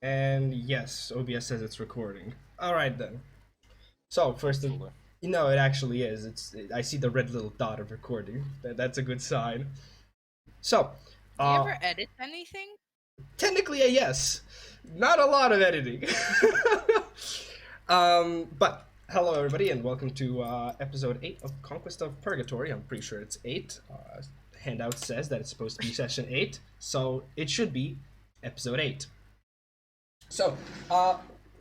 And yes, OBS says it's recording. All right then. So first, Absolutely. it actually is. I see the red little dot of recording. That's a good sign. So, Do you uh, ever edit anything? technically a yes. Not a lot of editing. But hello everybody and welcome to episode 8 of Conquest of Purgatory. I'm pretty sure it's 8. Handout says that it's supposed to be session 8, so it should be episode 8. So,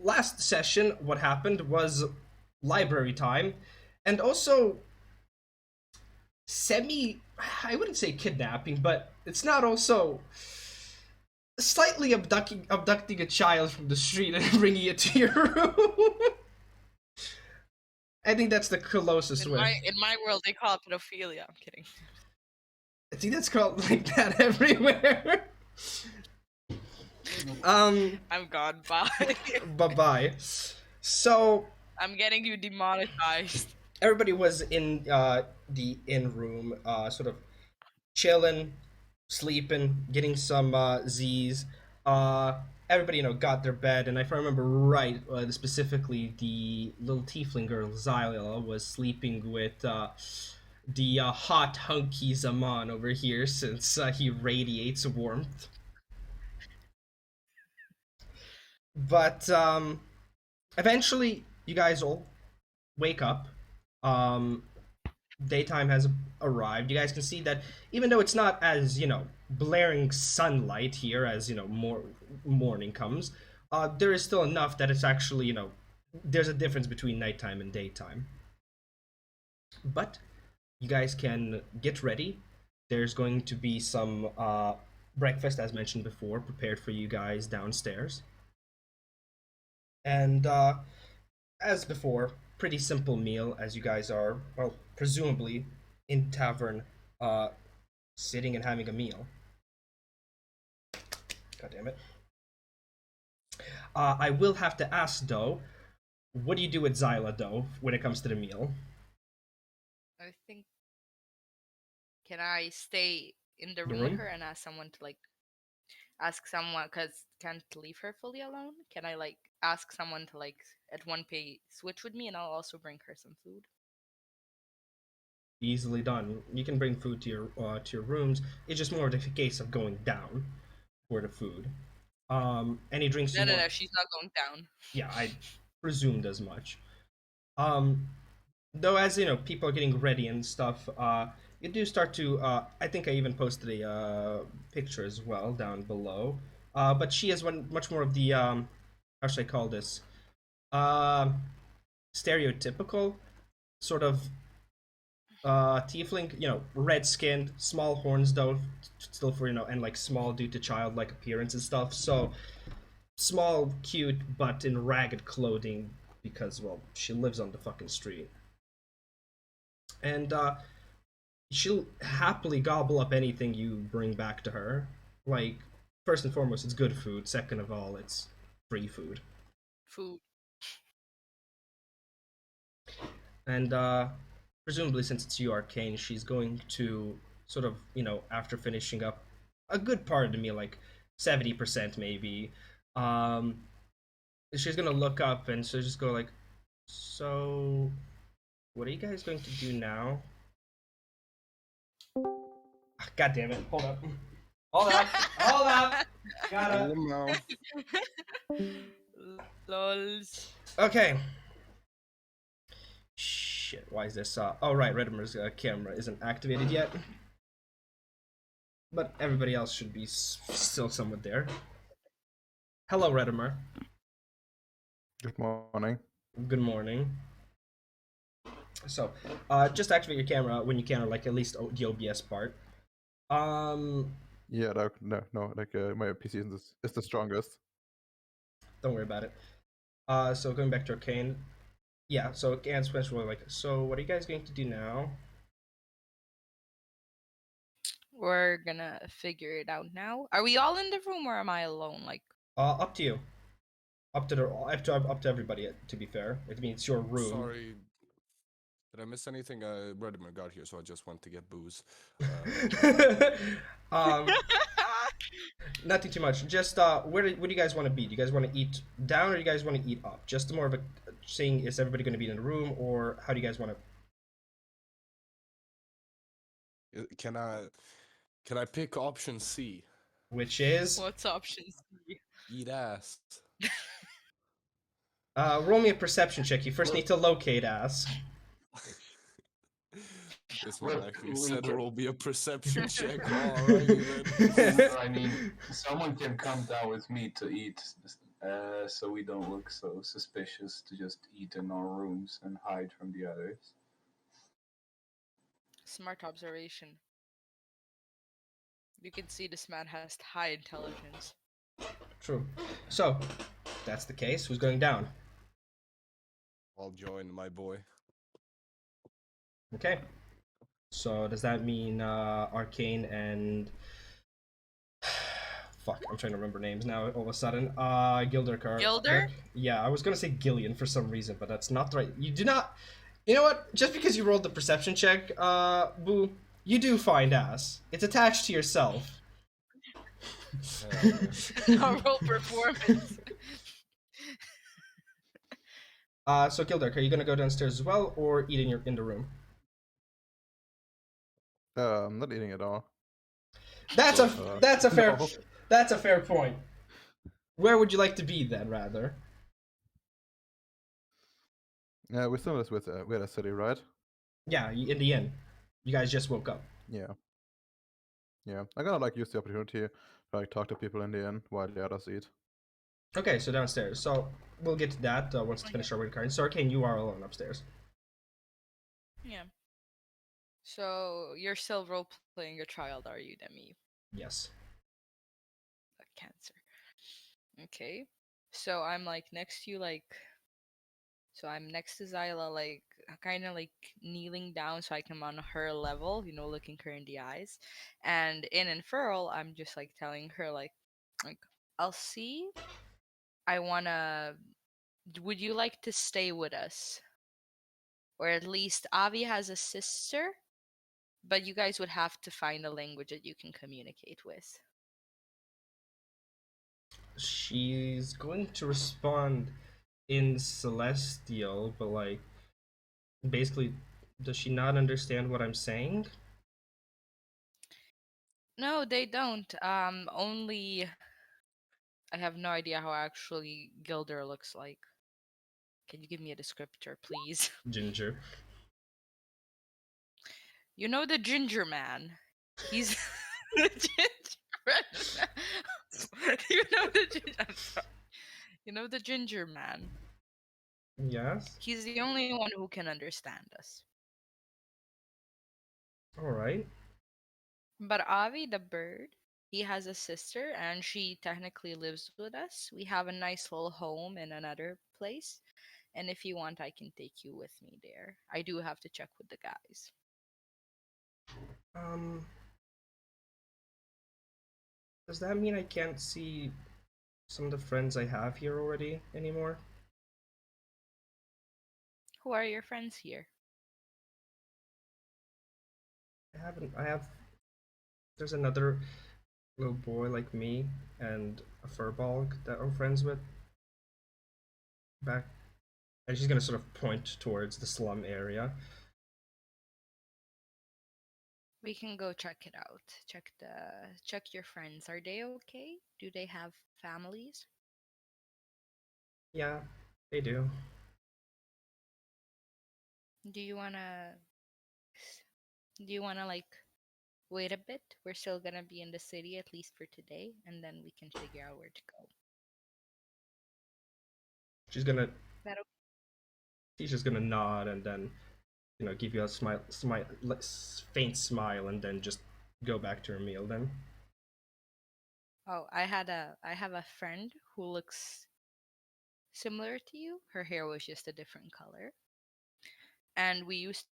last session, what happened was library time, and also I wouldn't say kidnapping, but it's not also slightly abducting a child from the street and bringing it to your room. I think that's the closest way. In my world, they call it pedophilia. I'm kidding. I think that's called like that everywhere. I'm gone. Bye. Bye-bye. So I'm getting you demonetized. everybody was in the inn room, sort of chilling, sleeping, getting some Z's. Everybody, got their bed, and if I remember right, specifically the little tiefling girl Zyla was sleeping with the hot hunky Zamaan over here, since he radiates warmth. But eventually, you guys all wake up. Daytime has arrived. You guys can see that even though it's not as blaring sunlight here as more morning comes, there is still enough that it's actually there's a difference between nighttime and daytime. But you guys can get ready. There's going to be some breakfast, as mentioned before, prepared for you guys downstairs. And as before, pretty simple meal, as you guys are, well, presumably in tavern, sitting and having a meal. God damn it. I will have to ask, though, what do you do with Zyla, though, when it comes to the meal? I think. Can I stay in the The room room? with her and ask someone, because can't leave her fully alone? Can I ask someone to at 1 pay switch with me, and I'll also bring her some food? Easily done. You can bring food to your rooms. It's just more of a case of going down for the food. Any drinks you No, want? she's not going down. Yeah, I presumed as much. Though, as people are getting ready and stuff, you do start to. I think I even posted a picture as well down below. But she has much more of the how should I call this? Uh, Stereotypical sort of tiefling. Red skinned, small horns though, still for and like small due to childlike appearance and stuff. So small, cute, but in ragged clothing because well, she lives on the fucking street. And she'll happily gobble up anything you bring back to her. Like, first and foremost, it's good food. Second of all, it's free food. Food. And presumably, since it's you, Arcane, she's going to sort of, after finishing up a good part of the meal, like 70% maybe, she's gonna look up and she'll just go like, so, what are you guys going to do now? God damn it! Hold up. Hold up. Hold up. Gotta. No. Lols. Okay. Shit. Why is this? Oh right, Redomer's camera isn't activated yet. But everybody else should be still somewhat there. Hello, Redomer. Good morning. Good morning. So, just activate your camera when you can, or like at least the OBS part. Yeah, no, like my PC is the strongest. Don't worry about it. So going back to Arcane. Yeah, so Arcane's question was like, so what are you guys going to do now? We're gonna figure it out now. Are we all in the room, or am I alone? Up to you. Up to everybody. To be fair, I mean it's your room. Sorry, did I miss anything? Redomer got here, so I just went to get booze. Nothing too much. Just where do you guys want to be? Do you guys want to eat down or do you guys want to eat up? Just more of a saying, is everybody going to be in the room, or how do you guys want to? Can I pick option C? Which is What's option C? Eat ass. roll me a perception check. You first need to locate ass. This man Well, actually we said can- it will be a perception check. Alrighty then. I mean, someone can come down with me to eat, so we don't look so suspicious to just eat in our rooms and hide from the others. Smart observation. You can see this man has high intelligence. True. So, that's the case. Who's going down? I'll join my boy. Okay. So does that mean Arcane and fuck, I'm trying to remember names now all of a sudden. Gildurk are Gilder? Yeah, I was gonna say Gillian for some reason, but that's not the right. You do not. You know what? Just because you rolled the perception check, Boo, you do find ass. It's attached to yourself. Normal performance. So Gildurk, are you gonna go downstairs as well, or eat in the room? I'm not eating at all. That's a fair No. that's a fair point. Where would you like to be then, rather? Yeah, we still with we had a city, right? Yeah, in the inn. You guys just woke up. Yeah. Yeah, I'm gonna like use the opportunity to like talk to people in the inn while the others eat. Okay, so downstairs. So we'll get to that once it's Okay. finished our word card. So Arcane, you are alone upstairs. Yeah. So you're still role playing a child, are you, Demmy? Yes. A cancer. Okay. So I'm like next to you, like. So I'm next to Zyla, like kind of like kneeling down so I can on her level, looking her in the eyes. And in Infernal, I'm just like telling her like I'll see. I wanna. Would you like to stay with us? Or at least Avi has a sister, but you guys would have to find a language that you can communicate with. She's going to respond in Celestial, but like basically, does she not understand what I'm saying? No, they don't. Only I have no idea how actually Gilder looks like. Can you give me a descriptor, please? Ginger. You know the ginger man. He's the gingerbread man. You know the ginger. I'm sorry. You know the ginger man. Yes. He's the only one who can understand us. All right. But Avi, the bird, he has a sister, and she technically lives with us. We have a nice little home in another place, and if you want, I can take you with me there. I do have to check with the guys. Does that mean I can't see some of the friends I have here already anymore? Who are your friends here? I haven't. I have. There's another little boy like me and a furbolg that I'm friends with. Back, and she's gonna sort of point towards the slum area. We can go check it out. Check your friends. Are they okay? Do they have families? Yeah, they do. Do you wanna like wait a bit? We're still gonna be in the city at least for today, and then we can figure out where to go. She's gonna. Is that okay? She's just gonna nod and then, give you a faint smile, and then just go back to her meal. Then. Oh, I have a friend who looks similar to you. Her hair was just a different color. And we used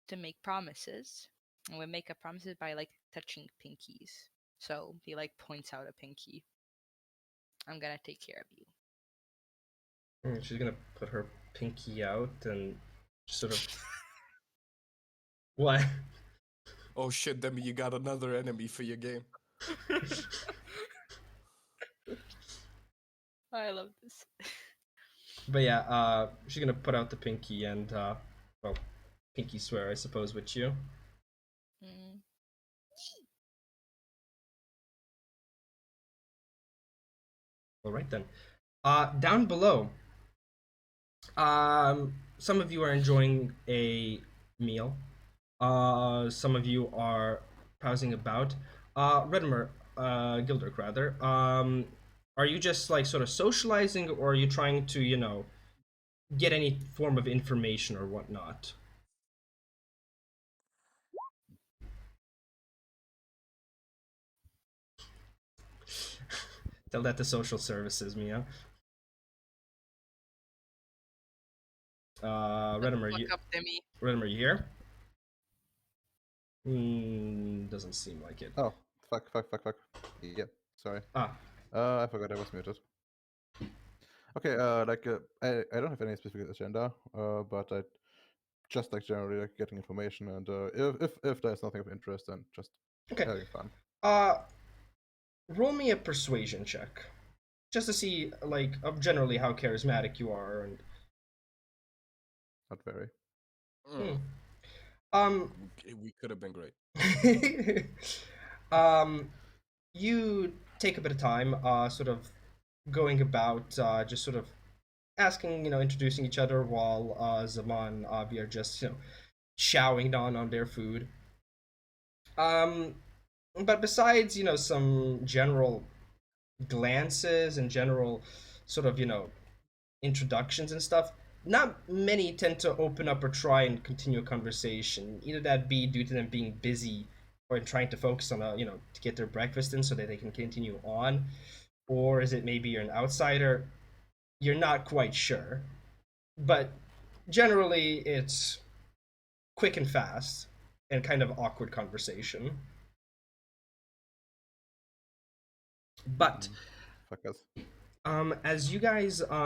to make promises. And we make a promises by like touching pinkies. So he like points out a pinky. I'm gonna take care of you. She's gonna put her pinky out and sort of. What? Oh shit, Demi, you got another enemy for your game. I love this. But yeah, she's gonna put out the pinky and well, pinky swear, I suppose, with you. Mm. All right then. Down below, some of you are enjoying a meal. Some of you are browsing about. Redomer, Gildurk rather. Are you just like sort of socializing, or are you trying to, get any form of information or whatnot? Tell that to social services, Mia. Redomer, Look up Demmy. Redomer, you here? Doesn't seem like it. Oh, fuck. Yeah, sorry. Ah, I forgot I was muted. Okay, I don't have any specific agenda, but I just like generally like getting information, and if there's nothing of interest, then just okay. having fun. Roll me a persuasion check, just to see like of generally how charismatic you are, and Not very. um, We could have been great. you take a bit of time, sort of going about, just sort of asking, introducing each other while Zamaan, Avi are just, chowing down on their food. But besides, some general glances and general sort of, introductions and stuff, not many tend to open up or try and continue a conversation. Either that be due to them being busy or trying to focus on to get their breakfast in so that they can continue on, or is it maybe you're an outsider? You're not quite sure, but generally it's quick and fast and kind of awkward conversation. But Fuck us. as you guys sort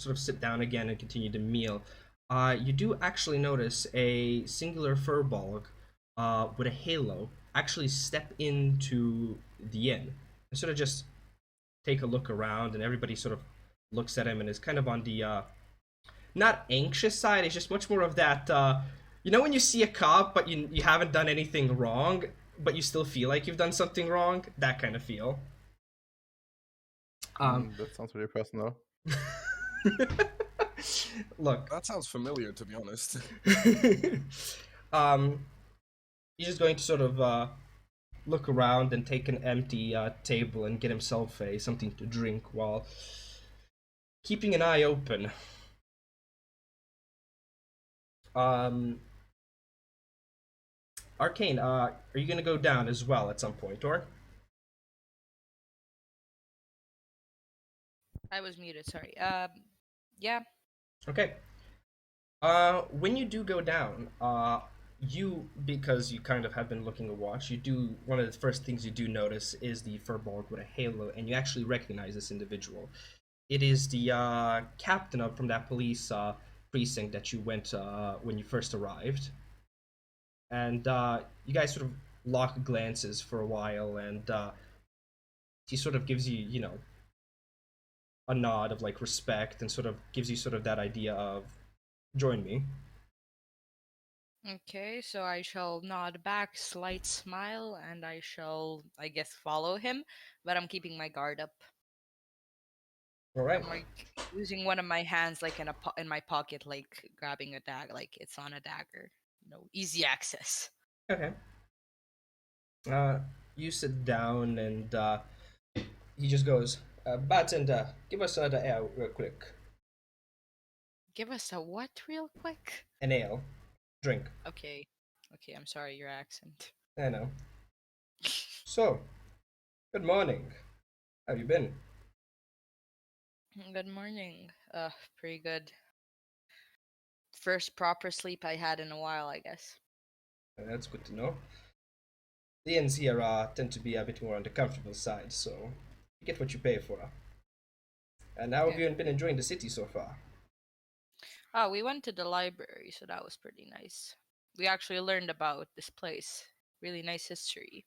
of sit down again and continue the meal, you do actually notice a singular furbolg with a halo actually step into the inn and sort of just take a look around, and everybody sort of looks at him and is kind of on the not anxious side. It's just much more of that, when you see a cop but you haven't done anything wrong, but you still feel like you've done something wrong, that kind of feel. That sounds really personal. Look, That sounds familiar, to be honest. he's just going to sort of look around and take an empty table and get himself something to drink while keeping an eye open. Arcane, are you gonna go down as well at some point, or? I was muted. Sorry. Yeah. Okay. When you do go down, because you kind of have been looking to watch, one of the first things you do notice is the furbolg with a halo, and you actually recognize this individual. It is the captain from that police precinct that you went when you first arrived. And you guys sort of lock glances for a while, and he sort of gives you, a nod of like respect, and sort of gives you sort of that idea of join me. Okay, so I shall nod back, slight smile, and I shall, I guess, follow him. But I'm keeping my guard up. All right. I'm like using one of my hands, like in my pocket, like grabbing a dagger, like it's on a dagger. Easy access. Okay. You sit down, and he just goes, bartender, give us the ale real quick. Give us a what, real quick? An ale. Drink. Okay. Okay, I'm sorry, your accent. I know. So, good morning. How have you been? Good morning. Pretty good. First proper sleep I had in a while, I guess. That's good to know. The inns here tend to be a bit more on the comfortable side, so you get what you pay for. And how have you been enjoying the city so far? Oh, we went to the library, so that was pretty nice. We actually learned about this place. Really nice history.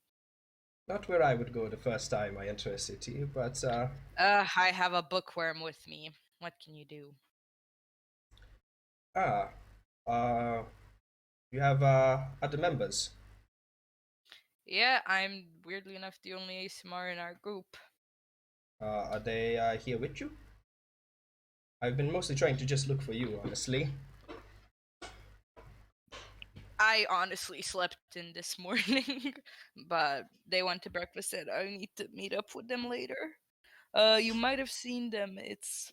Not where I would go the first time I enter a city, but I have a bookworm with me. What can you do? ah, uh, you have other members. Yeah, I'm weirdly enough the only Aasimar in our group. Are they here with you? I've been mostly trying to just look for you, honestly. I honestly slept in this morning, but they went to breakfast and I need to meet up with them later. You might have seen them. It's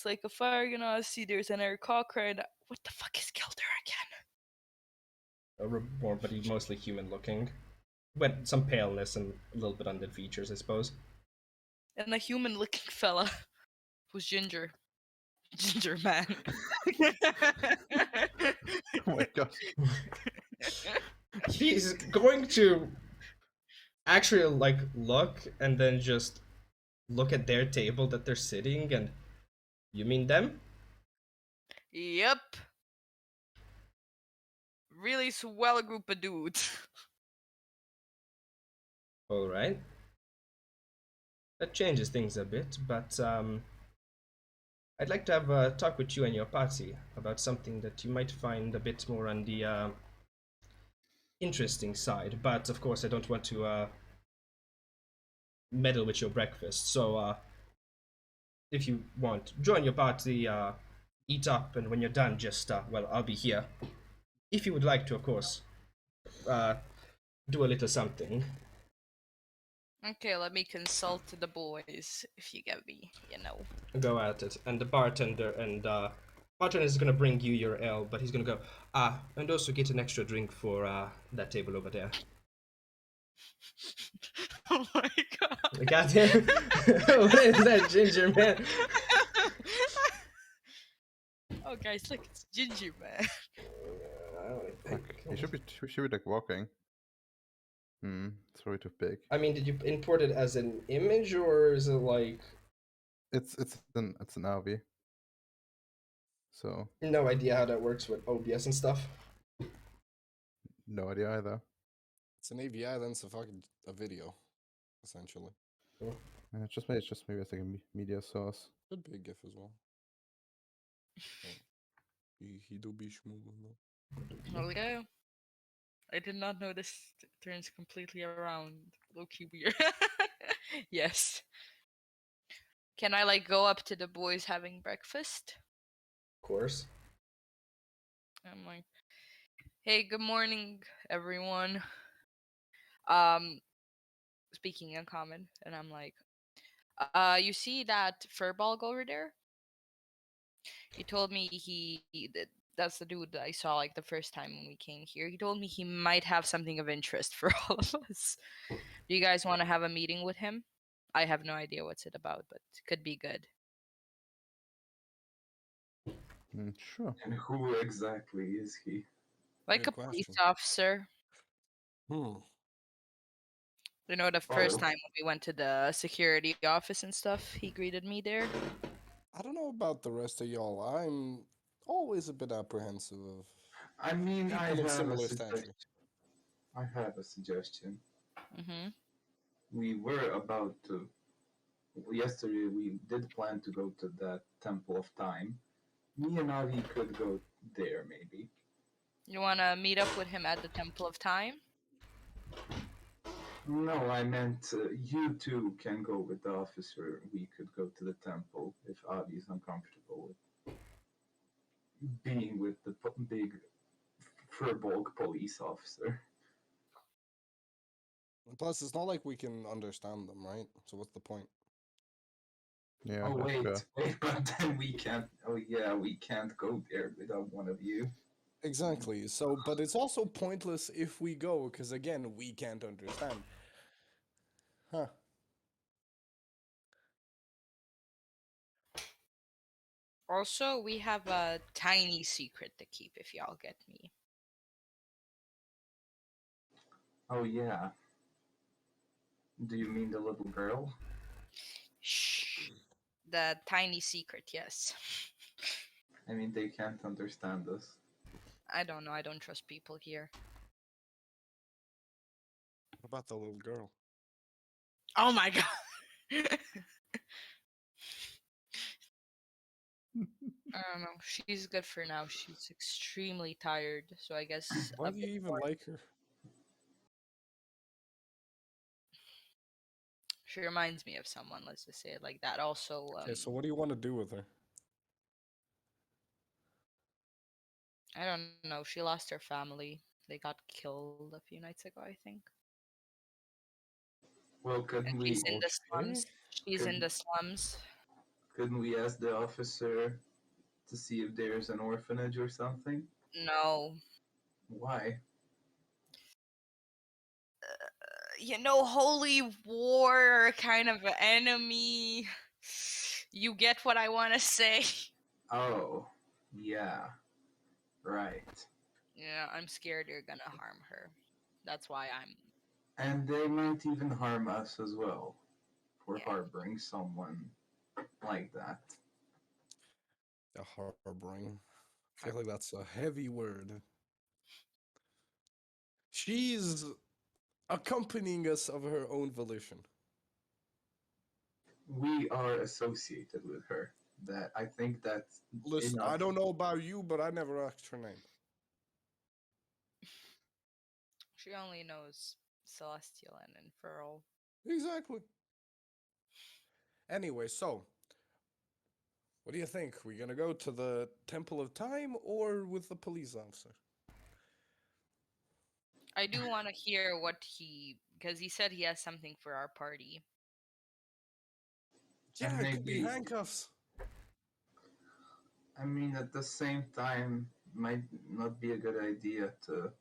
like a fire Genasi, there's an Aarakocra, and what the fuck is Gildurk again? A Reborn, but he's mostly human looking. With some paleness and a little bit undead features, I suppose. And a human looking fella who's ginger. Ginger man. Oh my god. He's going to actually like look and then just look at their table that they're sitting and you mean them? Yep. Really swell group of dudes. Alright. That changes things a bit, but I'd like to have a talk with you and your party about something that you might find a bit more on the interesting side, but of course I don't want to meddle with your breakfast, so if you want, join your party, eat up, and when you're done, just, well, I'll be here. If you would like to, of course, do a little something. Okay, let me consult the boys, if you get me, you know. Go at it. And the bartender is gonna bring you your ale, but he's gonna go, and also get an extra drink for that table over there. Oh my god. Goddamn. What is that, ginger man? Oh guys, look, it's Ginger Man. He should be like walking. It's probably too big. I mean, did you import it as an image, or is it like... It's an RV. So No idea how that works with OBS and stuff. no idea either. It's an AVI, then it's a video, essentially. It's just maybe it's like a media source. Could be a GIF as well. He do be schmoogling though. Oh yeah. I did not know this turns completely around. Low-key weird. Yes. Can I like go up to the boys having breakfast? Of course. I'm like, hey, good morning, everyone. Um, speaking in common, and I'm like, you see that furball over there? He told me that's the dude that I saw like the first time when we came here. He told me he might have something of interest for all of us. Do you guys want to have a meeting with him? I have no idea what's it about, but it could be good. Sure. And who exactly is he? Like Good a police question. officer. Hmm. You know, the first Oh. time when we went to the security office and stuff, he greeted me there. I don't know about the rest of y'all. I'm always a bit apprehensive of I mean, I people in have a similar suggestion. stature. I have a suggestion. Mm-hmm. We were about to. Yesterday, we did plan to go to that Temple of Time. Me and Avi could go there, maybe. You want to meet up with him at the Temple of Time? No, I meant you two can go with the officer. We could go to the temple if Avi is uncomfortable with being with the big Furbolg police officer. Plus, it's not like we can understand them, right? So what's the point? Yeah. Oh that's fair. wait, but then we can't. Oh yeah, we can't go there without one of you. Exactly. So, but it's also pointless if we go, because again, we can't understand. Huh. Also, we have a tiny secret to keep, if y'all get me. Oh yeah. Do you mean the little girl? Shh. The tiny secret, yes. I mean, they can't understand us. I don't know. I don't trust people here. What about the little girl? Oh my god. I don't know. She's good for now. She's extremely tired, so I guess Why a do bit you even more. like her? She reminds me of someone. Let's just say it like that. Also, Okay, so what do you want to do with her? I don't know. She lost her family. They got killed a few nights ago, I think. Well, And couldn't she's we in the Okay. slums. She's in the slums. couldn't we ask the officer to see if there's an orphanage or something? No. Why? Holy war kind of enemy. You get what I want to say. Oh, yeah, right. Yeah, I'm scared you're gonna harm her. That's why I'm. And they might even harm us as well for Yeah. harboring someone like that. A harboring. I feel like that's a heavy word. She's accompanying us of her own volition. We are associated with her. That I think that's Listen, enough. I don't know about you, but I never asked her name. She only knows Celestial and Infernal. Exactly. Anyway, so what do you think? We gonna go to the Temple of Time or with the police officer? I do want to hear what because he said he has something for our party. Yeah, And it could be maybe, handcuffs. I mean, at the same time, might not be a good idea to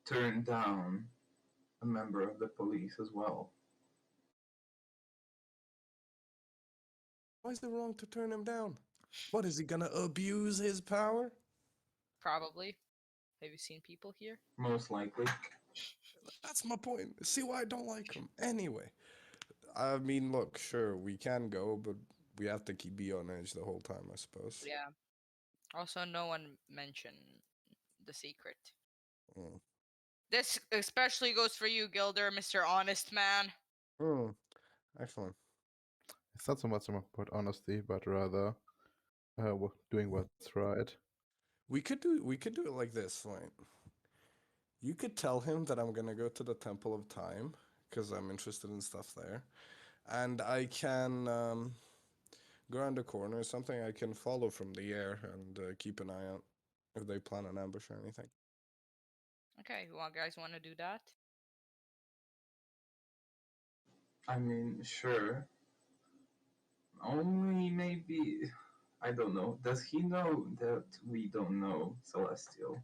turn down a member of the police as well. Why is it wrong to turn him down? What is he gonna abuse his power? Probably. Have you seen people here? Most likely. That's my point. See why I don't like him. Anyway, I mean, look, sure, we can go, but we have to be on edge the whole time, I suppose. Yeah. Also, no one mentioned the secret. Mm. This especially goes for you, Gilder, Mr. Honest Man. Hmm. Excellent. It's not so much about honesty, but rather doing what's right. We could do it like this, right? You could tell him that I'm gonna go to the Temple of Time because I'm interested in stuff there, and I can go around the corner or something. I can follow from the air and keep an eye out if they plan an ambush or anything. Okay, you guys want to do that? I mean, sure. Only maybe. I don't know. Does he know that we don't know Celestial?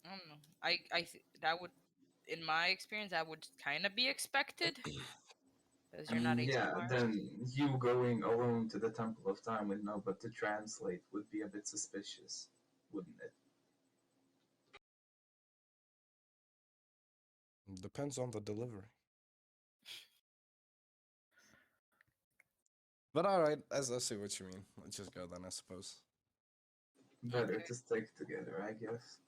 I don't know. That would, in my experience, that would kind of be expected because I you're not mean, yeah, Aasimar. then you going alone to the Temple of Time with nobody to translate would be a bit suspicious, wouldn't it? Depends on the delivery. But all right, as I see what you mean. Let's just go then, I suppose. Better Okay. to stick together, I guess.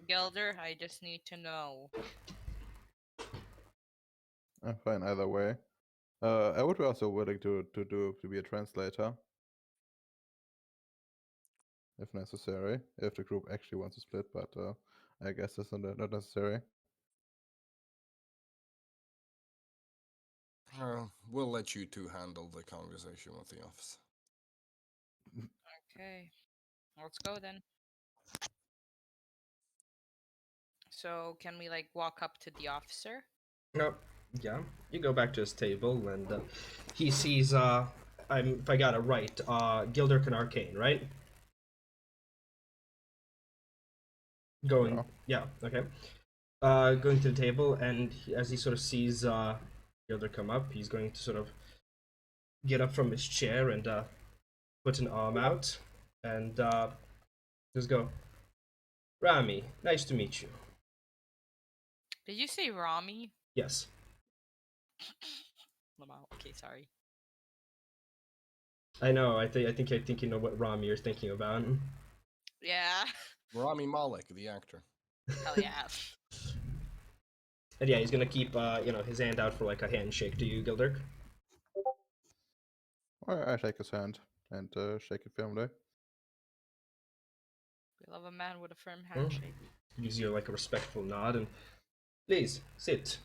Gilder, I just need to know. I'm fine either way. I would be also willing to be a translator, if necessary, if the group actually wants to split. But I guess that's not necessary. We'll let you two handle the conversation with the office. Okay, let's go then. So, can we like walk up to the officer? No, yeah. You go back to his table, and he sees. If I got it right, Gildurk and Arcane, right? Going. Yeah. Okay. Going to the table, and as he sort of sees Gilder come up, he's going to sort of get up from his chair and put an arm out, and just go, Rami, nice to meet you. Did you say Rami? Yes. Lamau. Okay, sorry. I know. I think you know what Rami you're thinking about. Yeah. Rami Malek, the actor. Hell yeah. And yeah, he's gonna keep his hand out for like a handshake to you, Gildurk. I shake his hand and shake it firmly. We love a man with a firm Hmm? handshake. Gives you like a respectful nod and please sit.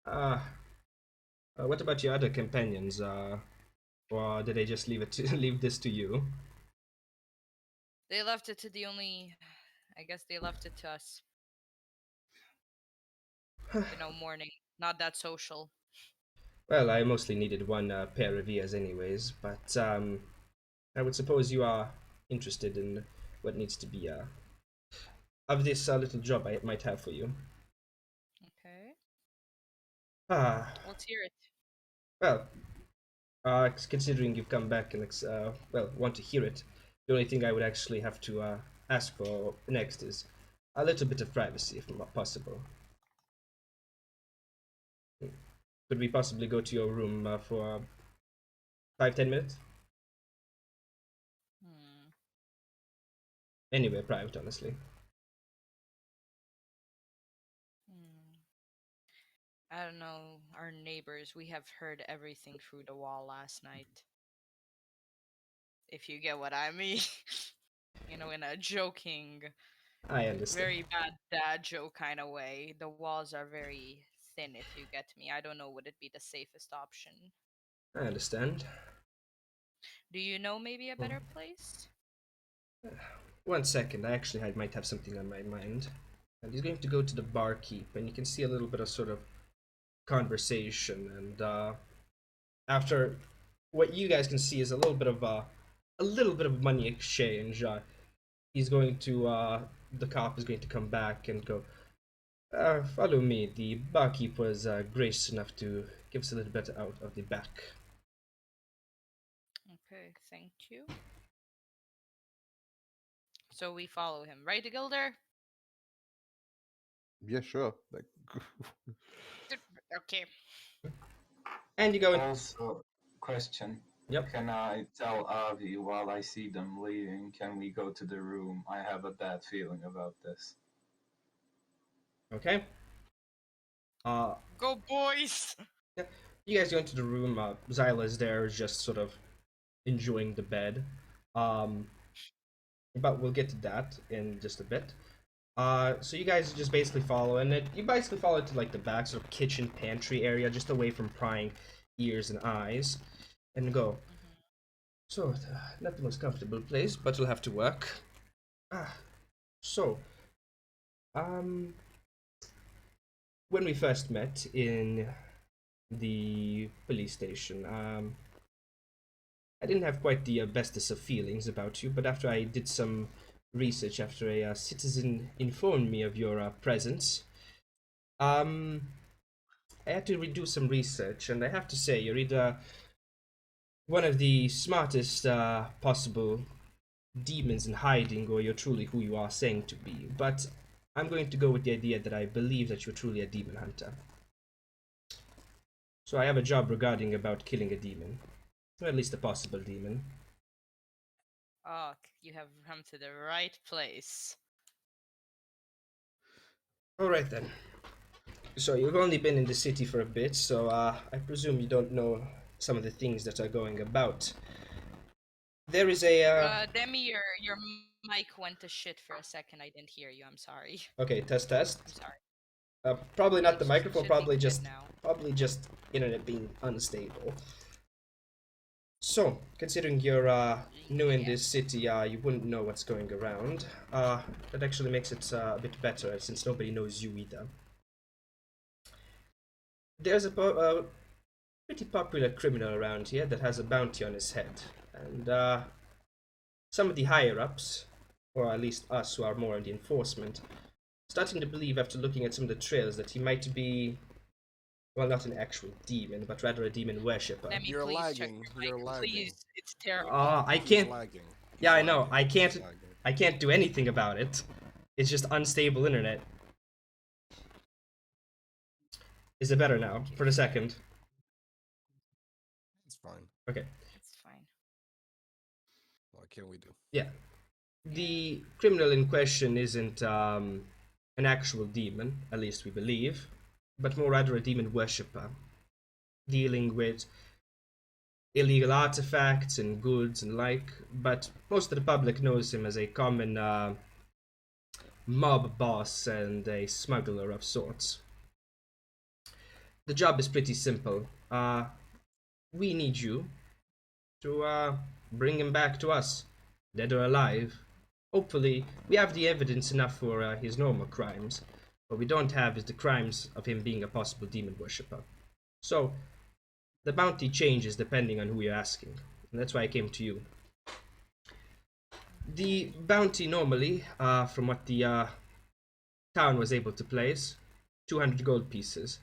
What about your other companions? Or did they just leave this to you? They left it to the only. I guess they left it to us. Morning. Not that social. Well, I mostly needed one pair of ears anyways, but I would suppose you are interested in what needs to be of this little job I might have for you. Okay. Ah, Let's hear it. well, considering you've come back and want to hear it, the only thing I would actually have to ask for next is a little bit of privacy, if possible. Could we possibly go to your room for 5-10 minutes? Hmm. Anywhere private, honestly. I don't know. Our neighbors, we have heard everything through the wall last night. If you get what I mean. In a joking, I understand. very bad dad joke kind of way. The walls are very thin, if you get me. I don't know, would it be the safest option? I understand. Do you know maybe a better place? 1 second, I actually might have something on my mind. And he's going to go to the barkeep, and you can see a little bit of sort of conversation. And after what you guys can see is a little bit of money exchange. He's going to the cop is going to come back and go. Follow me. The barkeep was gracious enough to give us a little bit out of the back. Okay, thank you. So we follow him, right, Gilder? Yeah, sure. Like, Okay. And you go in. Also, question. Yep. Can I tell Avi while I see them leaving, can we go to the room? I have a bad feeling about this. Okay. Go, boys! Yeah. You guys go into the room. Zyla's there, just sort of enjoying the bed. Um, but we'll get to that in just a bit. So you guys just basically follow, and you basically follow to like the back sort of kitchen pantry area, just away from prying ears and eyes, and go. So not the most comfortable place, but you'll have to work. So, um, when we first met in the police station, I didn't have quite the bestest of feelings about you, but after I did some research, after a citizen informed me of your presence, I had to redo some research, and I have to say, you're either one of the smartest possible demons in hiding, or you're truly who you are saying to be. But I'm going to go with the idea that I believe that you're truly a demon hunter. So I have a job regarding about killing a demon, or at least a possible demon. Oh, you have come to the right place. All right then. So you've only been in the city for a bit, so I presume you don't know some of the things that are going about. There is a Demi, your mic went to shit for a second. I didn't hear you. I'm sorry. okay, test. I'm sorry. Probably not the It microphone. should be good now. Probably just internet being unstable. So, considering you're new in this city, you wouldn't know what's going around. That actually makes it a bit better since nobody knows you either. There's a pretty popular criminal around here that has a bounty on his head, and some of the higher ups, or at least us who are more in the enforcement, starting to believe after looking at some of the trails that he might be, well, not an actual demon, but rather a demon worshipper. Demi, You're please check lagging. your You're mic. lagging. Please, it's terrible. I He's can't. lagging. Yeah, I He's know. lagging. I He's can't. lagging. I can't do anything about it. It's just unstable internet. Is it better now? For the second. It's fine. Okay. It's fine. What can we do? Yeah. The criminal in question isn't an actual demon, at least we believe, but more rather a demon worshipper, dealing with illegal artifacts and goods and like, but most of the public knows him as a common mob boss and a smuggler of sorts. The job is pretty simple. We need you to bring him back to us, dead or alive. Hopefully, we have the evidence enough for his normal crimes. What we don't have is the crimes of him being a possible demon worshipper. So, the bounty changes depending on who you're asking. And that's why I came to you. The bounty normally, from what the town was able to place, 200 gold pieces.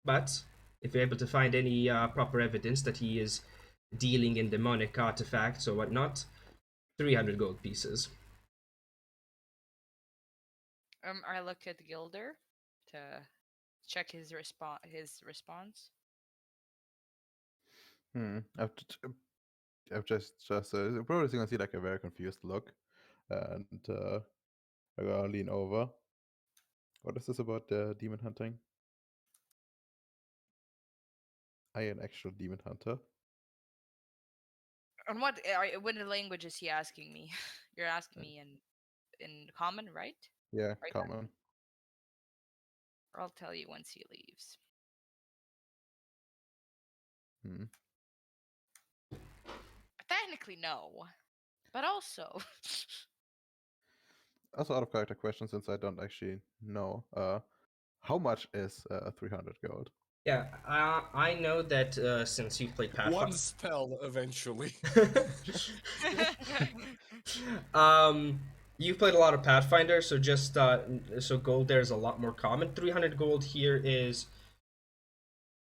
But if you're able to find any proper evidence that he is dealing in demonic artifacts or whatnot, 300 gold pieces. I look at Gilder to check his response. I've just probably gonna see like a very confused look, and I'm gonna lean over. What is this about demon hunting? I am an actual demon hunter. On what language is he asking me? You're asking me in common, right? Yeah, Right. common. Or I'll tell you once he leaves. Technically, no, but also. Also, out of character question, since I don't actually know, how much is 300 gold? Yeah, I know that since you've played Pathfinder. One spell eventually. You've played a lot of Pathfinder, so just so gold there is a lot more common. 300 gold here is,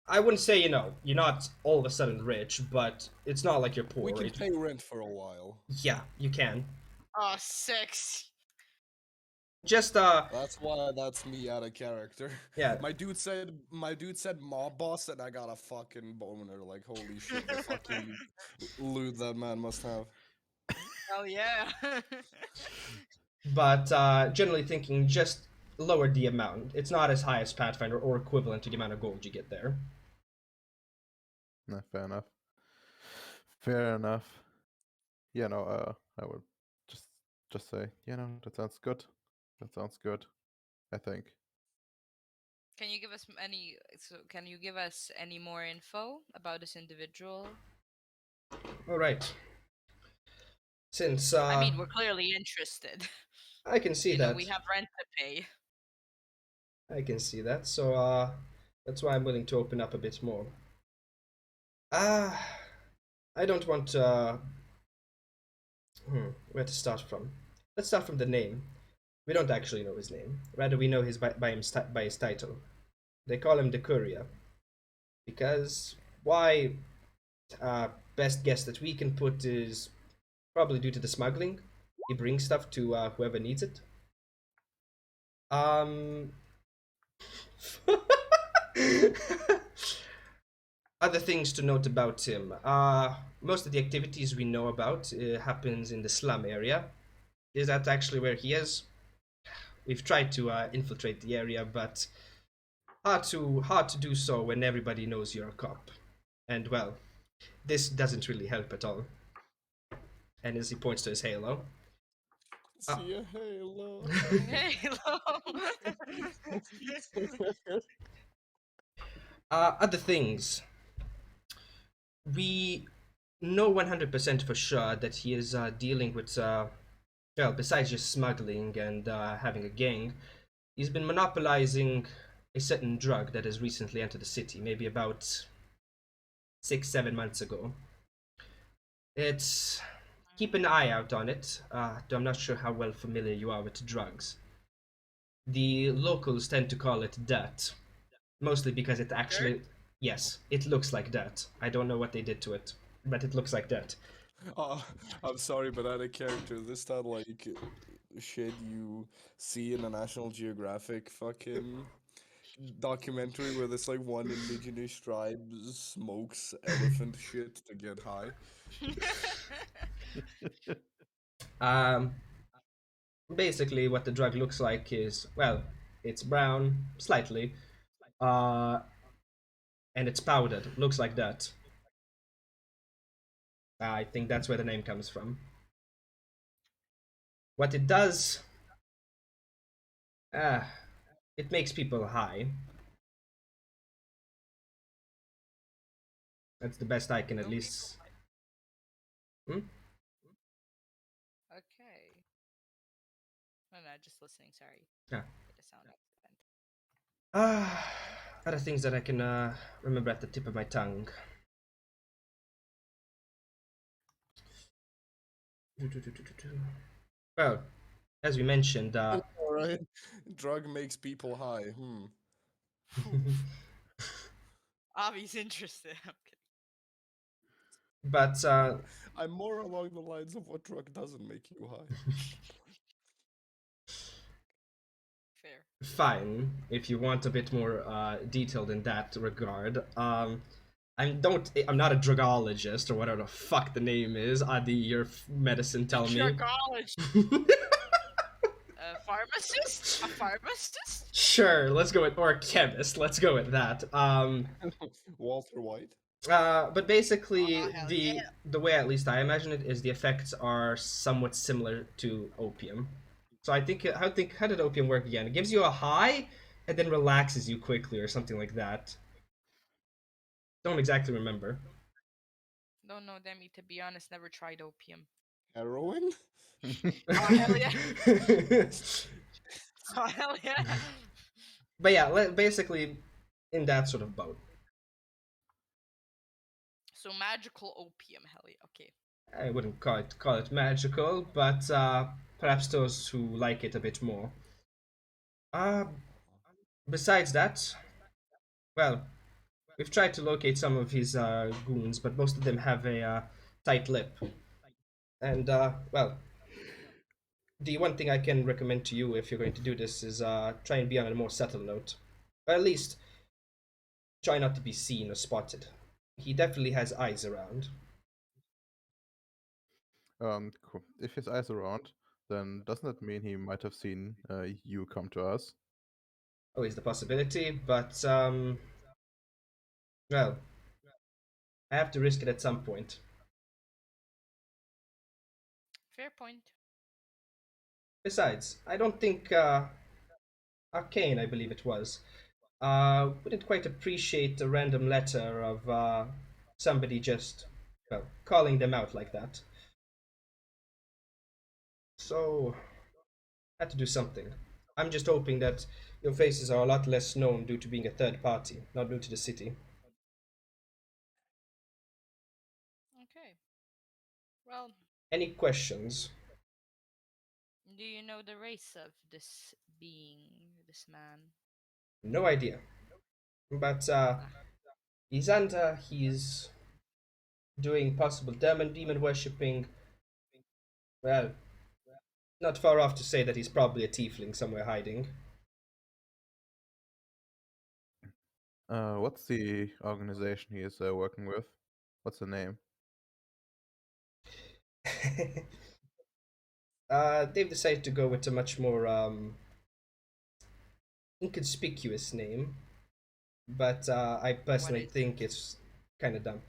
I wouldn't say you're not all of a sudden rich, but it's not like you're poor. We can pay rent for a while. Yeah, you can. Oh, 6. Just That's why that's me out of character. Yeah. My dude said mob boss, and I got a fucking boner. Like, holy shit, the fucking loot that man must have. Oh yeah. But generally thinking, just lower the amount. It's not as high as Pathfinder or equivalent to the amount of gold you get there. No, fair enough. Fair enough. Yeah, no, I would just say, that sounds good. That sounds good, I think. Can you give us any more info about this individual? All right. Since I mean, we're clearly interested. I can see that. We have rent to pay. I can see that. So that's why I'm willing to open up a bit more. I don't want where to start from. Let's start from the name. We don't actually know his name. Rather, we know his by his title. They call him the Courier. Because why? Best guess that we can put is probably due to the smuggling. He brings stuff to whoever needs it. Other things to note about him. Most of the activities we know about happens in the slum area. Is that actually where he is? We've tried to infiltrate the area, but hard to do so when everybody knows you're a cop. And well, this doesn't really help at all. And as he points to his halo. See a halo. Halo. Other things. We know 100% for sure that he is dealing with, besides just smuggling and having a gang, he's been monopolizing a certain drug that has recently entered the city, maybe about 6-7 months ago. It's... Keep an eye out on it, though I'm not sure how well familiar you are with drugs. The locals tend to call it dirt, mostly because it actually... Dirt? Yes, it looks like dirt. I don't know what they did to it, but it looks like dirt. I'm sorry, but out of character, this that like shit you see in a National Geographic fucking documentary where this like one indigenous tribe smokes elephant shit to get high. Basically what the drug looks like is, well, It's brown, slightly, and it's powdered. Looks like dirt. I think that's where the name comes from. What it does, it makes people high. That's the best I can at Okay. least. Hmm? Okay. No, just listening. Sorry. Yeah. Get a sound accident. Other things that I can remember at the tip of my tongue. Well, as we mentioned, All right. Drug makes people high. Avi's interested. I'm kidding. but I'm more along the lines of what drug doesn't make you high. Fair. fine if you want a bit more detailed in that regard. I'm not a drugologist or whatever the fuck the name is. Adi, your medicine tell me. Drugologist. A pharmacist? A pharmacist? Sure, let's go with or a chemist. Let's go with that. Walter White. But basically, Oh, hell the way at least I imagine it is the effects are somewhat similar to opium. So I think how did opium work again? It gives you a high and then relaxes you quickly or something like that. Don't exactly remember. Don't know, Demmy. To be honest, never tried opium. Heroin? Oh, hell yeah. Oh, hell yeah. But yeah, basically in that sort of boat. So magical opium, hell yeah. Okay. I wouldn't call it magical, but perhaps those who like it a bit more. Besides that, well, we've tried to locate some of his goons, but most of them have a tight lip. And well, the one thing I can recommend to you if you're going to do this is try and be on a more subtle note, or at least try not to be seen or spotted. He definitely has eyes around. Cool. If his eyes are around, then doesn't that mean he might have seen you come to us? Always the possibility, but well, I have to risk it at some point. Fair point. Besides, I don't think Arcane, I believe it was, wouldn't quite appreciate a random letter of somebody just, well, calling them out like that. So, had to do something. I'm just hoping that your faces are a lot less known due to being a third party, not due to the city. Okay. Well, Any questions? do you know the race of this being, this man? No idea. But he's doing possible demon worshipping. Well, not far off to say that he's probably a tiefling somewhere hiding. What's the organization he is working with? What's the name? They've decided to go with a much more inconspicuous name, but I personally is think it's kind of dumb.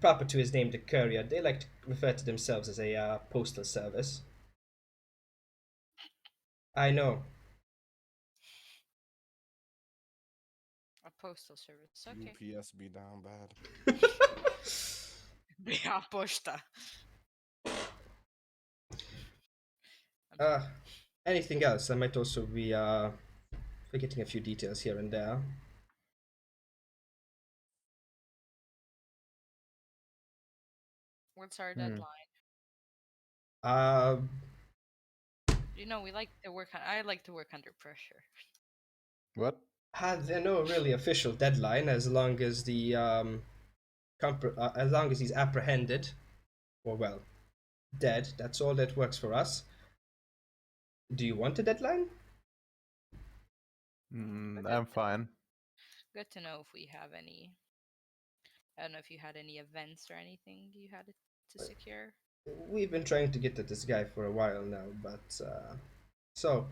Proper to his name, the Courier, they like to refer to themselves as a postal service. I know. A postal service. Okay. UPS be down bad. Yeah, posta. Uh, anything else? I might also be forgetting a few details here and there. What's our deadline? Uh, You know, we like to work. I like to work under pressure. What? There's no really official deadline as long as the as long as he's apprehended, or well, dead. That's all that works for us. Do you want a deadline? I'm fine. Good to know if we have any. I don't know if you had any events or anything you had to secure. We've been trying to get to this guy for a while now, but so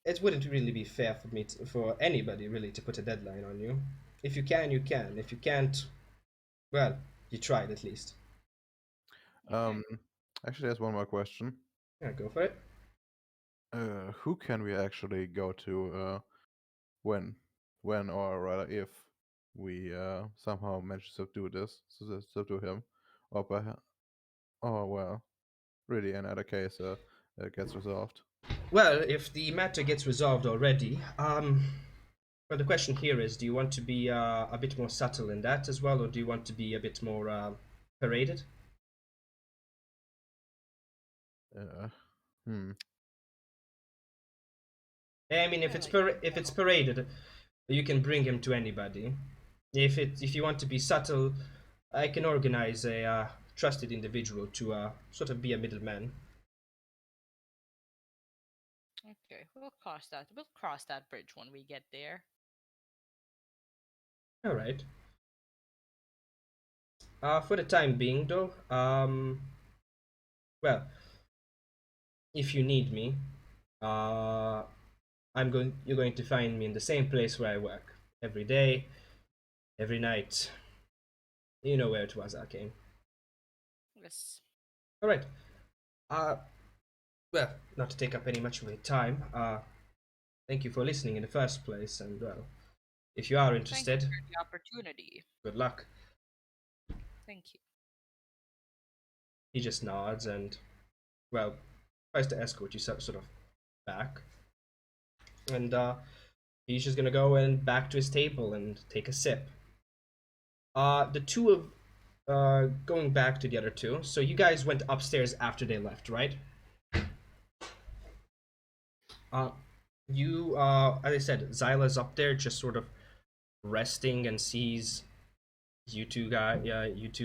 it wouldn't really be fair for for anybody really to put a deadline on you. If you can, you can. If you can't, well, you tried at least. Um, actually, there's one more question. Yeah, go for it. Who can we actually go to when, or rather if we somehow manage to subdue this, subdue him, or well, really in either case, it gets resolved. Well, if the matter gets resolved already, well, the question here is, do you want to be a bit more subtle in that as well, or do you want to be a bit more paraded? Uh, hmm. I mean, if I it's like if it's paraded, you can bring him to anybody. If you want to be subtle, I can organize a trusted individual to sort of be a middleman. Okay, we'll cross that. We'll cross that bridge when we get there. All right. For the time being, though, well, if you need me, uh, You're going to find me in the same place where I work every day, every night. You know where it was, Arcane. Yes. All right. Uh, well, not to take up any much of your time. Thank you for listening in the first place, and well, if you are Thank you interested, for the opportunity. good luck. Thank you. He just nods and, well, tries to escort you sort of back, and he's just gonna go and back to his table and take a sip. The two of going back to the other two. So you guys went upstairs after they left, right? Uh, as I said, Zyla's up there, just sort of resting, and sees you two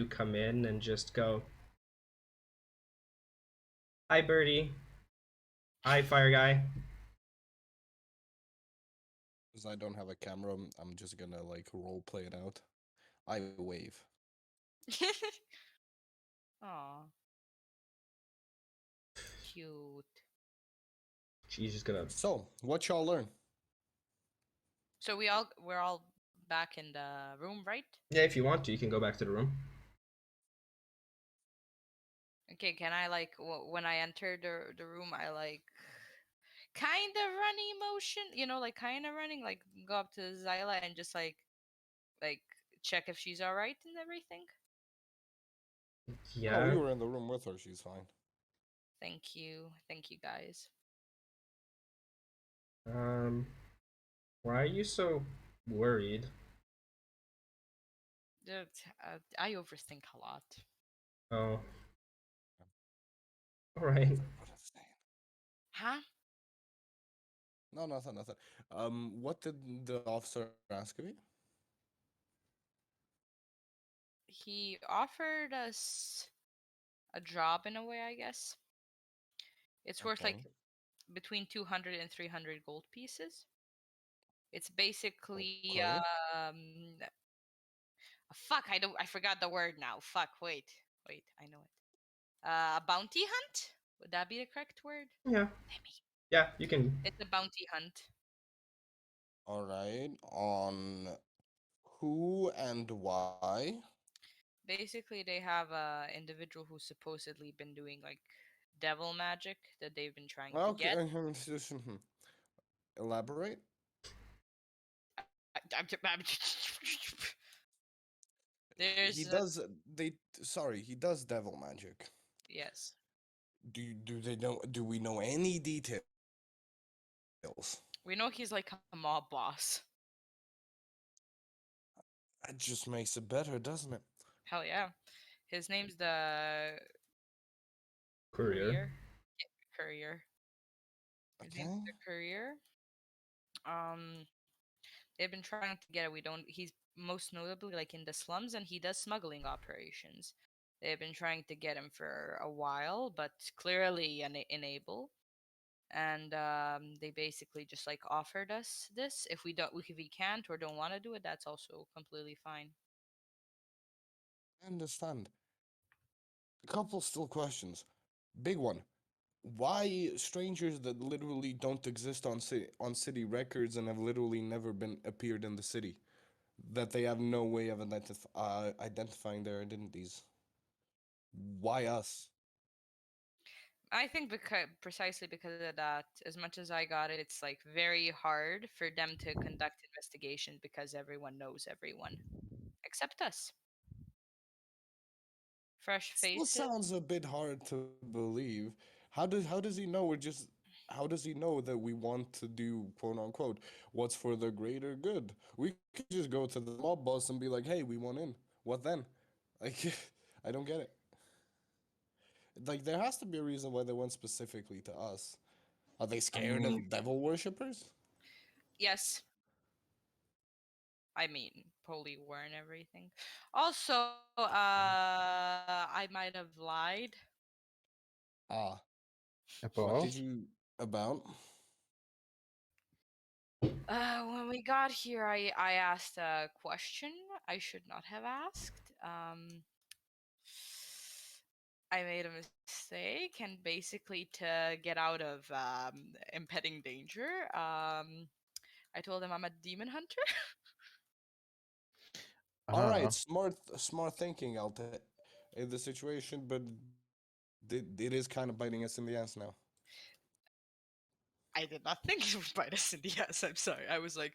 come in and just go, "Hi, Birdie. Hi, Fire Guy." Because I don't have a camera, I'm just gonna like role play it out. I wave. Aw. Cute. She's just gonna. So, what y'all learn? So we're all back in the room, right? Yeah, if you want to, you can go back to the room. Okay, can I like when I enter the room, I like kind of running motion, like kind of running, like go up to Zyla and just like check if she's all right and everything. No, we Yeah. were in the room with her. She's fine. Thank you guys. Um. Why are you so worried? I overthink a lot. Oh. All right. What a thing. Huh? No, nothing. What did the officer ask of you? He offered us a job in a way, I guess. It's worth like Okay. between 200 and 300 gold pieces. It's basically Okay. fuck, I forgot the word now. Fuck, wait, I know it. A bounty hunt? Would that be the correct word? Yeah. Demmy. Yeah, you can. It's a bounty hunt. All right. On who and why? Basically, they have a individual who's supposedly been doing like devil magic that they've been trying to Okay. get. Elaborate. He There's does. Sorry. He does devil magic. yes. Do they know? Do we know any details? We know he's like a mob boss. That just makes it better, doesn't it? Hell yeah. His name's the Courier. Courier. Courier. His name's Okay. the Courier. Um, they've been trying to get it. We don't. He's most notably like in the slums, and he does smuggling operations. They've been trying to get him for a while, but clearly unable. And they basically just like offered us this. If we can't or don't want to do it, that's also completely fine. I understand. A couple still questions. Big one. why strangers that literally don't exist on city records and have literally never been appeared in the city, that they have no way of identifying their identities? Why us? I think because precisely because of that, as much as I got it, it's like very hard for them to conduct investigation because everyone knows everyone except us. Fresh Still faces. sounds a bit hard to believe. How does he know we're just how does he know that we want to do quote unquote what's for the greater good? We could just go to the mob boss and be like, "Hey, we want in." What then? Like, I don't get it. Like, there has to be a reason why they went specifically to us. Are they I scared mean, of devil worshippers? Yes, I mean holy war and everything. Also, I might have lied. Ah, what did About? you about? When we got here, I asked a question I should not have asked. I made a mistake, and basically to get out of impending danger, I told him I'm a demon hunter. All right, Ah, smart thinking, Alta, in the situation, but it is kind of biting us in the ass now. I did not think it would bite us in the ass. I'm sorry. I was like,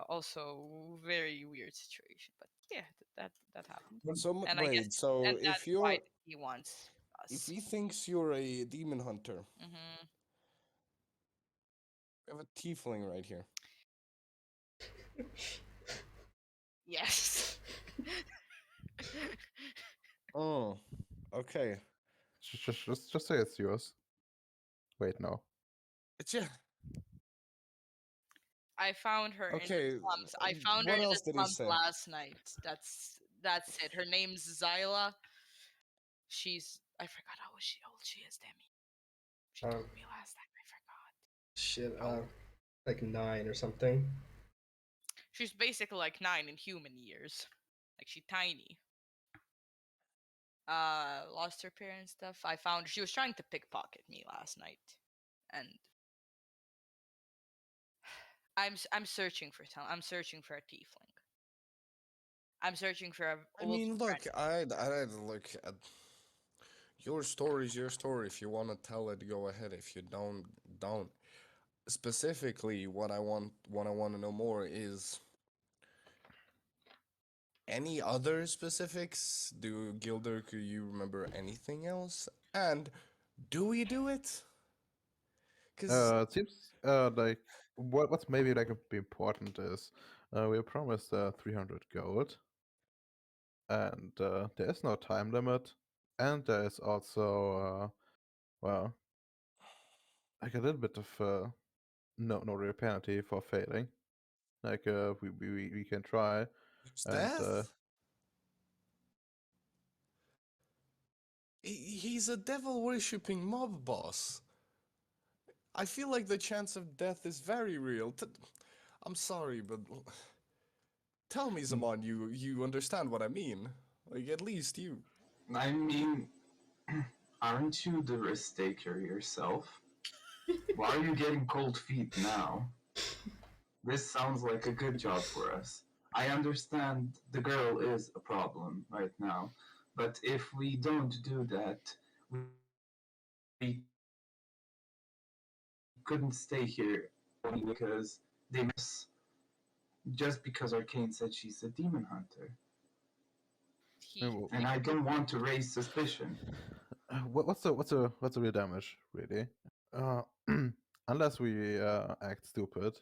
also very weird situation, but yeah, that happened, So and I guess, wait, so and that's why he wants if us. he thinks you're a demon hunter, Hmm. we have a tiefling right here. Yes. Oh, okay. just say it's yours. Wait, no. It's yeah. I found her in the Okay, slums. I found her what in the else did he slums say? last night. That's it. Her name's Zyla. She's I forgot how old she is, Demi. She Um, told me last time. I forgot. shit, Oh, like 9 or something. she's basically like 9 in human years. Like she's tiny. Lost her parents stuff. I found she was trying to pickpocket me last night, and I'm searching for some. I'm searching for a tiefling. I'm searching for a I old mean, friend. look, I'd look at your story's your story. If you want to tell it, go ahead. If you don't, don't. Specifically, what I want to know more is any other specifics. Do Gildurk, you remember anything else? And do we do it? Cause It seems like what's maybe like a bit important is we are promised 300 gold, and there is no time limit, and there is also well, like a little bit of no real penalty for failing. Like we can try, there's and death. He's a devil worshipping mob boss. I feel like the chance of death is very real. I'm sorry, but tell me, Zamaan, you understand what I mean. Like, at least you. I mean, aren't you the risk taker yourself? Why are you getting cold feet now? This sounds like a good job for us. I understand the girl is a problem right now, but if we don't do that, we couldn't stay here because they miss just because Arcane said she's a demon hunter. He And I don't want to raise suspicion. what's the real damage really? Uh, unless we act stupid,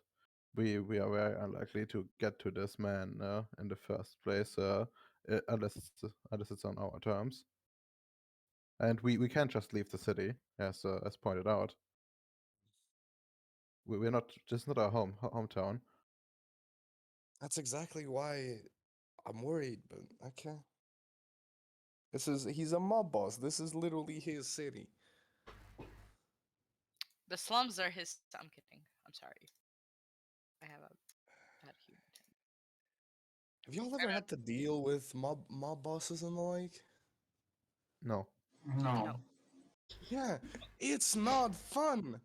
we are very unlikely to get to this man in the first place, unless it's on our terms, and we can't just leave the city, as pointed out. We're not. This is not our hometown. That's exactly why I'm worried, but okay. He's a mob boss. This is literally his city. the slums are his. I'm kidding. I'm sorry. I have a bad humor. Have y'all ever had to deal with mob bosses and the like? No. No, No. Yeah, it's not fun.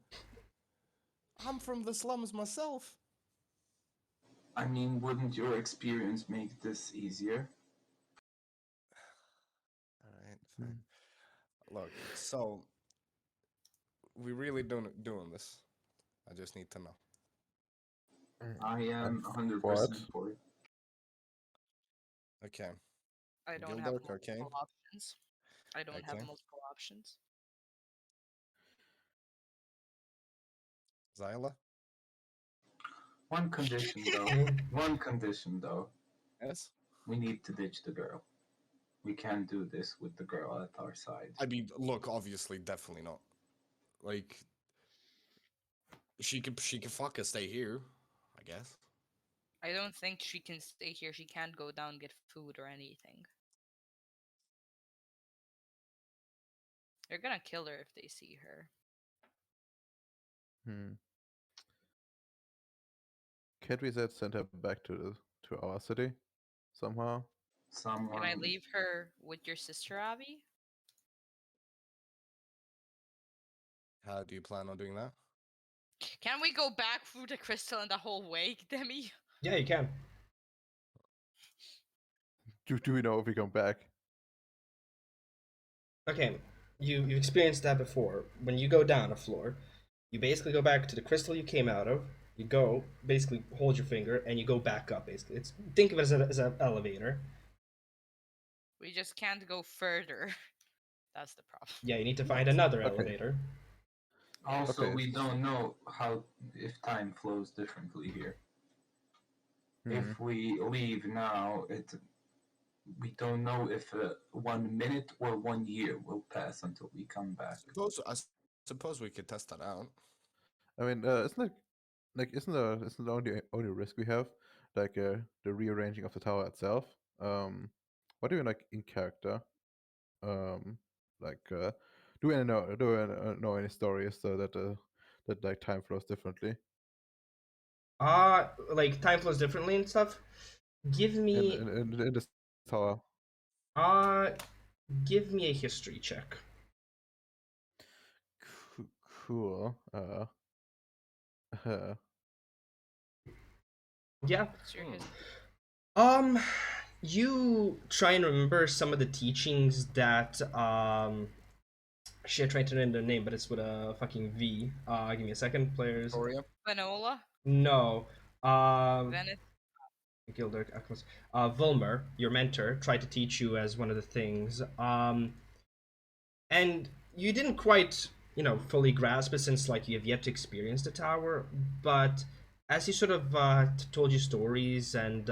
I'm from the slums myself. I mean, wouldn't your experience make this easier? All right, fine. Look, so we really doing this. I just need to know. I am I'm 100% for it. for it. I Okay. don't have Gildurk, Arcane. multiple options. I don't have Okay. multiple options. Zyla? One condition, though. Mhm. One condition, though. Yes? We need to ditch the girl. We can't do this with the girl at our side. I mean, look, obviously, definitely not. Like, she could fucking stay here, I guess. I don't think she can stay here. She can't go down get food or anything. They're gonna kill her if they see her. Hmm. Can't we send her back to our city somehow? Can I Someone. leave her with your sister, Abby? How do you plan on doing that? Can we go back through the crystal and the whole way, Demmy? Yeah, you can. Do we know if we come back? Okay, you've experienced that before. When you go down a floor, you basically go back to the crystal you came out of. You go, basically hold your finger, and you go back up. Basically, it's think of it as an elevator. We just can't go further. That's the problem. Yeah, you need to find Yes. another Okay. elevator. Also, Okay, we s- don't know how if time flows differently here. Hmm. If we leave now, we don't know if 1 minute or 1 year will pass until we come back. Suppose we could test that out. I mean, isn't the only risk we have the rearranging of the tower itself? What do you like in character? Um, like do you know any stories that like time flows differently? Like time flows differently and stuff. Give in me, in, in this tower? uh, give me a history check. Cool. Yeah. What's your Hmm. history? You try and remember some of the teachings that shit, trying to remember the name, but it's with a fucking V. Give me a second, players. Victoria? Vanola? No. Venice? Gildurk, Akmas. Volmer, your mentor, tried to teach you as one of the things. And you didn't quite, fully grasp it since like you have yet to experience the tower. But as he sort of told you stories and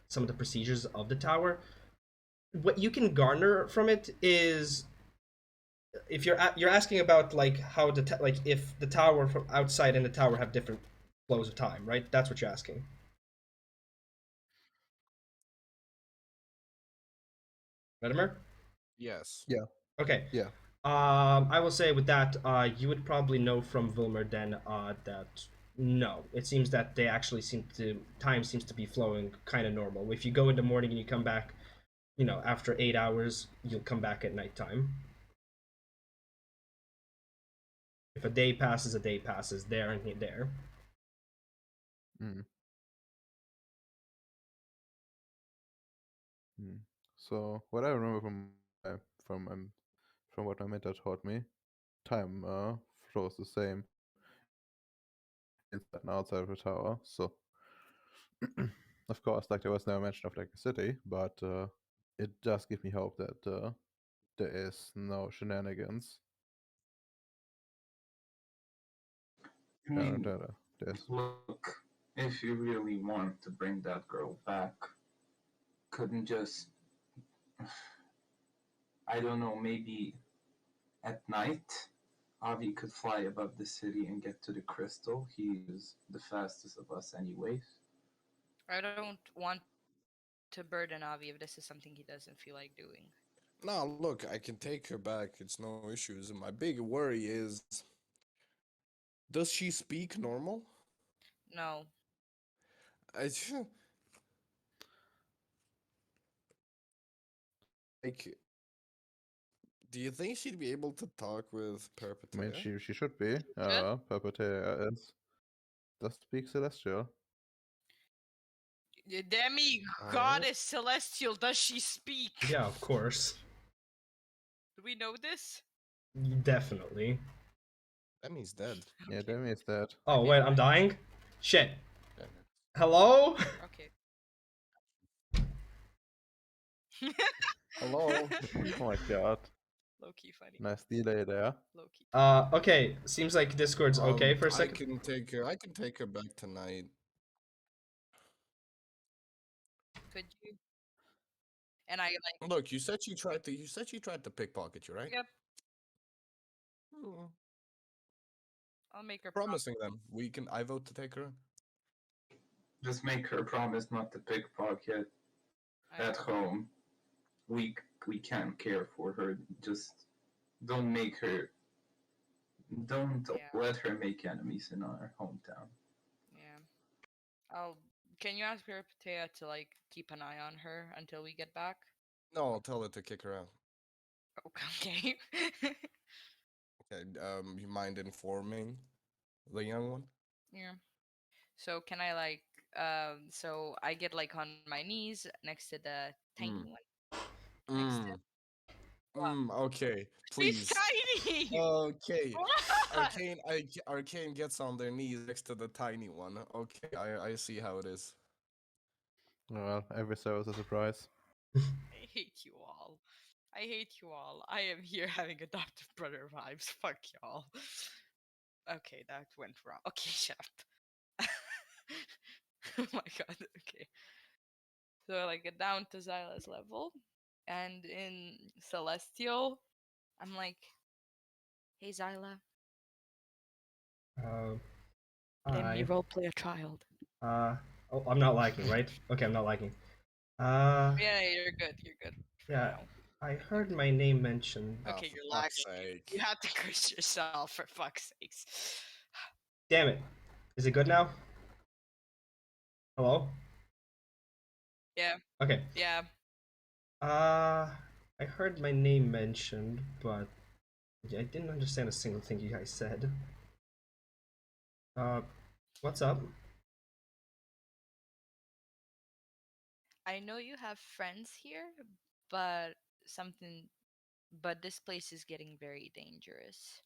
some of the procedures of the tower, what you can garner from it is if you're asking about like how like if the tower from outside and the tower have different flows of time, right? That's what you're asking. Redomer? Yes. Yeah, Okay. yeah. I will say with that, you would probably know from Vilmer then that no, it seems that they actually time seems to be flowing kind of normal. If you go in the morning and you come back, after 8 hours, you'll come back at nighttime. If a day passes there and there. Mm. Mm. So what I remember from from what my mentor taught me, time flows the same inside and outside of the tower. So of course, like there was no mention of like a city, but it does give me hope that there is no shenanigans. I mean, There's look, if you really want to bring that girl back, couldn't just, I don't know, maybe at night, Avi could fly above the city and get to the crystal. He's the fastest of us, anyways. I don't want to burden Avi if this is something he doesn't feel like doing. No, look, I can take her back. It's no issues. My big worry is, does she speak normal? No. I like Do you think she'd be able to talk with I mean, Perpetua? she should be. Perpetua does speak Celestial. Demmy, Alright. goddess celestial, does she speak? Yeah, of course. Do we know this? Definitely. Demmy's dead. Yeah, Demmy is dead. Oh, Okay, wait, never I'm mind. dying? Shit. Yeah. Hello? Okay. Hello. Oh my god. Low key funny. Nice delay there. Low key. Okay. Seems like Discord's okay for a I second. can take her. I can take her back tonight. Could you? And I like. Look, you said she tried to. You said she tried to pickpocket you, right? Yep. Hmm. I'll make her Promising then. We can. I vote to take her. Just make her promise not to pickpocket at home. We can care for her. Just don't make her. Don't Yeah. let her make enemies in our hometown. Yeah. Can you ask Perpetua to like keep an eye on her until we get back? No, I'll tell her to kick her out. Okay. Okay. You mind informing the young one? Yeah. So can I like so I get like on my knees next to the tiny Mm. one. Next to Okay. She's Please. tiny. Okay. What? Arcane gets on their knees next to the tiny one. Okay, I see how it is. Well, every service is a price. I hate you all. I hate you all. I am here having adoptive brother vibes. Fuck y'all. Okay, that went wrong. Okay, shut up. Oh my god, okay. So I like get down to Zyla's level, and in Celestial, I'm like, hey Zyla, Uh, let me I. roleplay a child. Oh, I'm not liking, right? Okay, I'm not liking. Yeah, you're good, you're good. For Yeah, now. I heard my name mentioned. Oh, Okay, for you're fuck's lagging. sake. You have to curse yourself, for fuck's sakes. Damn it. Is it good now? Hello? Yeah, Okay. yeah. I heard my name mentioned, but yeah, I didn't understand a single thing you guys said. What's up? I know you have friends here, but something but this place is getting very dangerous.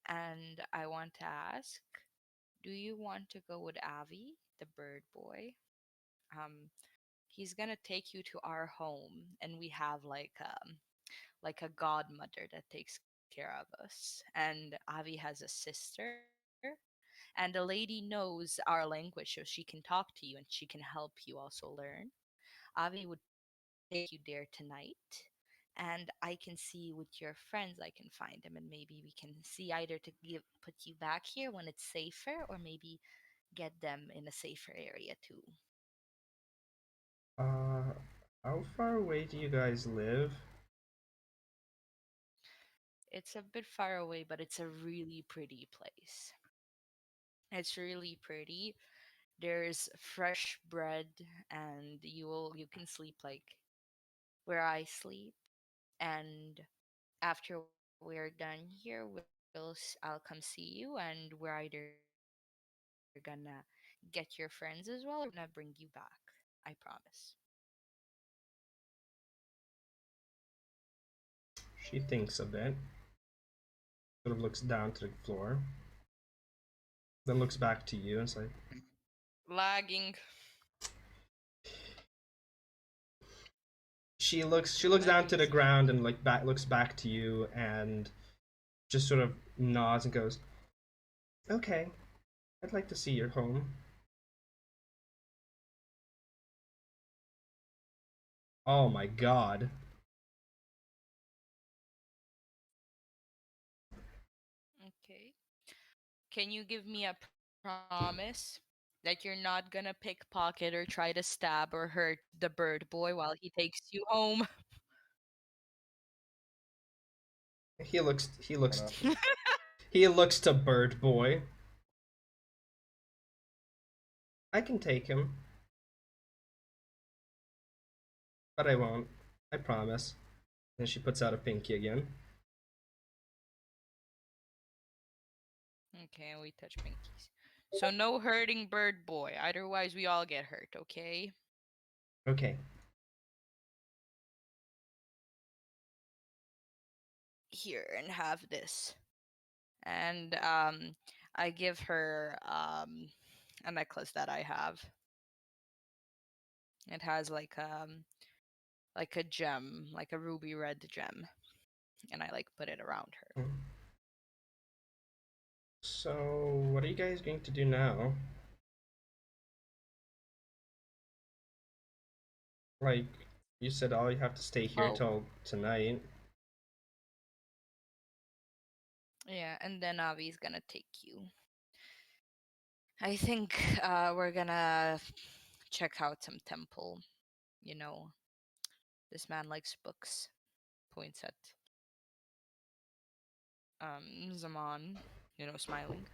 And I want to ask, do you want to go with Avi, the bird boy? He's gonna take you to our home, and we have like a godmother that takes care of us. And Avi has a sister, and the lady knows our language, so she can talk to you and she can help you also learn. Avi would take you there tonight, and I can see with your friends I can find them, and maybe we can see either to put you back here when it's safer, or maybe get them in a safer area too. Uh, how far away do you guys live? It's a bit far away, but it's a really pretty place. It's really pretty. There's fresh bread, and you can sleep like where I sleep. And after we're done here, I'll come see you, and we're either gonna get your friends as well, or we're gonna bring you back. I promise. She thinks a bit. Sort of looks down to the floor. Then looks back to you and is like, Lagging. she looks down to the ground and like looks back to you and just sort of nods and goes, "Okay, I'd like to see your home." Oh my god. Okay. Can you give me a promise that you're not gonna pickpocket or try to stab or hurt the bird boy while he takes you home? He looks he looks to Bird Boy. I can take him, but I won't. I promise. And she puts out a pinky again. Okay, we touch pinkies. So no hurting bird boy. Otherwise, we all get hurt. Okay. Okay. Here, and have this. And I give her a necklace that I have. It has like a gem, like a ruby red gem, and I like put it around her. So, what are you guys going to do now? Like, you said, oh, you have to stay here Oh. till tonight. Yeah, and then Avi's gonna take you. I think we're gonna check out some temple. You know, this man likes books. Points at Zamaan, smiling.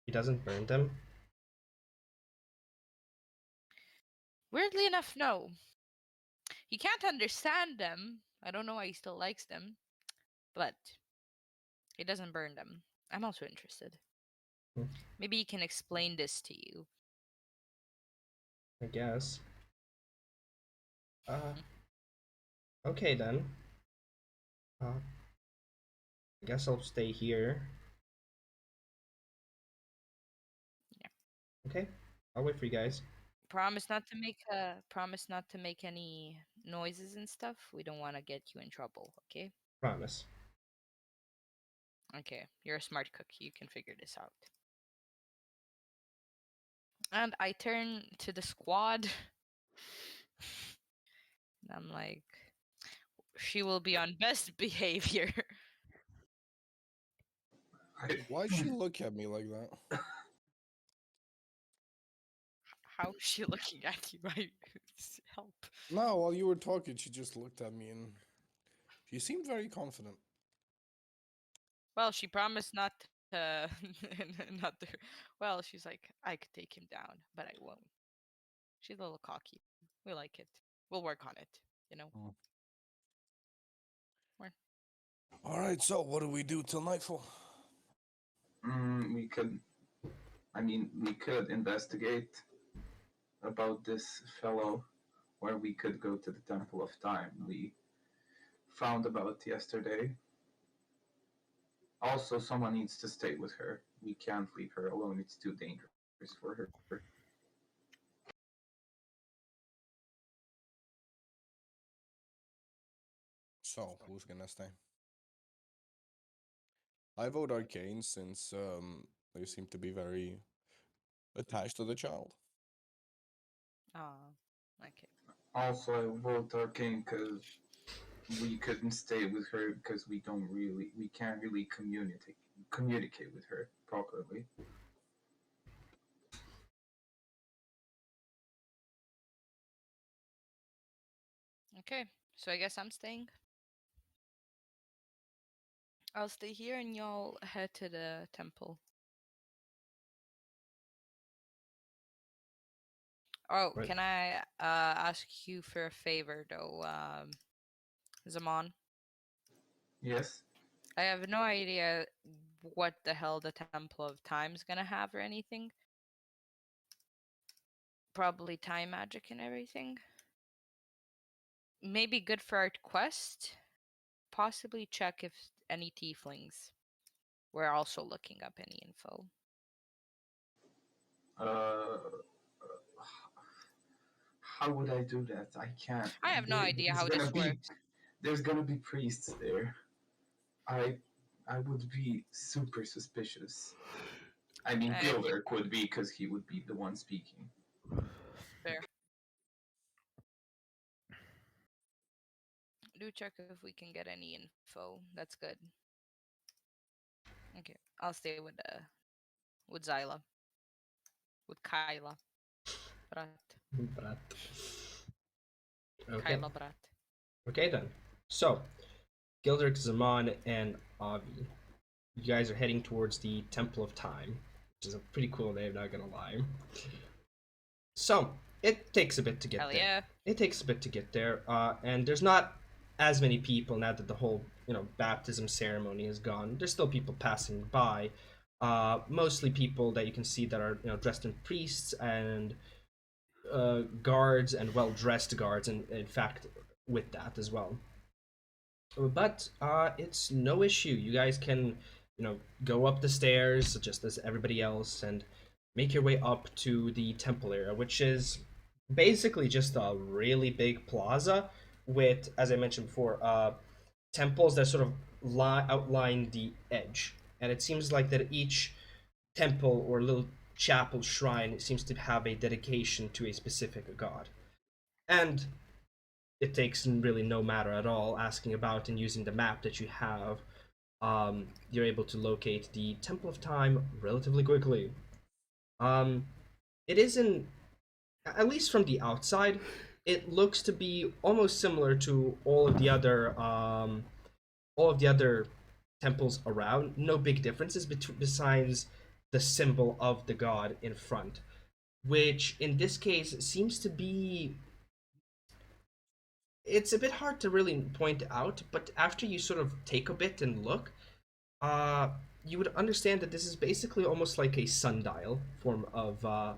He doesn't burn them. Weirdly enough, no. He can't understand them. I don't know why he still likes them, but he doesn't burn them. I'm also interested. Hmm. Maybe he can explain this to you. I guess. Okay then. I guess I'll stay here. Yeah. Okay. I'll wait for you guys. Promise not to make any noises and stuff. We don't want to get you in trouble, okay? Promise. Okay, you're a smart cook. You can figure this out. And I turn to the squad. And I'm like, she will be on best behavior. Why'd she look at me like that? How is she looking at you? Help. No, while you were talking, she just looked at me and she seemed very confident. Well, she promised not to, not to. Well, she's like, I could take him down, but I won't. She's a little cocky. We like it. We'll work on it. Mm. Where? All right, so what do we do till nightfall? We could investigate about this fellow, or we could go to the Temple of Time we found about yesterday. Also, someone needs to stay with her. We can't leave her alone. It's too dangerous for her. So, who's gonna stay? I vote Arcane since they seem to be very attached to the child. Okay. Also, I vote Arcane because we couldn't stay with her because we can't really communicate with her properly. Okay, so I guess I'm staying. I'll stay here and y'all head to the temple. Oh, Right. can I ask you for a favor though, Zamaan? Yes? I have no idea what the hell the Temple of Time's gonna have or anything. Probably time magic and everything. Maybe good for our quest. Possibly check if any tieflings. We're also looking up any info. How would I do that? I can't. I have no idea how this works. There's gonna be priests there. I would be super suspicious. I mean, Gildurk would be because he would be the one speaking. Fair. Do check if we can get any info. That's good. Okay, I'll stay with Zyla. With Kyla. Brat. Brat. Okay. Kyla Brat. Okay then. So, Gildurk, Zamaan, and Avi. You guys are heading towards the Temple of Time, which is a pretty cool name, not gonna lie. So, it takes a bit to get Hell there. yeah. It takes a bit to get there, and there's not as many people now that the whole, baptism ceremony is gone. There's still people passing by, Mostly people that you can see that are dressed in priests and guards and well-dressed guards, and in fact with that as well. But it's no issue. You guys can, go up the stairs just as everybody else and make your way up to the temple area, which is basically just a really big plaza with, as I mentioned before, temples that sort of outline the edge. And it seems like that each temple or little chapel shrine seems to have a dedication to a specific god. And it takes really no matter at all asking about and using the map that you have. You're able to locate the Temple of Time relatively quickly. It isn't, at least from the outside, it looks to be almost similar to all of the other temples around. No big differences besides the symbol of the god in front, which in this case seems to be, it's a bit hard to really point out, but after you sort of take a bit and look, uh, you would understand that this is basically almost like a sundial form of a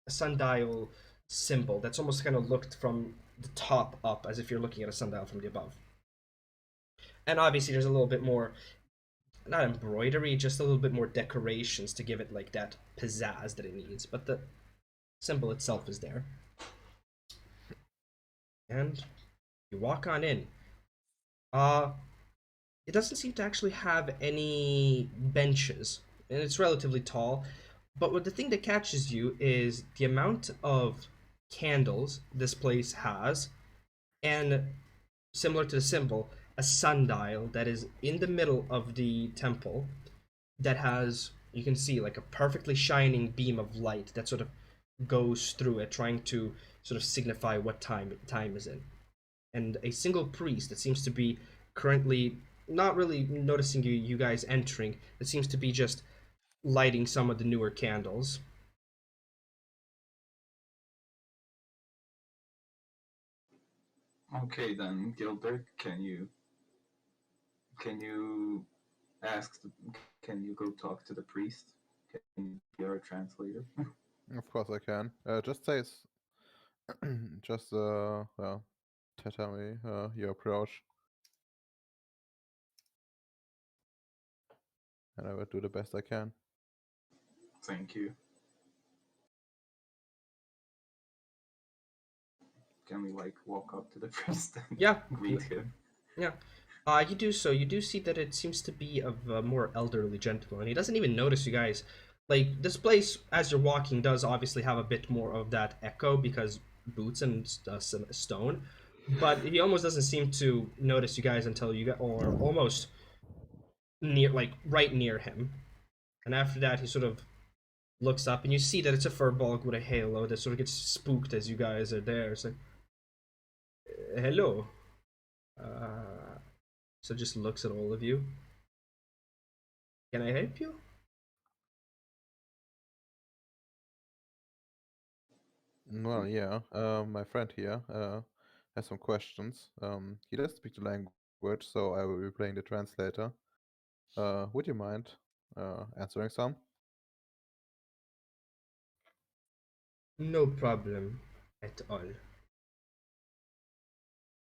sundial symbol that's almost kind of looked from the top up as if you're looking at a sundial from the above. And obviously, there's a little bit more, not embroidery, just a little bit more decorations to give it like that pizzazz that it needs, but the symbol itself is there. And you walk on in. It doesn't seem to actually have any benches, and it's relatively tall. But what the thing that catches you is the amount of candles this place has, and similar to the symbol, a sundial that is in the middle of the temple that has, you can see, like a perfectly shining beam of light that sort of goes through it, trying to sort of signify what time is in. And a single priest that seems to be currently not really noticing you guys entering. It seems to be just lighting some of the newer candles. Okay then, Gildurk, can you ask the, can you go talk to the priest? Can you be our translator? Of course I can. Just say, just well, tell me your approach, and I will do the best I can. Thank you. Can we like walk up to the priest and Yeah. greet him? Yeah. You do so. You do see that it seems to be of a more elderly gentleman. He doesn't even notice you guys. Like, this place, as you're walking, does obviously have a bit more of that echo because boots and stone. But he almost doesn't seem to notice you guys until you get, or almost near, like right near him. And after that, he sort of looks up, and you see that it's a furbolg with a halo that sort of gets spooked as you guys are there. It's like, hello. So just looks at all of you. Can I help you? Well, yeah. My friend here has some questions. He doesn't speak the language, so I will be playing the translator. Would you mind answering some? No problem at all.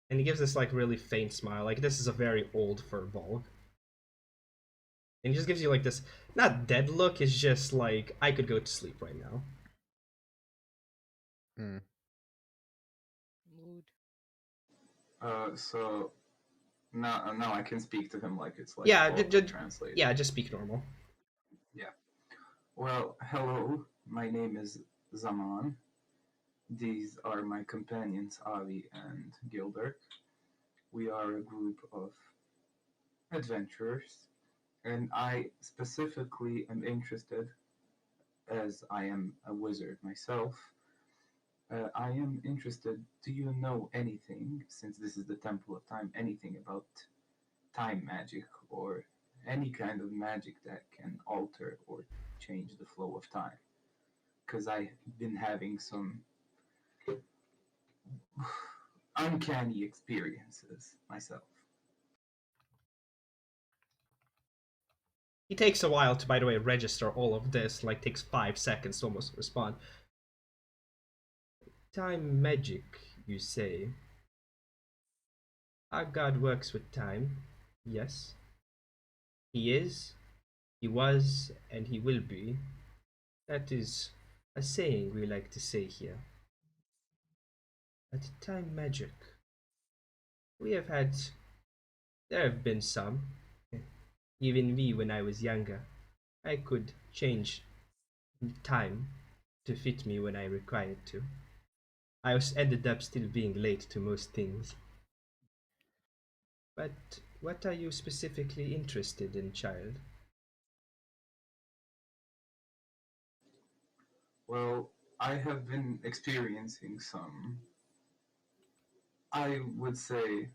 And he gives this like really faint smile, like this is a very old furbolg. And he just gives you like this, not dead look, it's just like, I could go to sleep right now. Hmm. Mood. So now I can speak to him like it's like Yeah, translate. yeah, just speak normal. Yeah. Well, hello. My name is Zamaan. These are my companions, Avi and Gildurk. We are a group of adventurers, and I specifically am interested, as I am a wizard myself. I am interested. Do you know anything, since this is the Temple of Time, anything about time magic or any kind of magic that can alter or change the flow of time? Because I've been having some uncanny experiences myself. He takes a while to, by the way, register all of this. Like, takes 5 seconds to almost respond. Time magic, you say? Our god works with time. Yes. He is, he was, and he will be. That is a saying we like to say here. But time magic. We have had. There have been some. Even me when I was younger. I could change time to fit me when I required to. I was ended up still being late to most things. But what are you specifically interested in, child? Well, I have been experiencing some. I would say,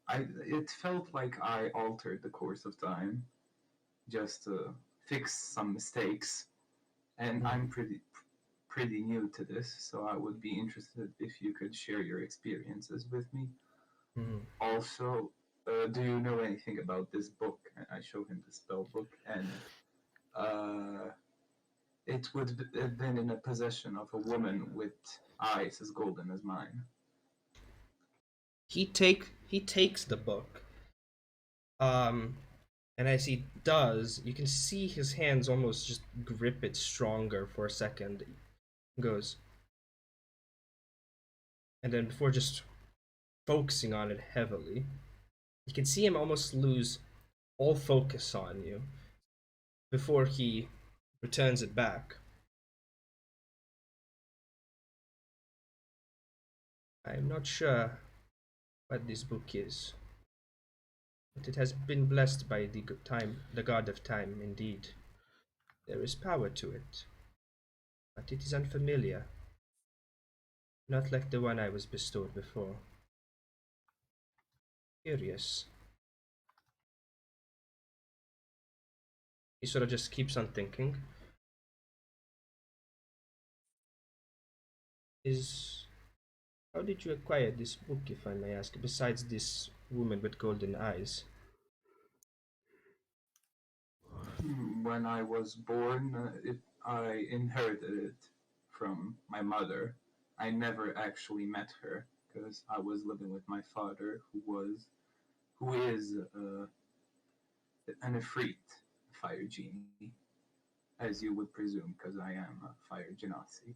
it felt like I altered the course of time just to fix some mistakes, and I'm pretty new to this, so I would be interested if you could share your experiences with me. Also, do you know anything about this book? And I show him the spell book, and it would have been in the possession of a woman with eyes as golden as mine. He takes the book. And as he does, you can see his hands almost just grip it stronger for a second. He goes, and then before just focusing on it heavily, you can see him almost lose all focus on you before he returns it back. I'm not sure what this book is, but it has been blessed by the god of time, indeed. There is power to it, but it is unfamiliar, not like the one I was bestowed before. Curious. He sort of just keeps on thinking. How did you acquire this book, if I may ask, besides this woman with golden eyes? When I was born, I inherited it from my mother. I never actually met her because I was living with my father, who is an Efreet fire genie, as you would presume, because I am a fire genasi.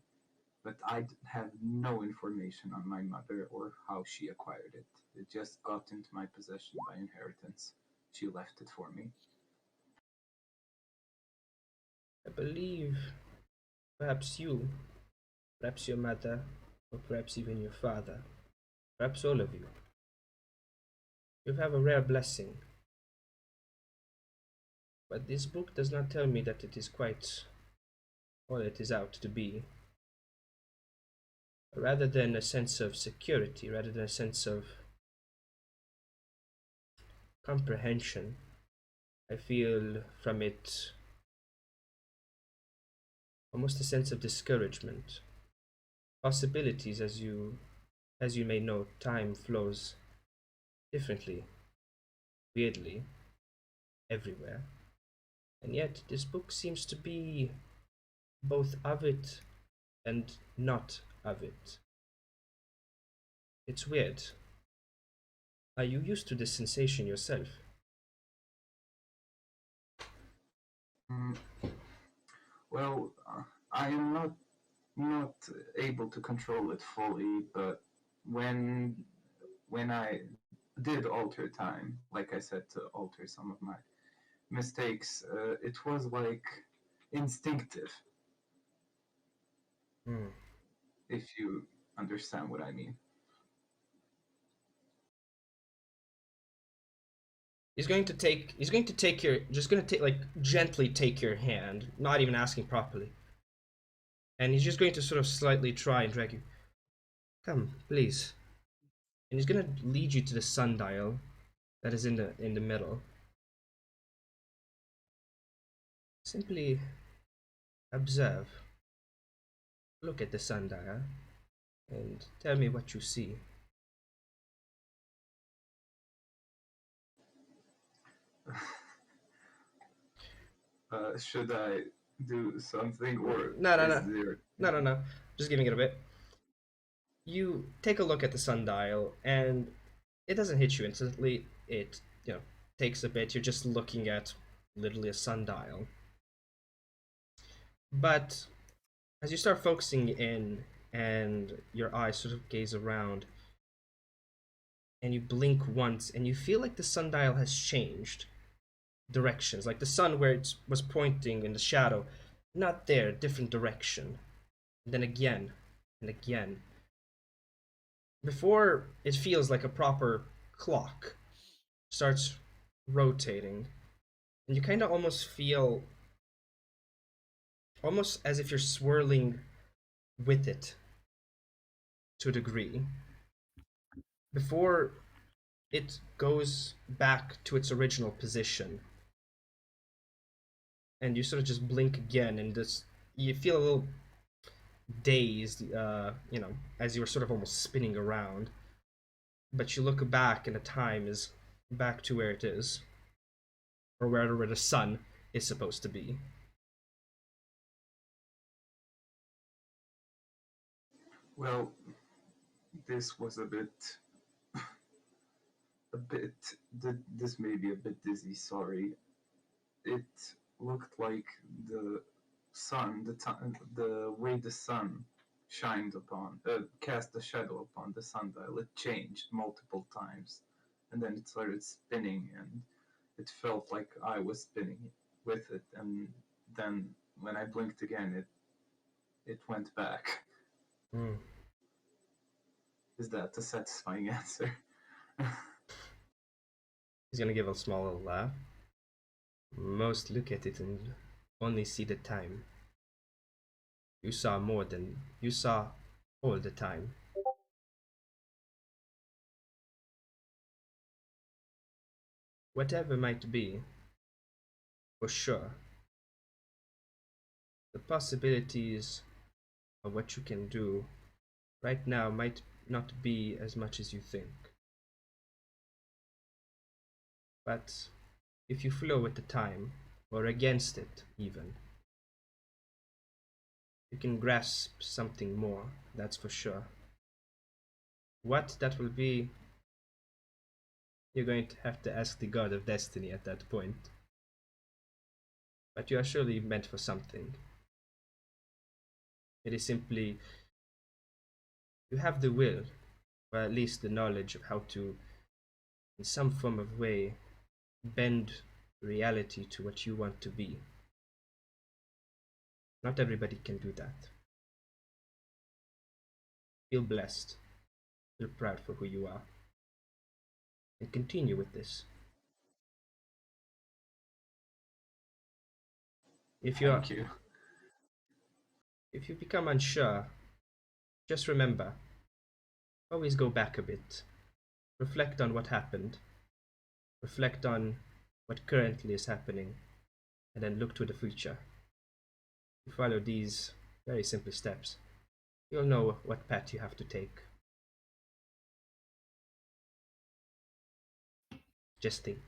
But I have no information on my mother or how she acquired it. It just got into my possession by inheritance. She left it for me. I believe perhaps perhaps your mother, or perhaps even your father, perhaps all of you. You have a rare blessing. But this book does not tell me that it is quite all it is out to be. Rather than a sense of security, rather than a sense of comprehension, I feel from it almost a sense of discouragement. Possibilities, as you may know, time flows differently, weirdly, everywhere. And yet this book seems to be both of it and not of it. It's weird. Are you used to this sensation yourself? Mm, well, I am not able to control it fully, but when I did alter time, like I said, to alter some of my mistakes, it was like instinctive, Hmm. if you understand what I mean. He's going to take your, just going to take, like, gently take your hand, not even asking properly. And he's just going to sort of slightly try and drag you. Come, please. And he's going to lead you to the sundial that is in the middle. Simply observe. Look at the sundial and tell me what you see. Should I do something or No. is there? No. Just giving it a bit. You take a look at the sundial, and it doesn't hit you instantly. It, takes a bit. You're just looking at literally a sundial. But as you start focusing in, and your eyes sort of gaze around, and you blink once, and you feel like the sundial has changed directions. Like the sun where it was pointing in the shadow, not there, different direction. And then again, and again. Before it feels like a proper clock starts rotating, and you kind of almost feel almost as if you're swirling with it to a degree before it goes back to its original position, and you sort of just blink again, and this you feel a little dazed, as you were sort of almost spinning around, but you look back and the time is back to where it is, or wherever the sun is supposed to be. Well, this was a bit. This may be a bit dizzy. Sorry. It looked like the sun, the way the sun shined upon, cast a shadow upon the sundial. It changed multiple times, and then it started spinning, and it felt like I was spinning with it. And then when I blinked again, it went back. Mm. Is that a satisfying answer? He's gonna give a small little laugh. Most look at it and only see the time. You saw more than you saw all the time. Whatever might be, for sure, the possibilities of what you can do right now might not be as much as you think. But if you flow with the time, or against it even, you can grasp something more, that's for sure. What that will be, you're going to have to ask the God of Destiny at that point. But you are surely meant for something. It is simply, you have the will, or at least the knowledge of how to, in some form of way, bend reality to what you want to be. Not everybody can do that. Feel blessed. Feel proud for who you are. And continue with this. If you Thank you. If you become unsure, just remember, always go back a bit. Reflect on what happened. Reflect on what currently is happening, and then look to the future. If you follow these very simple steps, you'll know what path you have to take. Just think.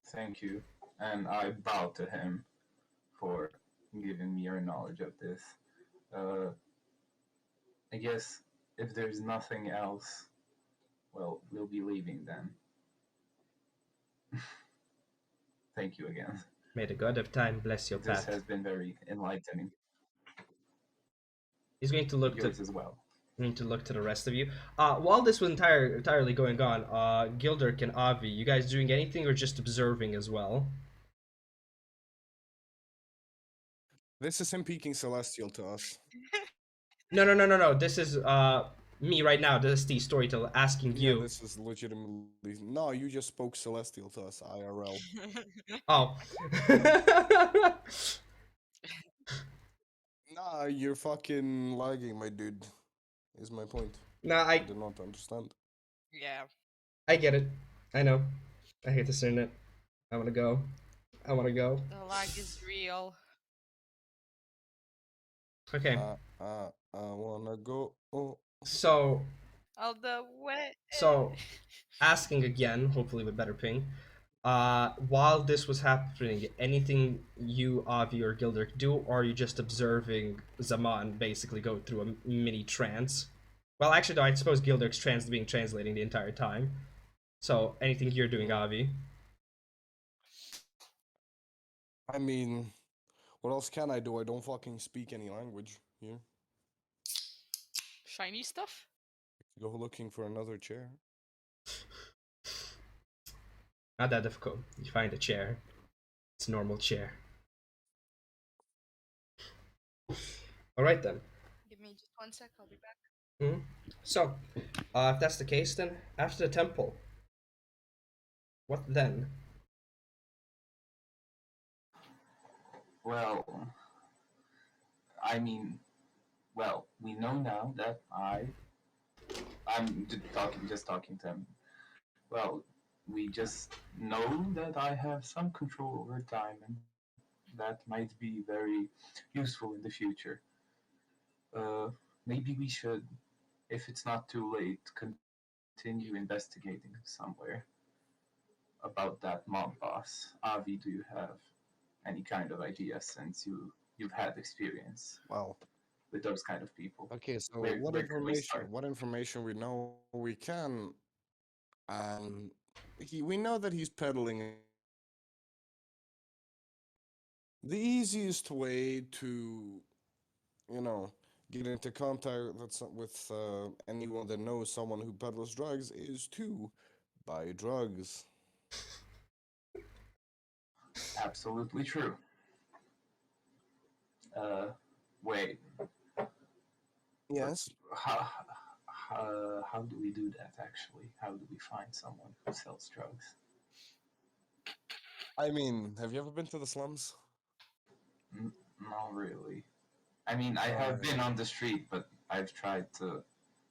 Thank you. And I bow to him for giving me your knowledge of this. I guess if there's nothing else, well, we'll be leaving then. Thank you again. May the God of Time bless your This path. has been very enlightening. He's going to look Yours to as well. Going to look to the rest of you. While this was entirely going on, Gildurk and Avi, you guys doing anything or just observing as well? This is him peeking Celestial to us. No. This is me right now. This is the storyteller asking Yeah, you. this is legitimately. No, you just spoke Celestial to us, IRL. Oh. Nah, you're fucking lagging, my dude. Is my point. No, I do not understand. Yeah. I get it. I know. I hate to say it. I wanna go. I wanna go. The lag is real. Okay. I wanna go. Oh. So All the way. So, asking again, hopefully with better ping. While this was happening, anything you, Avi, or Gildurk do, or are you just observing Zamaan basically go through a mini trance? Well, actually, no, I suppose Gildurk's being translating the entire time. So, anything you're doing, Avi? I mean, what else can I do? I don't fucking speak any language here. Shiny stuff? Go looking for another chair. Not that difficult. You find a chair. It's a normal chair. Alright then. Give me just 1 sec, I'll be back. Mhm. So, if that's the case, then after the temple, what then? Well, I mean, well, we know now that I'm just talking to him. Well, we just know that I have some control over time, and that might be very useful in the future. Maybe we should, if it's not too late, continue investigating somewhere about that mob boss. Avi, do you have any kind of idea since you've had experience Well, with those kind of people? okay. So Where can we start? What information we know we can, we know that he's peddling. The easiest way to, you know, get into contact with anyone that knows someone who peddles drugs is to buy drugs. Absolutely true. Wait, Yes. how do we do that actually? How do we find someone who sells drugs? I mean, have you ever been to the slums? Not really. I mean, I have been on the street, but I've tried to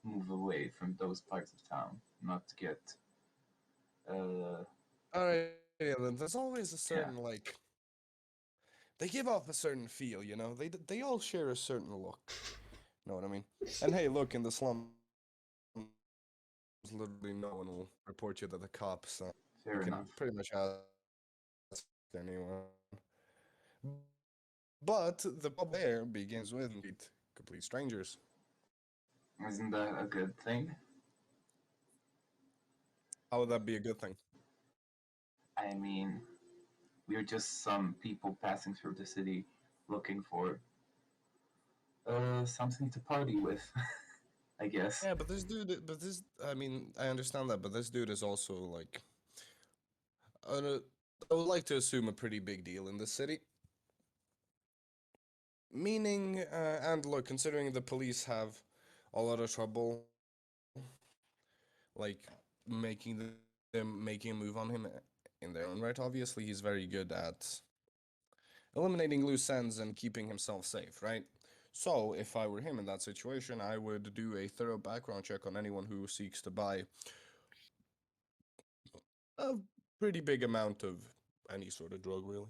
move away from those parts of town, not to get. Alright, yeah, then there's always a certain like. They give off a certain feel, you know. They all share a certain look. Know what I mean? And hey, look, in the slums, literally no one will report you to the cops. So Fair you can enough. pretty much ask anyone. But the problem there begins with complete strangers. Isn't that a good thing? How would that be a good thing? I mean, we're just some people passing through the city looking for something to party with, I guess. Yeah, but I mean, I understand that, but this dude is also like, I would like to assume a pretty big deal in the city. Meaning, and look, considering the police have a lot of trouble, like making a move on him in their own right. Obviously, he's very good at eliminating loose ends and keeping himself safe, right? So, if I were him in that situation, I would do a thorough background check on anyone who seeks to buy a pretty big amount of any sort of drug, really.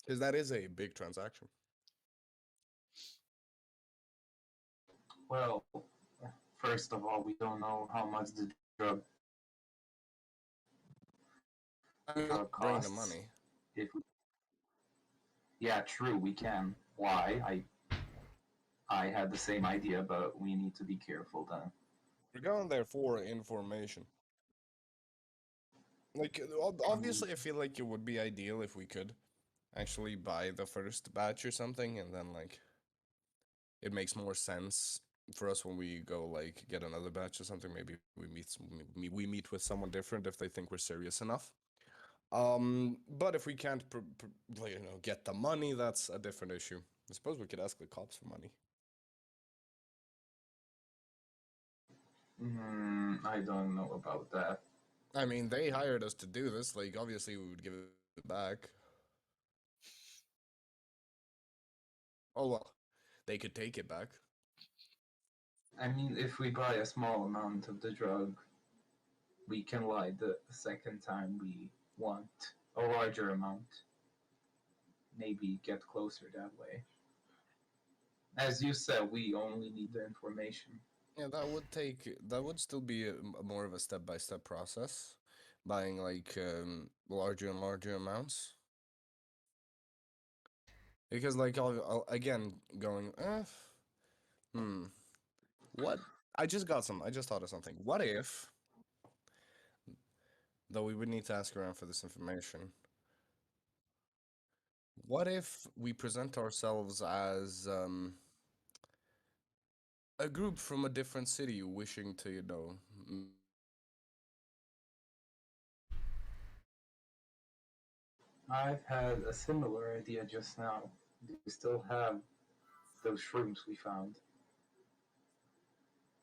Because that is a big transaction. Well, first of all, we don't know how much the I mean, drug bring the costs. money. If we, yeah, true, we can. Why? I had the same idea, but we need to be careful then. We're going there for information. Like, I mean, obviously, I feel like it would be ideal if we could actually buy the first batch or something, and then, like, it makes more sense for us when we go, like, get another batch or something. Maybe we meet with someone different if they think we're serious enough. But if we can't, get the money, that's a different issue. I suppose we could ask the cops for money. I don't know about that. I mean, they hired us to do this. Like, obviously, we would give it back. Oh well, they could take it back. I mean, if we buy a small amount of the drug, we can lie the second time we want a larger amount. Maybe get closer that way. As you said, we only need the information. Yeah, that would still be more of a step-by-step process, buying like larger and larger amounts. Because like I'll again going, what? I just thought of something. What if, though we would need to ask around for this information. What if we present ourselves as a group from a different city wishing to, I've had a similar idea just now. Do you still have those shrooms we found?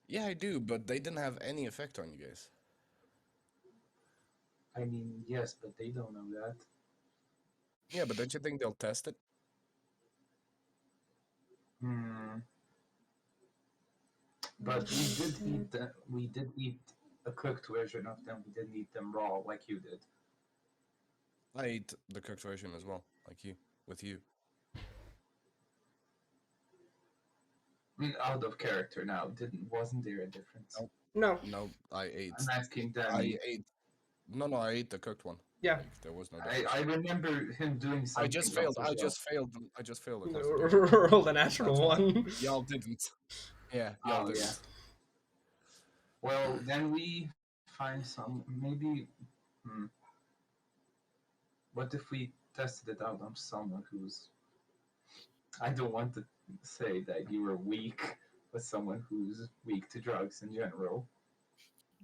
Yeah, I do, but they didn't have any effect on you guys. I mean, yes, but they don't know that. Yeah, but don't you think they'll test it? Hmm. But we did eat a cooked version of them. We didn't eat them raw like you did. I ate the cooked version as well, like you, with you. Out of character now. Wasn't there a difference? Nope. No. No, I ate. I'm asking I Demmy. ate. No, I ate the cooked one. Yeah. Like, there was no difference. I remember him doing something. I just failed. else as I well. just failed. I just failed the constitution. Rolled a natural That's why. one. Y'all didn't. Yeah, y'all Oh, didn't. yeah. Well, then we find some. Maybe. What if we tested it out on someone who's. I don't want to say that you were weak, but someone who's weak to drugs in general.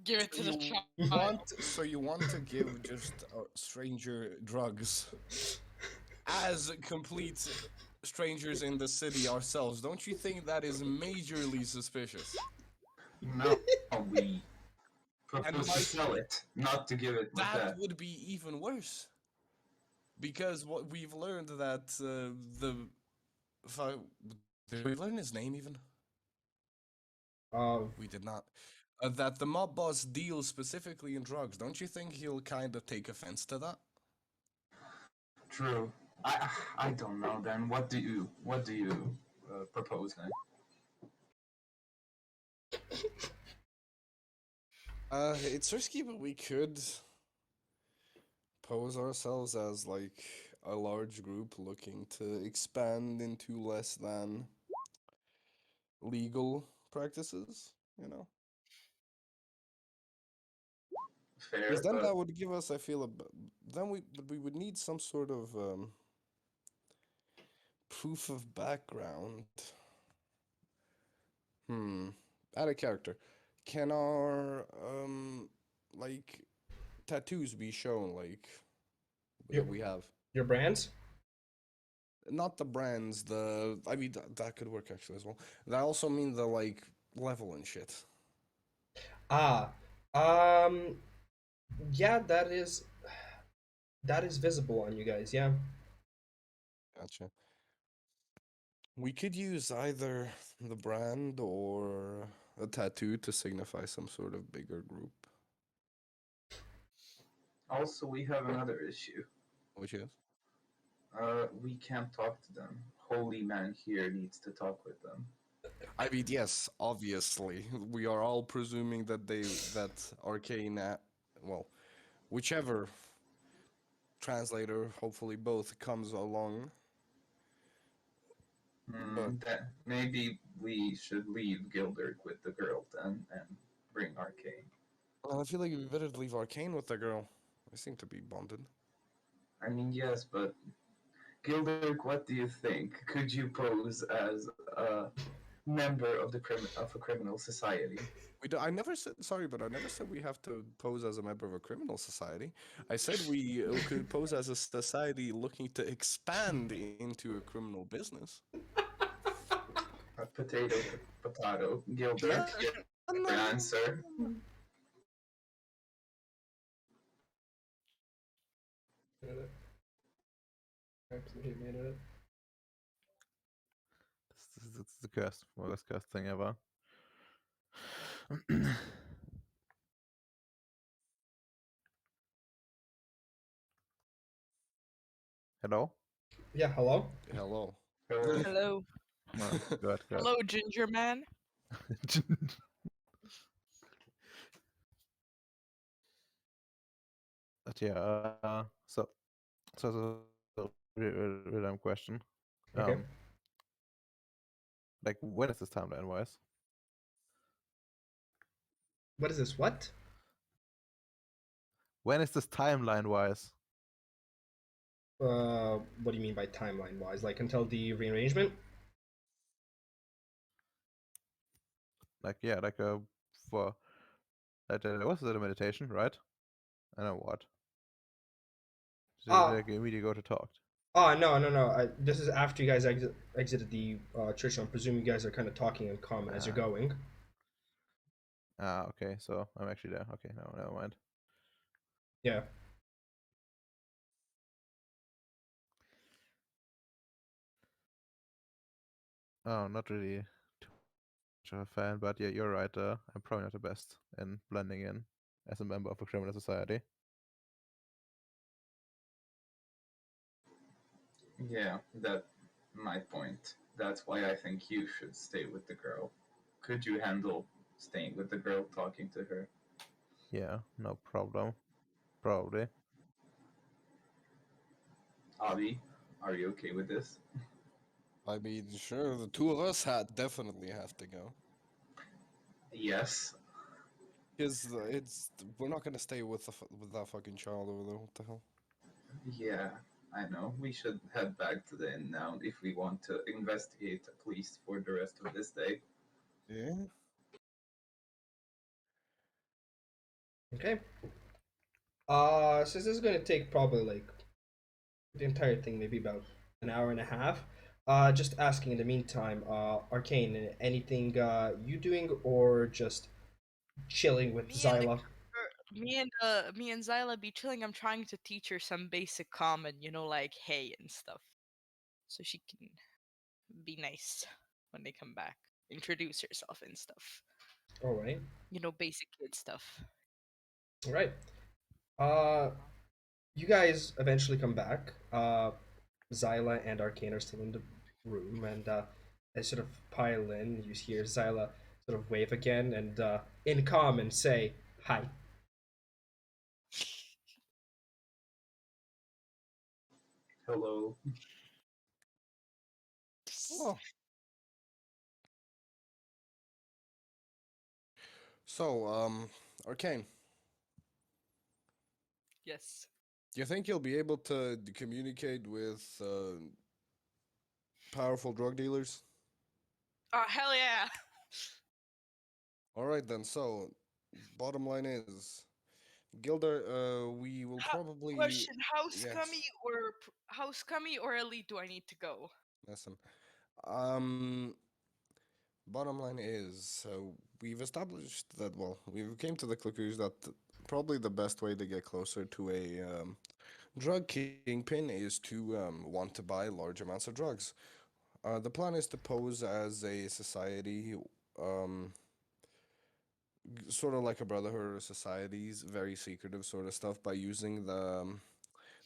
Give it to the You child. so you want to give just a stranger drugs as complete strangers in the city ourselves? Don't you think that is majorly suspicious? No, we propose And to like, sell it, not to give it like that that. would be even worse. Because what we've learned that did we learn his name even? We did not. That the mob boss deals specifically in drugs. Don't you think he'll kind of take offense to that? True. I don't know. Then what do you propose then? It's risky, but we could pose ourselves as like a large group looking to expand into less than legal practices, Fair, Because then but that would give us, I feel, then we would need some sort of proof of background. Add a character. Can our like tattoos be shown like that we have? Your brands? Not the brands, I mean that could work actually as well. That also mean the like level and shit. Ah. Yeah, that is visible on you guys, yeah. Gotcha. We could use either the brand or a tattoo to signify some sort of bigger group. also we have another issue. Which is? We can't talk to them. Holy man here needs to talk with them. I mean, yes, obviously. We are all presuming that Arcane, well, whichever translator, hopefully both, comes along. That maybe we should leave Gildurk with the girl then and bring Arcane. Well, I feel like we better leave Arcane with the girl. They seem to be bonded. I mean, yes, but Gildurk, what do you think? Could you pose as a member of a criminal society? I never said sorry, but I never said we have to pose as a member of a criminal society. I said we could pose as a society looking to expand into a criminal business. Potato, potato. Gildurk, your answer. This is the worst cursed thing ever. Hello? Yeah, hello? Hello. Hello. Hello. Oh, good, good. Hello, Ginger Man. But yeah, so random question. Okay. Like when is this timeline wise? What is this? What? When is this timeline wise? What do you mean by timeline wise? Like until the rearrangement? Like yeah, like for that was it a meditation, right? I know what. So Ah, like immediately go to talk. oh no. This is after you guys exited the church. So I'm presuming you guys are kind of talking in common as you're going. Okay, so I'm actually there. Okay, no, never mind. Yeah. Oh, not really too much of a fan, but yeah, you're right. I'm probably not the best in blending in as a member of a criminal society. Yeah, that's my point. That's why I think you should stay with the girl. Could you handle staying with the girl, talking to her? Yeah, no problem. Probably. Avi, are you okay with this? I mean, sure, the two of us definitely have to go. Yes. Because we're not gonna stay with with that fucking child over there. What the hell? Yeah, I know. We should head back to the inn now if we want to investigate at least for the rest of this day. Yeah. Okay. Since this is gonna take probably like the entire thing, maybe about an hour and a half. Just asking in the meantime, Arcane, anything you doing or just chilling with Me and the Zyla? me and Zyla be chilling. I'm trying to teach her some basic common, like hey and stuff, so she can be nice when they come back. Introduce herself and stuff. All right, Basic kid stuff. all right. Uh, you guys eventually come back. Zyla and Arcane are still in the room, and as sort of pile in, you hear Zyla sort of wave again, and in common say hi. Hello. Oh. So, Arcane, Yes. do you think you'll be able to communicate with powerful drug dealers? Oh hell yeah! All right then. So, bottom line is, Gilder, we will probably Question: How scummy yes. or elite do I need to go? Listen. Um, Bottom line is, we've established that, well, we came to the conclusion that probably the best way to get closer to a drug kingpin is to want to buy large amounts of drugs. The plan is to pose as a society, um, sort of like a brotherhood of societies, very secretive sort of stuff, by using the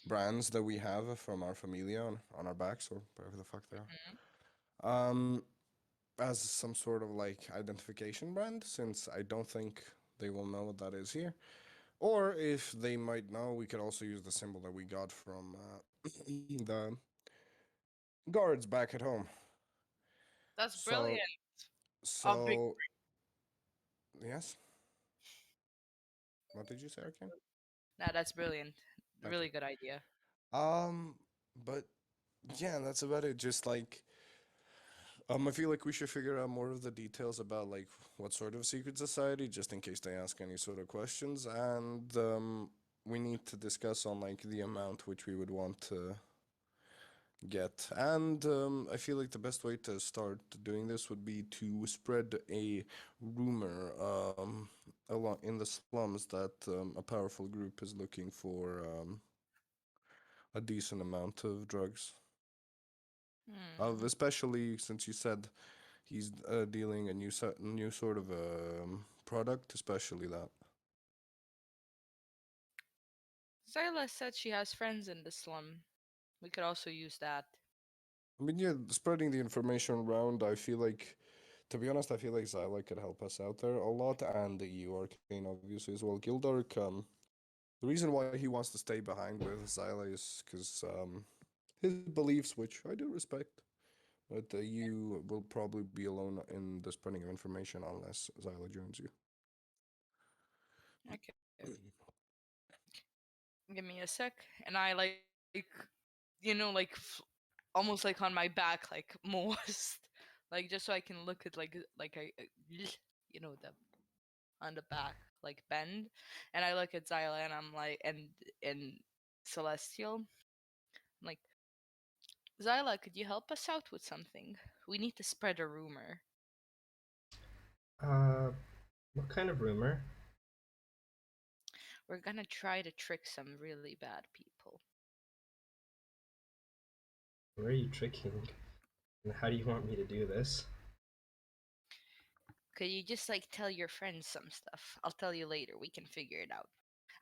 brands that we have from our familia on our backs or whatever the fuck they are. As some sort of like identification brand, since I don't think they will know what that is here. Or if they might know, we could also use the symbol that we got from the guards back at home. That's So, brilliant. A big. so yes. What did you say, Arcane? Nah, that's brilliant. Thank you. Really good idea. Um, but yeah, that's about it. Just like I feel like we should figure out more of the details about like what sort of secret society, just in case they ask any sort of questions, and we need to discuss on like the amount which we would want to get. And I feel like the best way to start doing this would be to spread a rumor along in the slums that a powerful group is looking for a decent amount of drugs. Especially since you said he's dealing a new sort of product, especially that. Zyla said she has friends in the slum. We could also use that. I mean, yeah, spreading the information around. I feel like, to be honest, I feel like Zyla could help us out there a lot, and you, Arcane, obviously as well. Gildurk, The reason why he wants to stay behind with Zyla is because his beliefs, which I do respect. But you will probably be alone in the spreading of information unless Zyla joins you. Okay. Give me a sec, and I like you know like almost like on my back like most like just so I can look at like I you know the on the back like bend, and I look at Zyla and I'm like and Celestial. I'm like, Zyla, could you help us out with something? We need to spread a rumor. What kind of rumor? We're gonna try to trick some really bad people. Where are you tricking? And how do you want me to do this? Could you just like tell your friends some stuff? I'll tell you later. We can figure it out.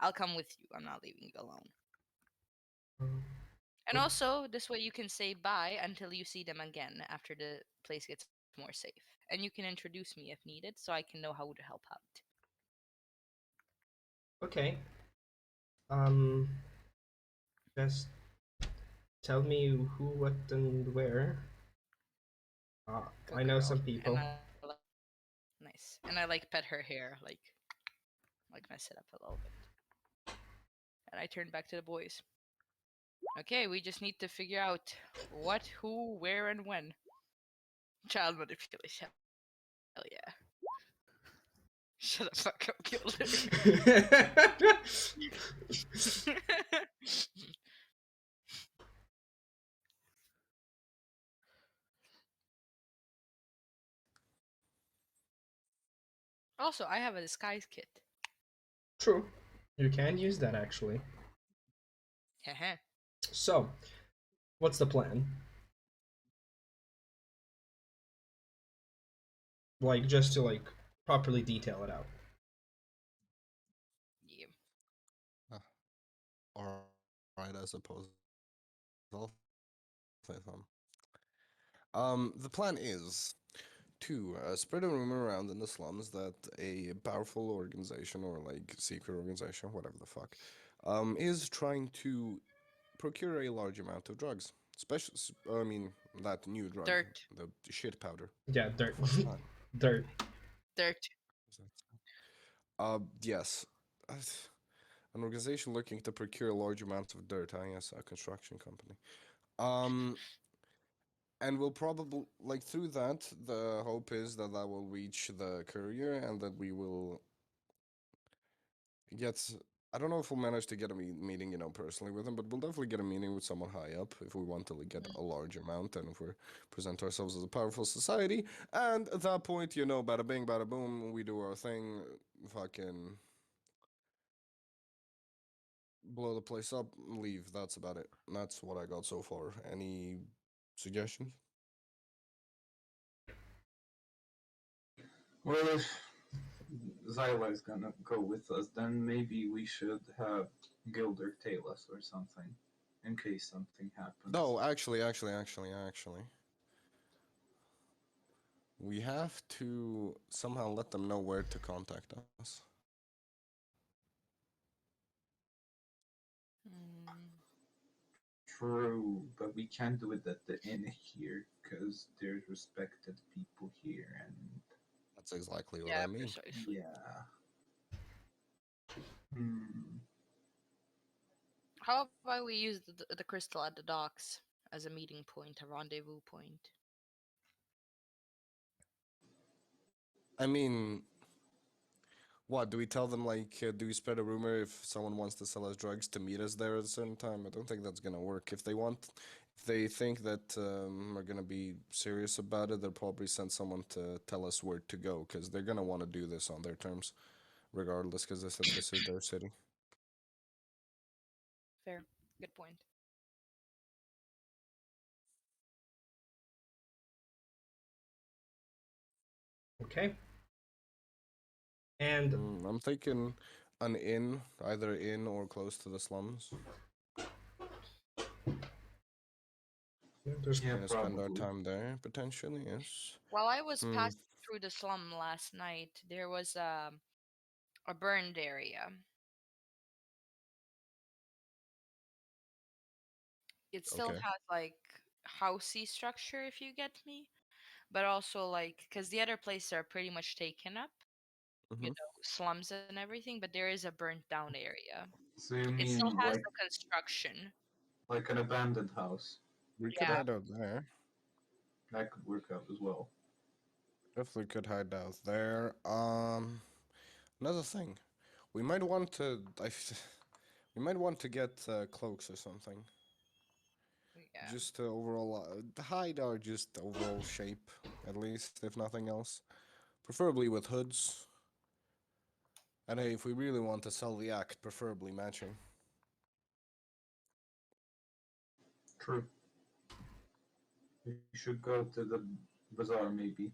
I'll come with you. I'm not leaving you alone. Um, And also, this way you can say bye until you see them again after the place gets more safe. And you can introduce me if needed so I can know how to help out. Okay. Just tell me who, what, and where. Good I know girl. some people. And nice. And I like pet her hair, like mess it up a little bit. And I turn back to the boys. Okay, we just need to figure out what, who, where, and when. Child manipulation. Hell yeah. Shut the fuck up, Gildurk. Also, I have a disguise kit. True. You can use that actually. Heh. So, what's the plan? Like, just to like properly detail it out. Yeah. Alright, I suppose. I'll say some. The plan is to spread a rumor around in the slums that a powerful organization or like secret organization, whatever the fuck, is trying to procure a large amount of drugs. Especially, I mean, that new drug, Dirt. the shit powder. Yeah, dirt. Fine. Dirt. Dirt. Yes. An organization looking to procure large amounts of dirt. Yes, a construction company. And we'll probably like through that. The hope is that that will reach the courier, and that we will get. I don't know if we'll manage to get a meeting, personally with him, but we'll definitely get a meeting with someone high up if we want to like, get a large amount, and if we present ourselves as a powerful society. And at that point, bada bing, bada boom, we do our thing, fucking blow the place up, leave. That's about it. That's what I got so far. Any suggestions? Well, if Zyla is gonna go with us, then maybe we should have Gildurk tail us or something, in case something happens. No, actually. We have to somehow let them know where to contact us. True, but we can't do it at the inn here, because there's respected people here, and That's exactly what Yeah, I mean. precisely. yeah. Hmm. How about we use the crystal at the docks as a meeting point, a rendezvous point? I mean, what do we tell them? Like, do we spread a rumor if someone wants to sell us drugs to meet us there at a certain time? I don't think that's gonna work. If they think that we're gonna be serious about it, they'll probably send someone to tell us where to go, because they're gonna want to do this on their terms, regardless, because they said this is their city. Fair. Good point. Okay. And I'm thinking an inn, either inn or close to the slums. there's Yeah, Gonna spend our probably. time there, potentially, yes. While I was Hmm. passing through the slum last night, there was a burned area. it still Okay. has like housey structure, if you get me, but also like because the other places are pretty much taken up, Mm-hmm. slums and everything, but there is a burnt down area. So you It still mean has the construction. like an abandoned house? We could Yeah. hide out there. That could work out as well. Definitely could hide out there. Another thing, we might want to. We might want to get cloaks or something, Yeah. just to overall hide our just overall shape, at least if nothing else. Preferably with hoods. And hey, if we really want to sell the act, preferably matching. True. You should go to the bazaar maybe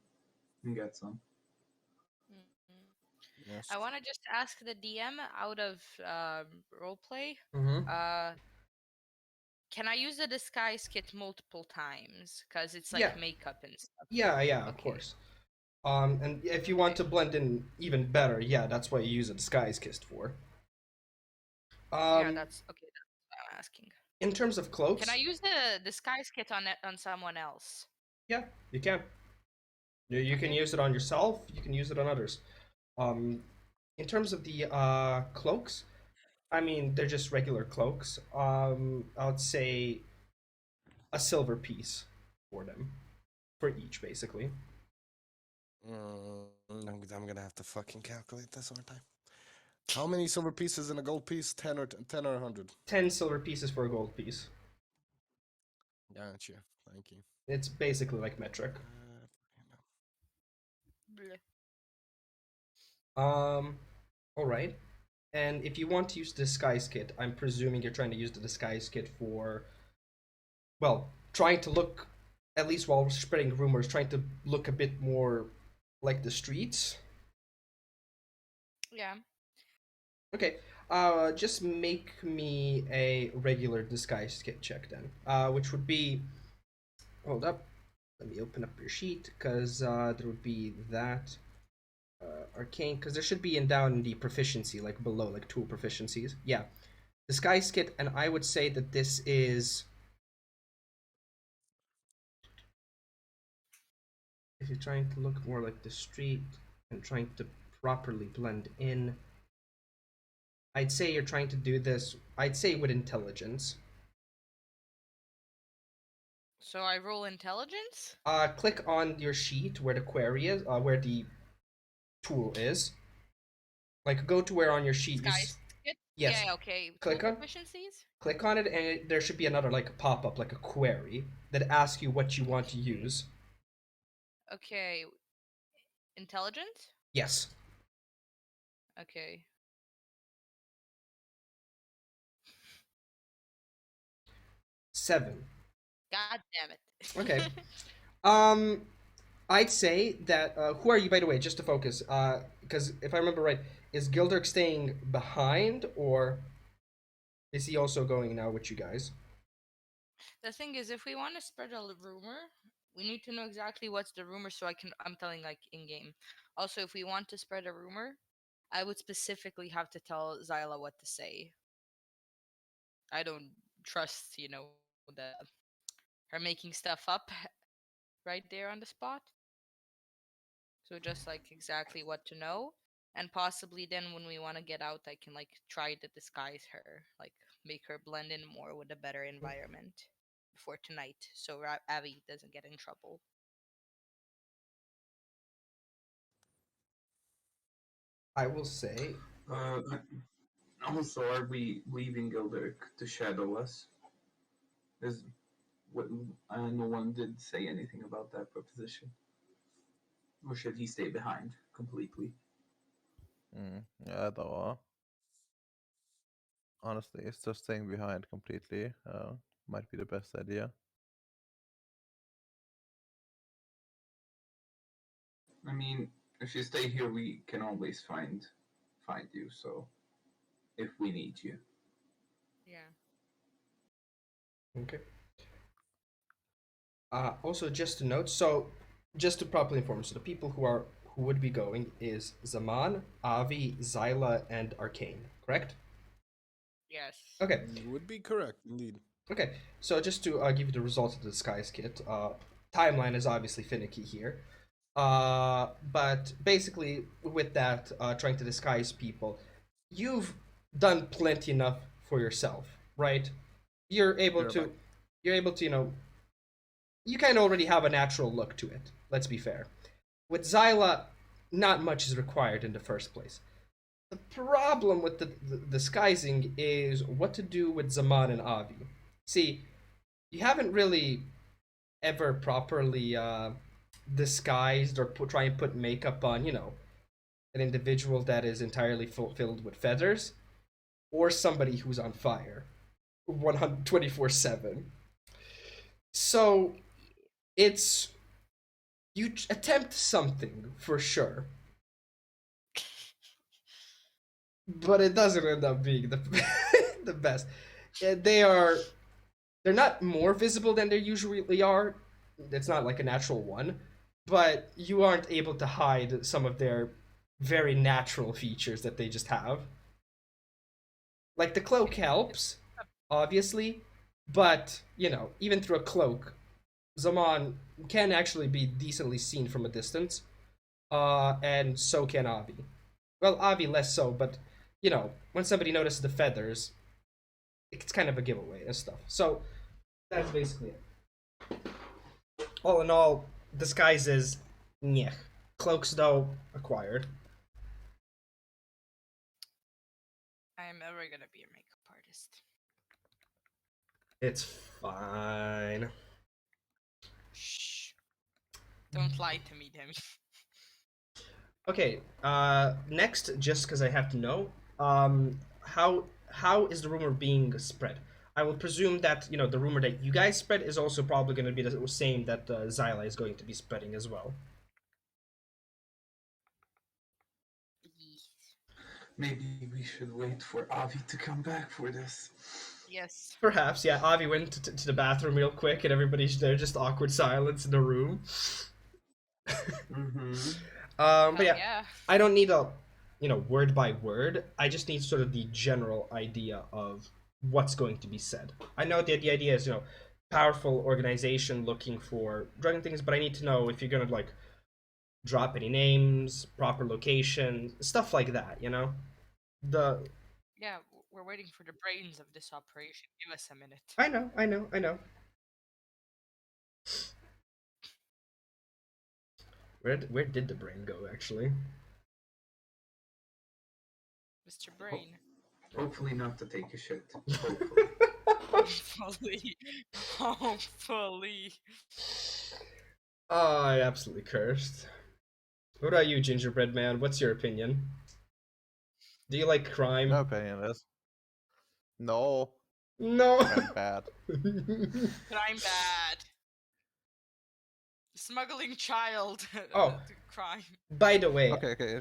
and get some. Mhm. Yes. I want to just ask the DM out of roleplay. Mm-hmm. Can I use the disguise kit multiple times? Because it's Yeah. like makeup and stuff. Yeah, of Okay. course. And if you want to blend in even better, yeah, that's what you use a disguise kit for. Yeah, that's okay. That's what I'm asking. In terms of Can cloaks, I use the disguise kit on someone else? yeah, you can. You can Okay. use it on yourself. You can use it on others. Um, in terms of the cloaks, I mean they're just regular cloaks. I would say a silver piece for them, for each basically. I'm gonna have to fucking calculate this one time. How many silver pieces in a gold piece? 10 or 100? 10 silver pieces for a gold piece. Gotcha. Thank you. It's basically like metric. Bleh. All right. And if you want to use the disguise kit, I'm presuming you're trying to use the disguise kit for, well, trying to look, at least while spreading rumors, trying to look a bit more like the streets. Yeah. Okay. Just make me a regular disguise kit check then. Which would be, hold up, let me open up your sheet because there would be that. Arcane, because there should be down in the proficiency, like below, like tool proficiencies. Yeah, disguise kit, and I would say that this is, if you're trying to look more like the street and trying to properly blend in, I'd say you're trying to do this, I'd say with intelligence. So I roll intelligence. Click on your sheet where the query is, where the tool is. Like, go to where on your sheet Disguise kit. yes, Yeah. Okay. Tool click on proficiencies. click on it, and there should be another like pop up, like a query that asks you what you want to use. Okay. Intelligence. Yes. Okay. 7. God damn it. Okay. I'd say that who are you, by the way, just to focus, because if I remember right, is Gildurk staying behind, or is he also going now with you guys? The thing is, if we want to spread a rumor, we need to know exactly what's the rumor so I'm telling like in game. Also, if we want to spread a rumor, I would specifically have to tell Zyla what to say. I don't trust, the her making stuff up right there on the spot. So just like exactly what to know. And possibly then when we want to get out, I can like try to disguise her, like make her blend in more with a better environment before tonight, so Avi doesn't get in trouble. I will say, Uh, also, are we leaving Gildurk to shadow us? Is what no one did say anything about that proposition, or should he stay behind completely? Yeah, though. Honestly, it's just staying behind completely. Might be the best idea. I mean, if you stay here, we can always find you. So, if we need you, Yeah. okay. Also, just to note, so just to properly inform, so the people who would be going is Zamaan, Avi, Zyla, and Arcane, correct? Yes. Okay. You would be correct, indeed. Okay, so just to give you the results of the disguise kit, timeline is obviously finicky here. But basically, with that, trying to disguise people, you've done plenty enough for yourself, right? You're able You're to, back. you're able to, you kind of already have a natural look to it. Let's be fair. With Xyla, not much is required in the first place. The problem with the disguising is what to do with Zaman and Avi. See, you haven't really ever properly disguised or try and put makeup on, an individual that is entirely filled with feathers or somebody who's on fire 124/7. So it's you attempt something for sure, but it doesn't end up being the the best. They're not more visible than they usually are. It's not like a natural one, but you aren't able to hide some of their very natural features that they just have. Like the cloak helps, obviously, but even through a cloak, Zaman can actually be decently seen from a distance, and so can Avi. Well, Avi less so, but when somebody notices the feathers, it's kind of a giveaway and stuff. So that's basically it. All in all, disguises, yeah. Cloaks, though, acquired. I'm never gonna be a makeup artist. It's fine. Shh. Don't lie to me, Demmy. Okay, next, just because I have to know, how is the rumor being spread? I will presume that, the rumor that you guys spread is also probably going to be the same that Xyla is going to be spreading as well. Maybe we should wait for Avi to come back for this. Yes. Perhaps, yeah. Avi went to the bathroom real quick, and everybody's there, just awkward silence in the room. Mm-hmm. But yeah, Yeah. I don't need a, word by word. I just need sort of the general idea of what's going to be said. I know the idea is, powerful organization looking for drug and things, but I need to know if you're gonna like drop any names, proper location, stuff like that. The Yeah, we're waiting for the brains of this operation. Give us a minute. I know. Where did the brain go actually? Mr. Brain. Hopefully not to take a shit. Hopefully. Hopefully. Hopefully. Oh, I absolutely cursed. What about you, Gingerbread Man? What's your opinion? Do you like crime? No opinion is. No, No. I'm bad. Crime bad. Smuggling child. Oh. Crime. By the way, Okay,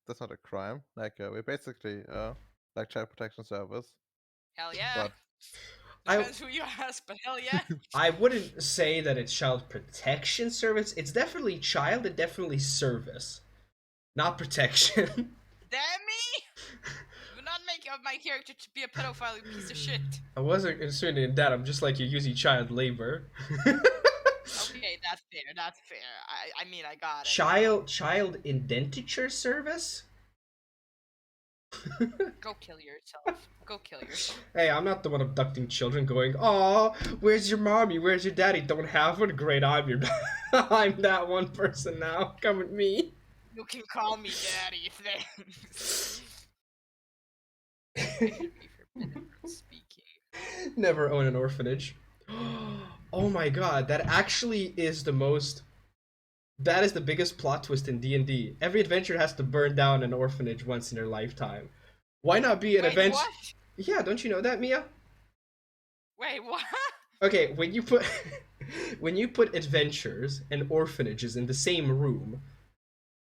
that's not a crime. Like we basically like child protection service. Hell yeah. But Depends who you ask, but hell yeah. I wouldn't say that it's child protection service. It's definitely child and definitely service, not protection. Demi! Do not make my character to be a pedophile, you piece of shit. I wasn't concerned in that. I'm just like you're using child labor. Okay, that's fair. That's fair. I mean, I got it. Child indenture service? Go kill yourself. Go kill yourself. Hey, I'm not the one abducting children going, "Aw, where's your mommy? Where's your daddy? Don't have one? Great, I'm your I'm that one person now. Come with me." You can call me daddy, thanks. I should be forbidden from speaking. Never own an orphanage. Oh my god, that actually is that is the biggest plot twist in D&D. Every adventurer has to burn down an orphanage once in their lifetime. Why not be an Wait, adventure? what? Yeah, don't you know that, Mia? Wait, what? Okay, when you put when you put adventurers and orphanages in the same room,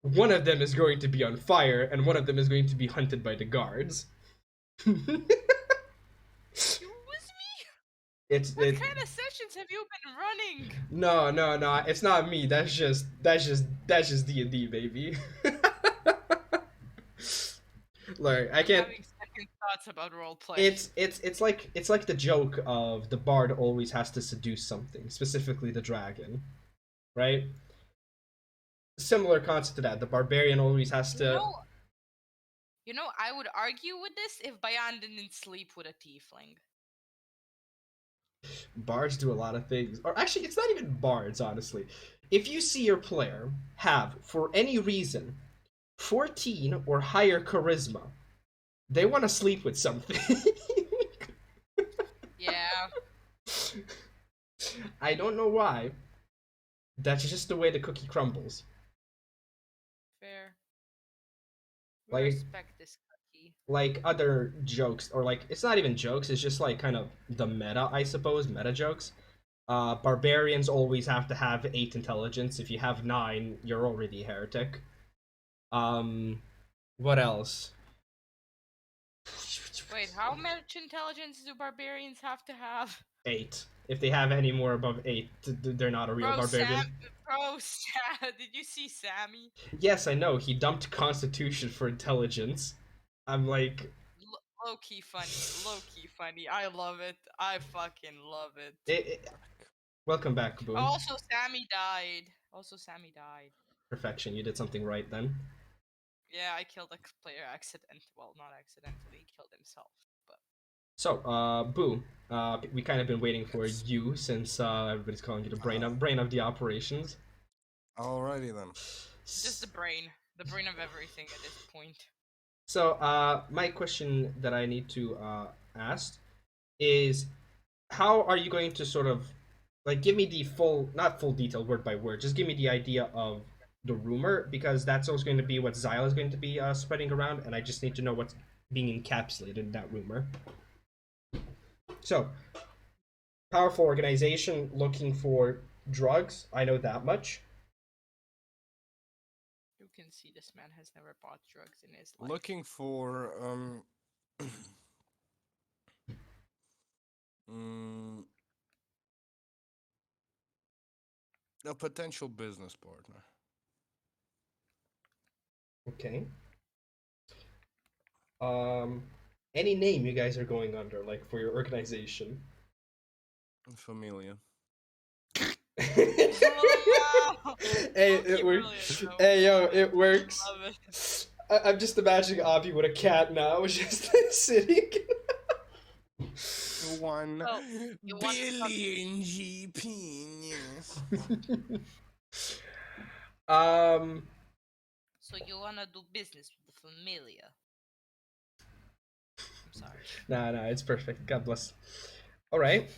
one of them is going to be on fire and one of them is going to be hunted by the guards. Excuse me? It's What kind of sessions have you been running? No, it's not me. That's just D&D, baby. Look, I can't. Having second thoughts about roleplay. it's like the joke of the bard always has to seduce something, specifically the dragon, right? Similar concept to that. The barbarian always has to. I would argue with this if Bayan didn't sleep with a tiefling. Bards do a lot of things. Or actually, it's not even bards, honestly. If you see your player have, for any reason, 14 or higher charisma, they want to sleep with something. Yeah. I don't know why. That's just the way the cookie crumbles. Fair. We Like- respect this cookie. Like other jokes, or like, it's not even jokes, it's just like kind of the meta, I suppose, meta jokes. Barbarians always have to have 8 intelligence. If you have 9, you're already a heretic. What else? Wait, how much intelligence do barbarians have to have? 8. If they have any more above 8, they're not a real barbarian. Did you see Sammy? Yes, I know, he dumped Constitution for intelligence. I'm like, Low key funny. I love it. I fucking love it. welcome back, Boom. Also, Sammy died. Perfection, you did something right then. Yeah, I killed a player well, not accidentally, he killed himself. But So, Boo, we kind of been waiting for you since everybody's calling you the brain of the operations. Alrighty then. just the brain of everything at this point. So, my question that I need to ask is, how are you going to sort of, like, give me the not full detail word by word, just give me the idea of the rumor, because that's also going to be what Xyla is going to be spreading around, and I just need to know what's being encapsulated in that rumor. So, powerful organization looking for drugs, I know that much. You can see this man has never bought drugs in his life. Looking for a potential business partner. Okay. Any name you guys are going under, like, for your organization? Familia. Oh, Hey, Low-key it works. brilliant, though. Hey, yo, it works. Love it. I'm just imagining Avi with a cat now, just sitting. 1 Oh, you want to talk- billion GP. Yes. So you wanna do business with the Familia? I'm sorry. Nah, it's perfect. God bless. All right.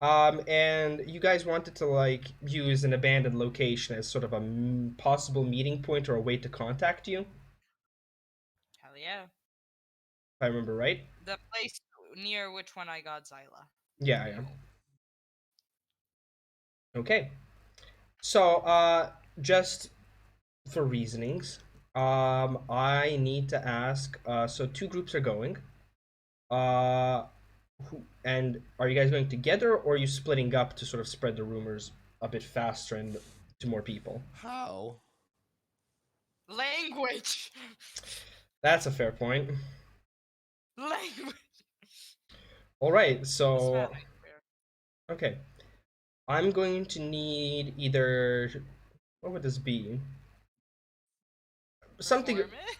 And you guys wanted to, like, use an abandoned location as sort of a possible meeting point or a way to contact you, Hell yeah. if I remember right. The place near which one I got Xyla. Yeah. Okay. So, just for reasonings, I need to ask. So 2 groups are going. And are you guys going together, or are you splitting up to sort of spread the rumors a bit faster and to more people? How? Language! That's a fair point. Language! All right, This so man ain't fair. okay, I'm going to need either, what would this be? Something Perform it?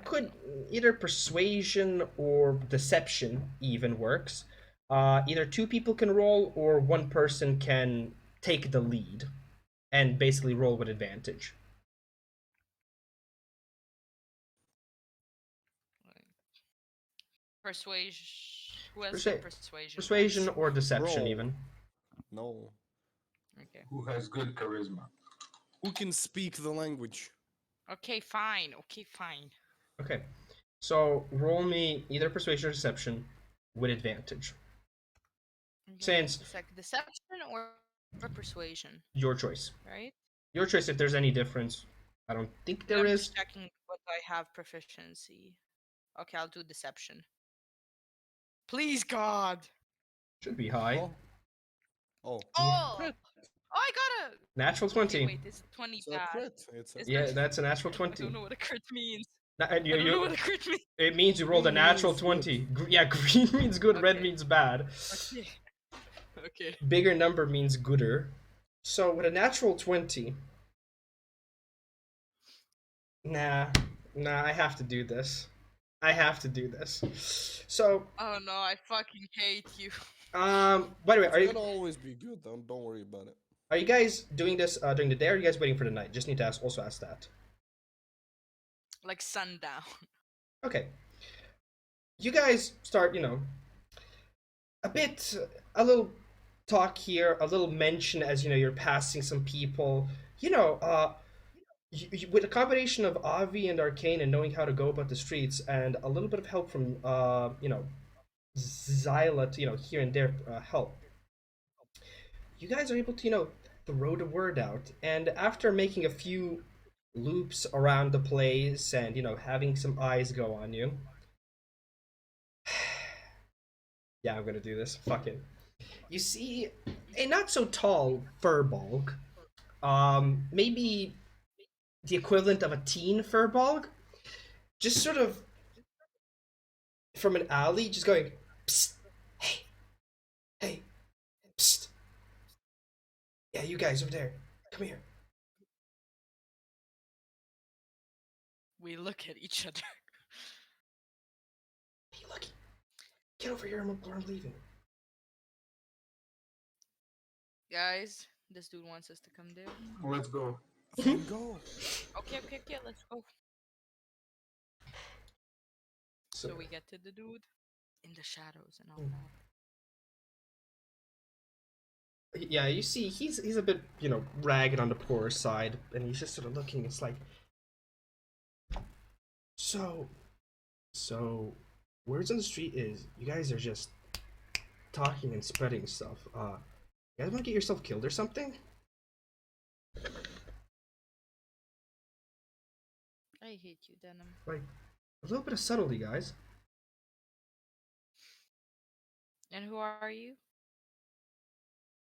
could either persuasion or deception even works. Either 2 people can roll, or 1 person can take the lead and basically roll with advantage. Persuasion. Who has the persuasion? Persuasion dice? or deception Roll. even. No. Okay. Who has good charisma? Who can speak the language? Okay, fine. Okay, so roll me either persuasion or deception with advantage. Okay. Since Deception or persuasion, your choice. right? Your choice if there's any difference. I don't think there I'm is. just checking what I have proficiency. Okay, I'll do deception. Please, God! Should be high. Oh. Oh. Oh! Crit. I got a... Natural Okay, 20. wait, is 20 It's a bad? crit. It's a Is Yeah, there- that's a natural I 20. don't know what a crit means. And I don't know what a crit means. it means you rolled a Green natural means 20. Yeah, green means good, red Okay. means bad. Okay. Okay. Bigger number means gooder. So with a natural 20. Nah, I have to do this. I have to do this. So, Oh no, I fucking hate you. by the way, It's gonna always be good. Don't worry about it. are you guys doing this during the day, or are you guys waiting for the night? Just need to also ask that. Like sundown. Okay. You guys start, a little talk here, a little mention as, you're passing some people. With a combination of Avi and Arcane and knowing how to go about the streets and a little bit of help from, Zyla to, here and there help, you guys are able to, throw the word out. And after making a few loops around the place and, having some eyes go on you, yeah, I'm gonna do this. Fuck it. You see a not so tall furbolg, maybe the equivalent of a teen furbolg, just sort of from an alley, just going, psst, hey, hey, psst. Yeah, you guys over there, come here. We look at each other. Hey, Lucky, get over here, I'm leaving. Guys, this dude wants us to come there. Let's go. Then go. Okay, let's go. So we get to the dude in the shadows and all that. Yeah, you see, he's a bit, ragged on the poorer side, and he's just sort of looking. It's like, so, words on the street is you guys are just talking and spreading stuff. You guys want to get yourself killed or something? I hate you, Denim. Like, a little bit of subtlety, guys. And who are you?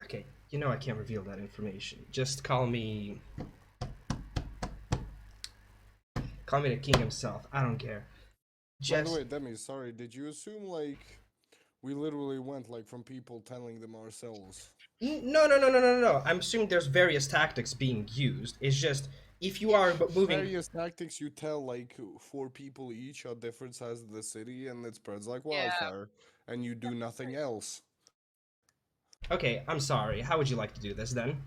Okay, I can't reveal that information. Just call me the king himself. I don't care. By the way, Demi, sorry, did you assume like we literally went like from people telling them ourselves? No. I'm assuming there's various tactics being used. It's just if you are moving. Various tactics you tell like 4 people each are different sizes of the city, and it spreads like Yeah. wildfire, and you do nothing else. Okay, I'm sorry. How would you like to do this then?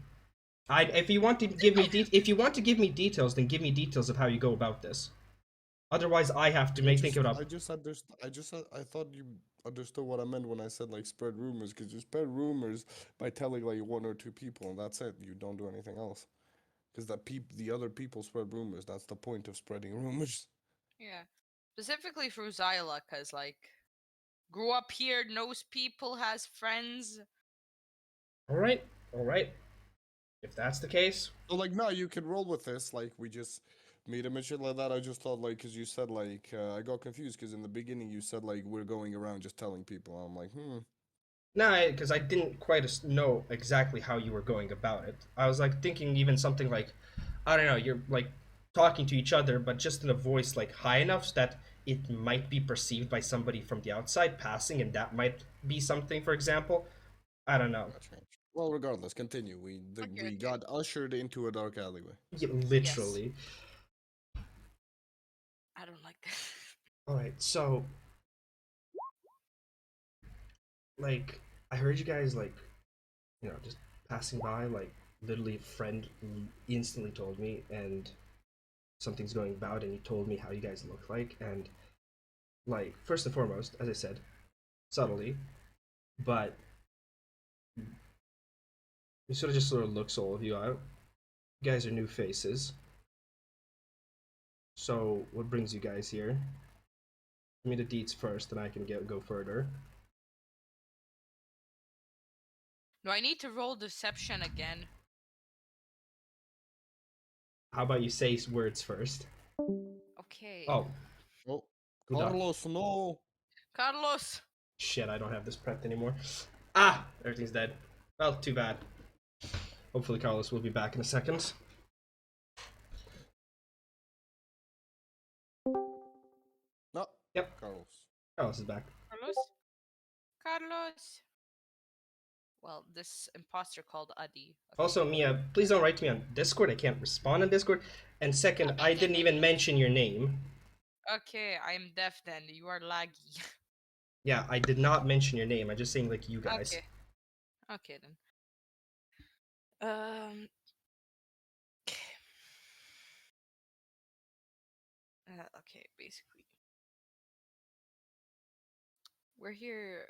If you want to give me details, then give me details of how you go about this. Otherwise, I have to think it up. I thought you understood what I meant when I said like spread rumors, because you spread rumors by telling like 1 or 2 people, and that's it. You don't do anything else, because the other people spread rumors. That's the point of spreading rumors. Yeah. Specifically for Zyla, cause like grew up here, knows people, has friends. All right. If that's the case, So like, no, you can roll with this. Like, we just meet him and shit like that. I just thought like, cause you said like, I got confused because in the beginning you said like we're going around just telling people. I'm like, no, because I didn't quite know exactly how you were going about it. I was like thinking even something like, I don't know, you're like talking to each other, but just in a voice like high enough so that it might be perceived by somebody from the outside passing, and that might be something. For example, I don't know. Well, regardless, continue. We got ushered into a dark alleyway. Yeah, literally. I don't like that. All right, so like I heard you guys like, just passing by. Like literally, a friend instantly told me, and something's going about, and he told me how you guys look like, and like first and foremost, as I said, subtly, but he sort of looks all of you out. You guys are new faces. So what brings you guys here? Give me the deets first, and I can go further. Do I need to roll deception again? How about you say words first? Okay. Oh, Oh, good luck. Carlos, no. Carlos! Shit, I don't have this prepped anymore. Ah, everything's dead. Well, too bad. Hopefully Carlos will be back in a second. Carlos is back. Carlos? Carlos! Well, this imposter called Adi. Okay. Also, Mia, please don't write to me on Discord. I can't respond on Discord. And second, I didn't even mention your name. Okay, I'm deaf then. You are laggy. Yeah, I did not mention your name. I'm just saying, like, you guys. Okay. Okay then. Okay, basically. We're here,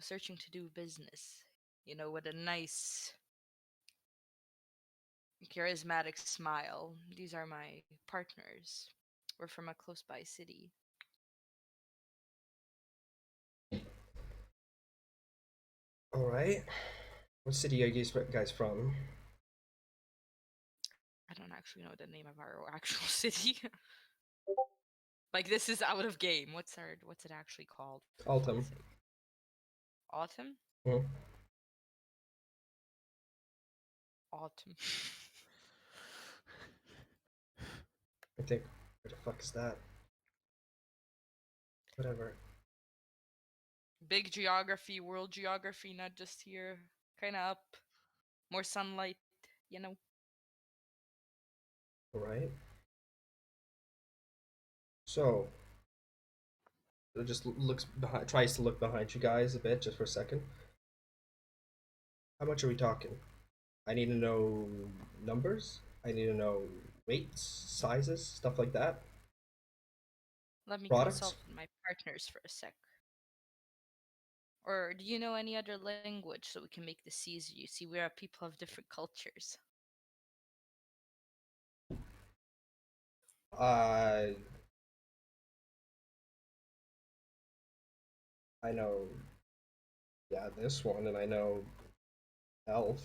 searching to do business. With a nice, charismatic smile. These are my partners. We're from a close by city. All right. What city are you guys from? I don't actually know the name of our actual city. Like, this is out of game. What's it actually called? Altum. Autumn? Mhm. Autumn. I think. Where the fuck is that? Whatever. Big geography, world geography, not just here. Kinda up. More sunlight, you know. All right. So, it just looks behind, tries to look behind you guys a bit, just for a second. How much are we talking? I need to know numbers. I need to know weights, sizes, stuff like that. Let me Products? consult with my partners for a sec. Or do you know any other language so we can make this easier? You see, we are people of different cultures. I know, yeah, this one, and I know elf.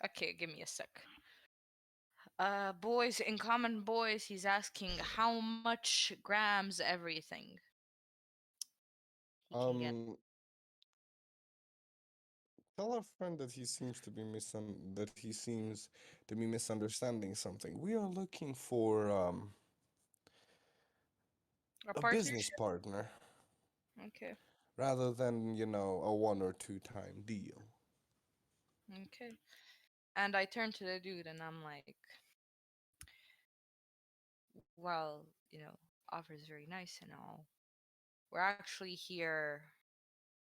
Okay, give me a sec. Boys, in common boys, he's asking how much grams everything. He can get. Tell our friend that he seems to be misunderstanding something. We are looking for a business Partnership? partner Okay. rather than, a 1 or 2 time deal. Okay. And I turn to the dude and I'm like, well, offer's very nice and all. We're actually here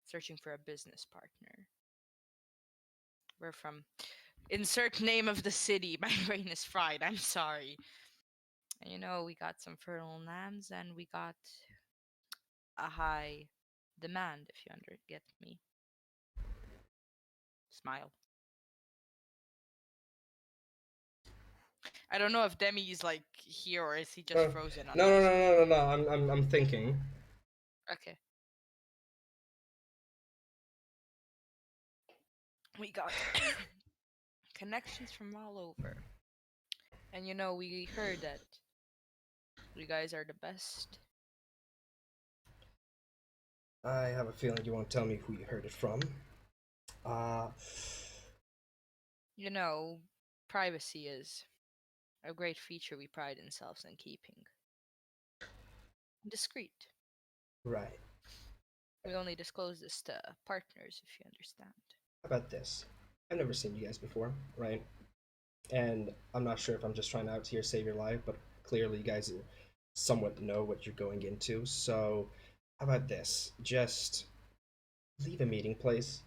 searching for a business partner. We're from insert name of the city. My brain is fried. I'm sorry. And we got some fertile lands and we got a high demand, if you get me. Smile. I don't know if Demmy is like here or is he just frozen on No, my no, screen? no, no, no, no. I'm thinking. Okay. We got connections from all over. And we heard that you guys are the best. I have a feeling you won't tell me who you heard it from. Privacy is a great feature we pride ourselves in keeping. Discreet. Right. We only disclose this to partners, if you understand. How about this? I've never seen you guys before, right? And I'm not sure if I'm just trying out here save your life, but clearly you guys somewhat know what you're going into. So, how about this? Just leave a meeting place,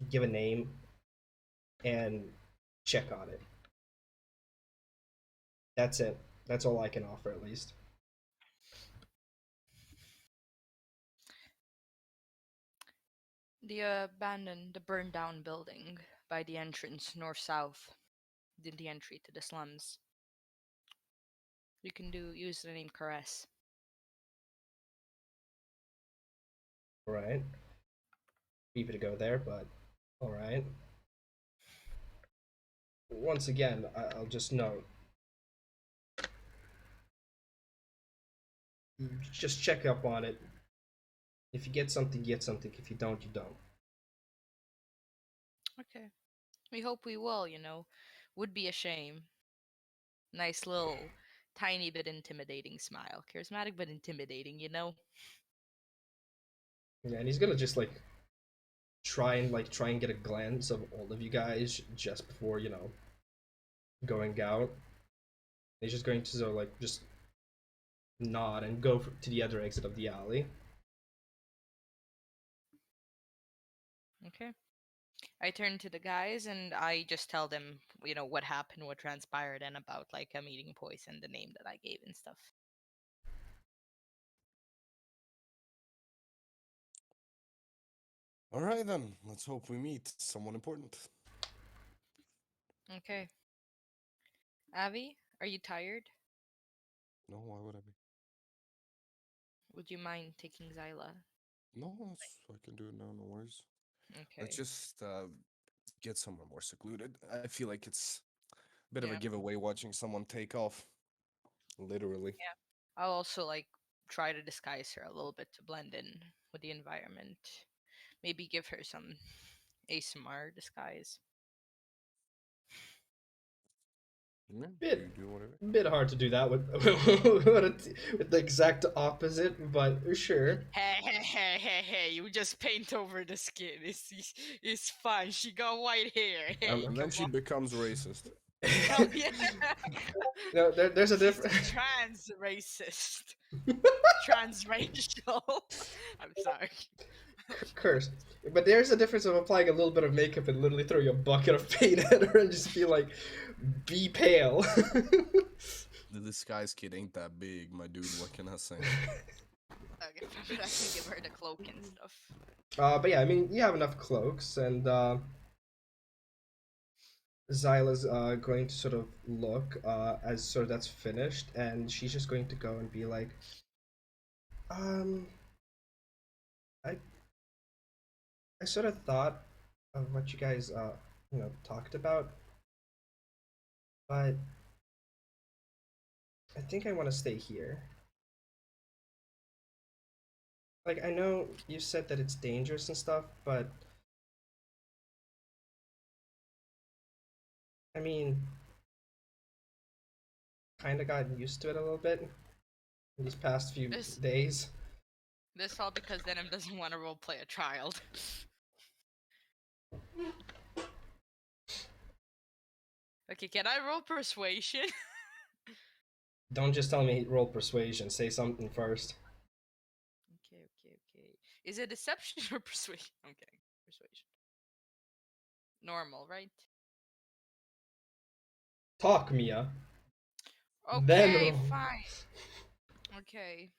give a name, and check on it. That's it. That's all I can offer, at least. The burned down building by the entrance north-south, the entry to the slums. You can use the name Caress. Alright. Keep it to go there, but alright. Once again, I'll just note. Just check up on it. If you get something, get something. If you don't, you don't. Okay. We hope we will, Would be a shame. Nice little, tiny bit intimidating smile. Charismatic but intimidating, you know? Yeah, and he's gonna just try and get a glance of all of you guys just before going out. He's just going to sort of just nod and go to the other exit of the alley. Okay. I turn to the guys and I just tell them, what happened, what transpired, and about a meeting poison, the name that I gave and stuff. All right then. Let's hope we meet someone important. Okay. Avi, are you tired? No, why would I be? Would you mind taking Zyla? No, I can do it now. No worries. Okay. Let's just get somewhere more secluded. I feel like it's a bit of a Yeah. giveaway watching someone take off. Literally. Yeah. I'll also try to disguise her a little bit to blend in with the environment. Maybe give her some Aasimar disguise. Yeah, Bit- you do whatever. Bit hard to do that with with the exact opposite, but sure. Hey, you just paint over the skin. It's fine. She got white hair. Hey, And And then come she on. becomes racist. Hell yeah. No, there's a She's difference. trans racist. Transracial. I'm sorry. Cursed. But there's a difference of applying a little bit of makeup and literally throwing a bucket of paint at her and just be like, be pale. The disguise kit ain't that big, my dude. What can I say? Okay, but I can give her the cloak and stuff. But yeah, I mean, you have enough cloaks, and Zyla's going to sort of look as sort of that's finished, and she's just going to go and be like, I sort of thought of what you guys talked about, but I think I want to stay here. Like, I know you said that it's dangerous and stuff, but I mean, kind of gotten used to it a little bit in these past few days. This all because Denim doesn't want to roleplay a child. Okay, can I roll persuasion? Don't just tell me roll persuasion. Say something first. Okay. Is it deception or persuasion? I'm kidding. Persuasion. Normal, right? Talk, Mia. Okay, Then roll. fine. Okay.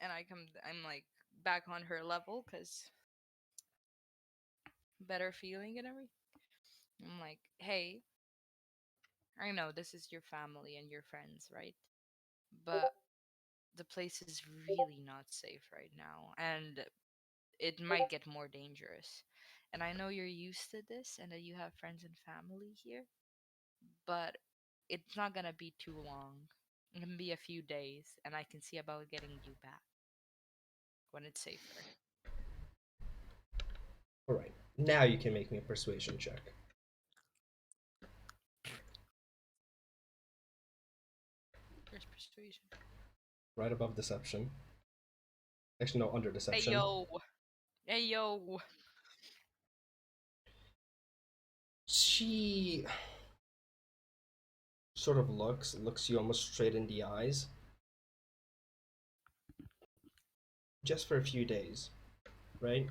And I'm back on her level because better feeling and everything. I'm like, hey, I know this is your family and your friends, right? But the place is really not safe right now, and it might get more dangerous. And I know you're used to this and that you have friends and family here, but it's not gonna be too long. It can be a few days, and I can see about getting you back when it's safer. Alright, now you can make me a persuasion check. Where's persuasion? Right above deception. Actually, no, under deception. Hey yo! She sort of looks you almost straight in the eyes. Just for a few days, right?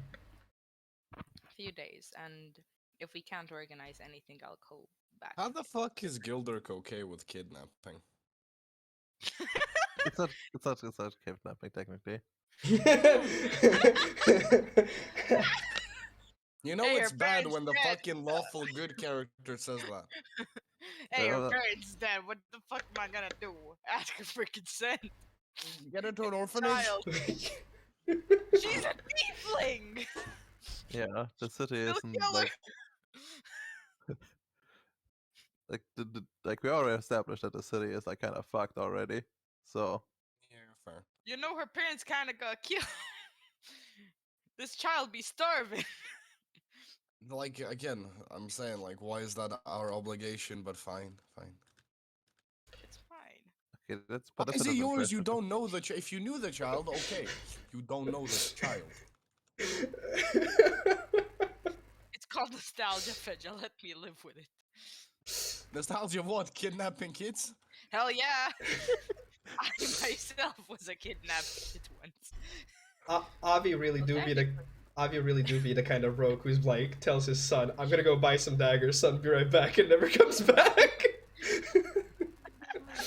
A few days, and if we can't organize anything, I'll go back. How the fuck is Gildurk okay with kidnapping? It's not kidnapping technically. You know Hey, it's her bad parents when the dead. fucking lawful good character says that. Hey, your Uh, parents dead. What the fuck am I gonna do? Ask her for consent. Get her to an orphanage. Child. She's a tiefling. Yeah, the city They'll isn't kill her. like we already established that the city is kind of fucked already. So Yeah, fair. You know her parents kind of got killed. This child be starving. Like, again, I'm saying, like, why is that our obligation? But fine, fine. It's fine. Okay, that's Why but that's is a it different yours? You question. don't know the if you knew the child, okay. You don't know the child. It's called nostalgia, Fedja. Let me live with it. Nostalgia of what? Kidnapping kids? Hell yeah! I myself was a kidnapped kid once. Avi really Well, do be the technically- Avi really do be the kind of rogue who's like tells his son, "I'm gonna go buy some daggers, son. Be right back," and never comes back.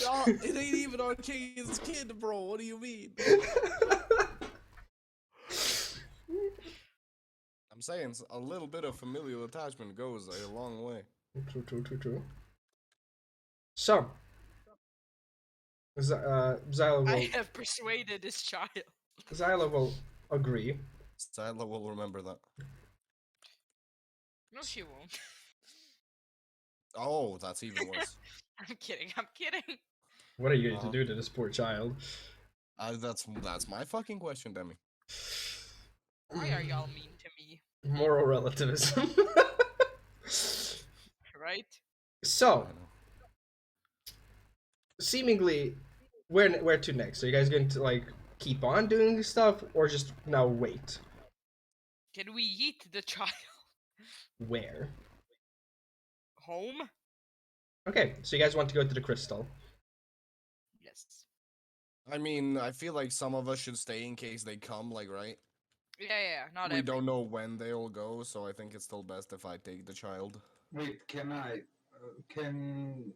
Oh, it ain't even Arcane's kid, bro. What do you mean? I'm saying a little bit of familial attachment goes a long way. True. So, Zyla I will have persuaded this child. Zyla will agree. Sadler will remember that. No, she won't. Oh, that's even worse. I'm kidding. I'm kidding. What are you going to do to this poor child? That's my fucking question, Demmy. Why are y'all mean to me? Moral relativism. Right? So, I know. seemingly, where to next? Are you guys going to like keep on doing this stuff, or just now wait? Can we yeet the child Where? home? Okay, so you guys want to go to the crystal. Yes. I mean, I feel like some of us should stay in case they come, like, right? Yeah. Not We every. don't know when they'll go, so I think it's still best if I take the child. Wait, can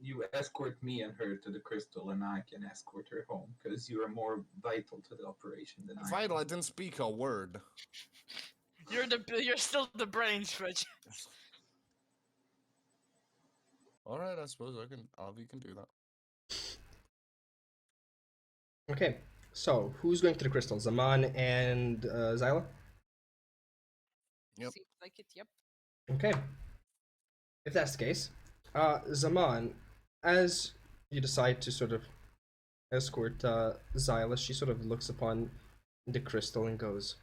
you escort me and her to the crystal, and I can escort her home? Because you are more vital to the operation than I. Vital, I didn't speak a word. You're still the brains, Fudge. Alright, I suppose Avi can do that. Okay, so who's going to the crystal? Zamaan and Zyla? Yep. Seems like it. Yep. Okay. If that's the case, Zamaan, as you decide to sort of escort Zyla, she sort of looks upon the crystal and goes,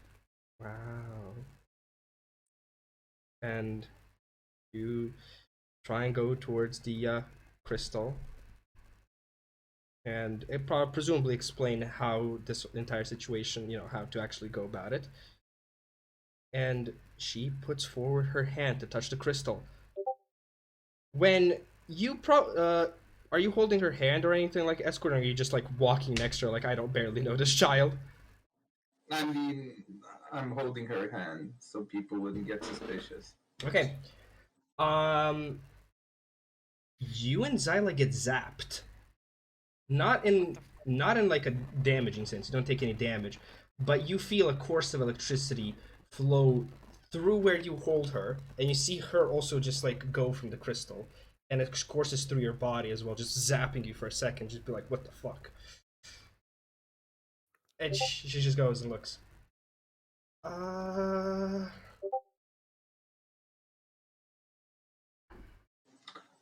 "Wow." And you try and go towards the crystal, and it presumably explain how this entire situation, how to actually go about it. And she puts forward her hand to touch the crystal. When you are you holding her hand or anything like escort, or are you just like walking next to her like I don't barely know this child? I mean, I'm holding her hand so people wouldn't get suspicious. Okay. You and Zyla get zapped. Not in like a damaging sense. You don't take any damage, but you feel a course of electricity flow through where you hold her, and you see her also just like go from the crystal, and it courses through your body as well, just zapping you for a second. Just be like, what the fuck? And she just goes and looks.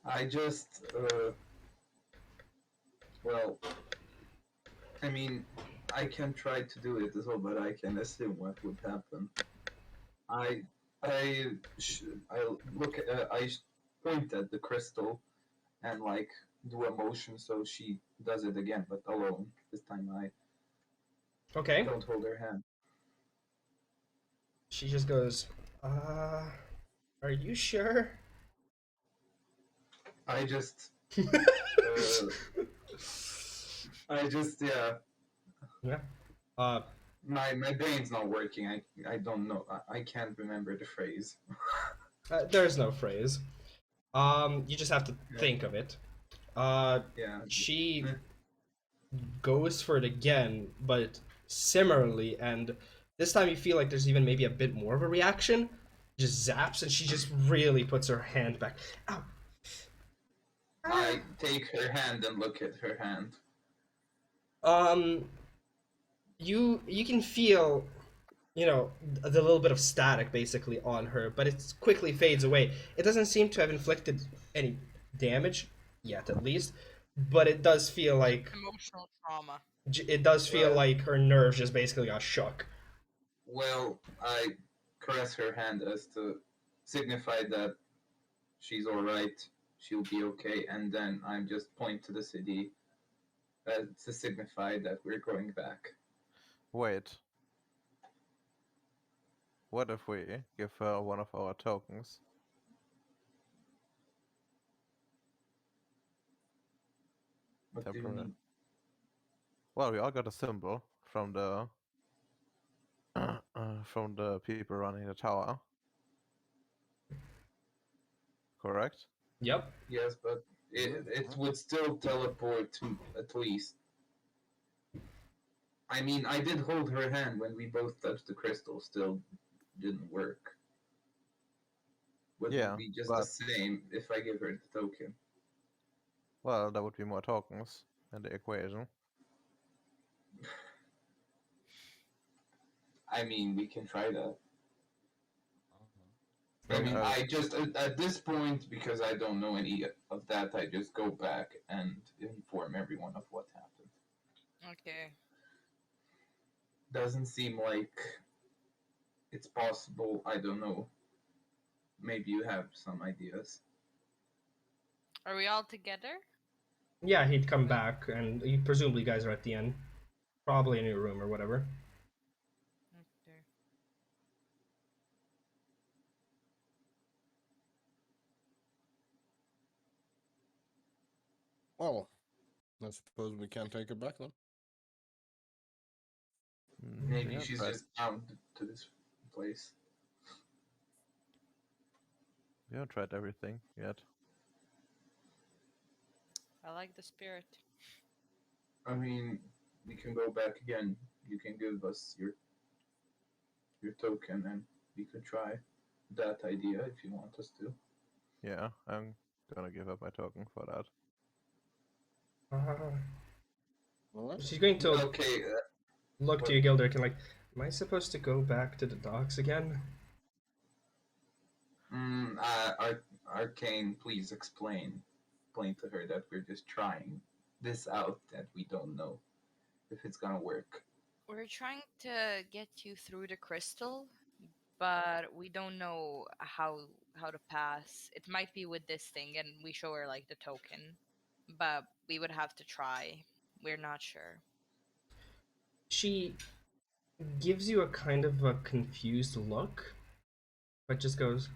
I just, well, I mean, I can try to do it as well, but I can assume what would happen. I look at, I point at the crystal and like do a motion so she does it again, but alone. This time I Okay. don't hold her hand. She just goes, are you sure? I just, yeah. Yeah. My brain's not working. I don't know. I can't remember the phrase. There's no phrase. You just have to think of it. Yeah. She goes for it again, but similarly, and this time you feel like there's even maybe a bit more of a reaction. Just zaps, and she just really puts her hand back. Ow. I take her hand and look at her hand. You can feel, the little bit of static basically on her, but it quickly fades away. It doesn't seem to have inflicted any damage yet, at least, but it does feel like Emotional trauma. Well- like her nerves just basically got shook. Well, I caress her hand as to signify that she's all right, she'll be okay, and then I'm just point to the city to signify that we're going back. Wait. What if we give her one of our tokens? What do you Temporary. mean? Well, we all got a symbol from the from the people running the tower. Correct? Yep. Yes, but it would still teleport at least. I mean, I did hold her hand when we both touched the crystal, still didn't work. Would Yeah, it be just but the same if I give her the token? well, there would be more tokens in the equation. I mean, we can try that. I Then mean, I just at this point, because I don't know any of that, I just go back and inform everyone of what happened. Okay. Doesn't seem like it's possible. I don't know. Maybe you have some ideas. Are we all together? Yeah, he'd come back, and presumably you guys are at the end. Probably in your room or whatever. Okay. Well, I suppose we can't take it back then. we Maybe haven't she's tried- just bound to this place. we haven't tried everything yet. I like the spirit. I mean, we can go back again. You can give us your token, and we could try that idea if you want us to. Yeah, I'm gonna give up my token for that. All right. She's going to Okay. look to you, Gildurk, and like, am I supposed to go back to the docks again? Arcane, please explain to her that we're just trying this out, that we don't know if it's gonna work. We're trying to get you through the crystal, but we don't know how to pass. It might be with this thing, and we show her like the token, but we would have to try. We're not sure. She gives you a kind of a confused look, but just goes,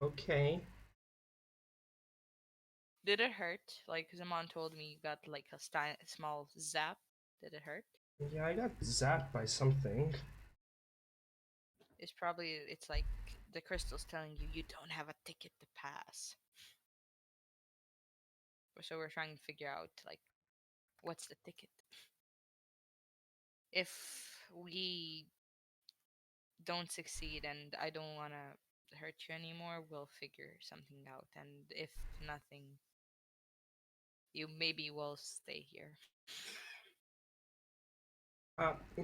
okay. Did it hurt? Like Zamaan told me, you got like a small zap. Did it hurt? Yeah, I got zapped by something. It's like the crystal's telling you you don't have a ticket to pass. So we're trying to figure out like what's the ticket. If we don't succeed and I don't want to hurt you anymore, we'll figure something out. And if nothing, you maybe will stay here.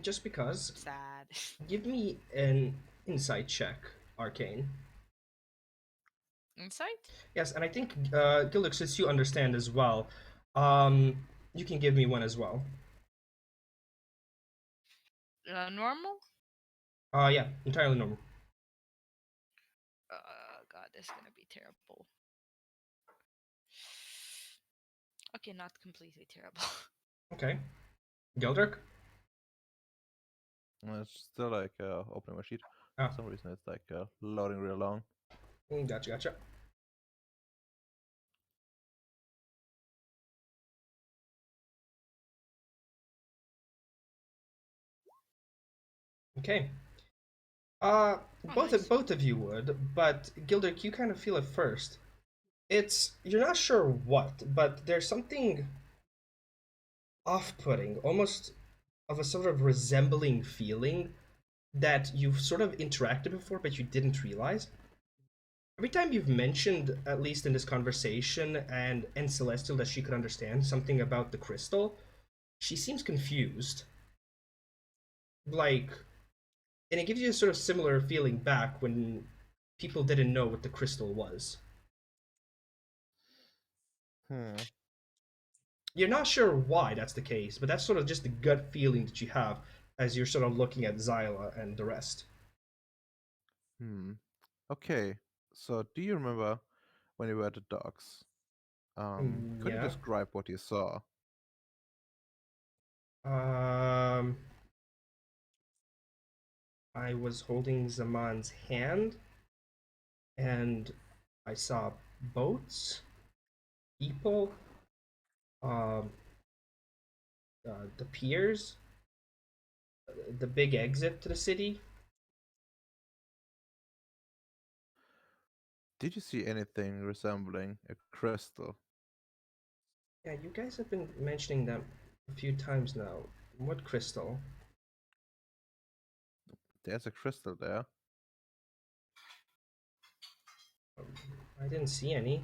Just because. Sad. Give me an insight check, Arcane. Insight? Yes, and I think, Gildurk, since you understand as well, you can give me one as well. Normal? Yeah, entirely normal. God, this is gonna be terrible. Okay, not completely terrible. Okay. Gildurk? It's still like opening my sheet. Ah. For some reason, it's like loading real long. Gotcha. Okay. Nice. Both of you would, but Gildurk, you kind of feel it first. You're not sure what, but there's something off-putting, almost of a sort of resembling feeling that you've sort of interacted before, but you didn't realize. Every time you've mentioned, at least in this conversation, and Celestial that she could understand something about the crystal, she seems confused. Like, and it gives you a sort of similar feeling back when people didn't know what the crystal was. You're not sure why that's the case, but that's sort of just the gut feeling that you have as you're sort of looking at Xyla and the rest. Okay. So, do you remember when you were at the docks? Could you Yeah. describe what you saw? Um, I was holding Zamaan's hand, and I saw boats, people, um, the piers, the big exit to the city. Did you see anything resembling a crystal? Yeah, you guys have been mentioning that a few times now. What crystal? There's a crystal there. Um, I didn't see any.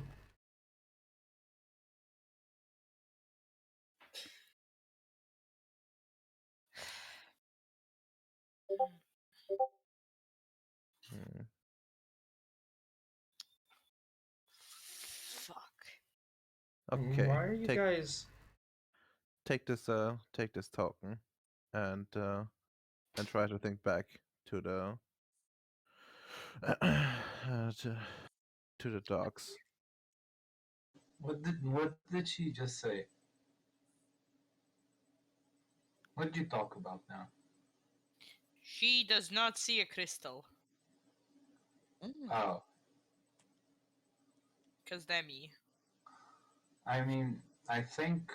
Hmm. Fuck. Okay, Why are you guys? take this token, and try to think back to the to the docks. What did she just say? What did you talk about now? She does not see a crystal. Oh, Cause Demmy. I mean, I think.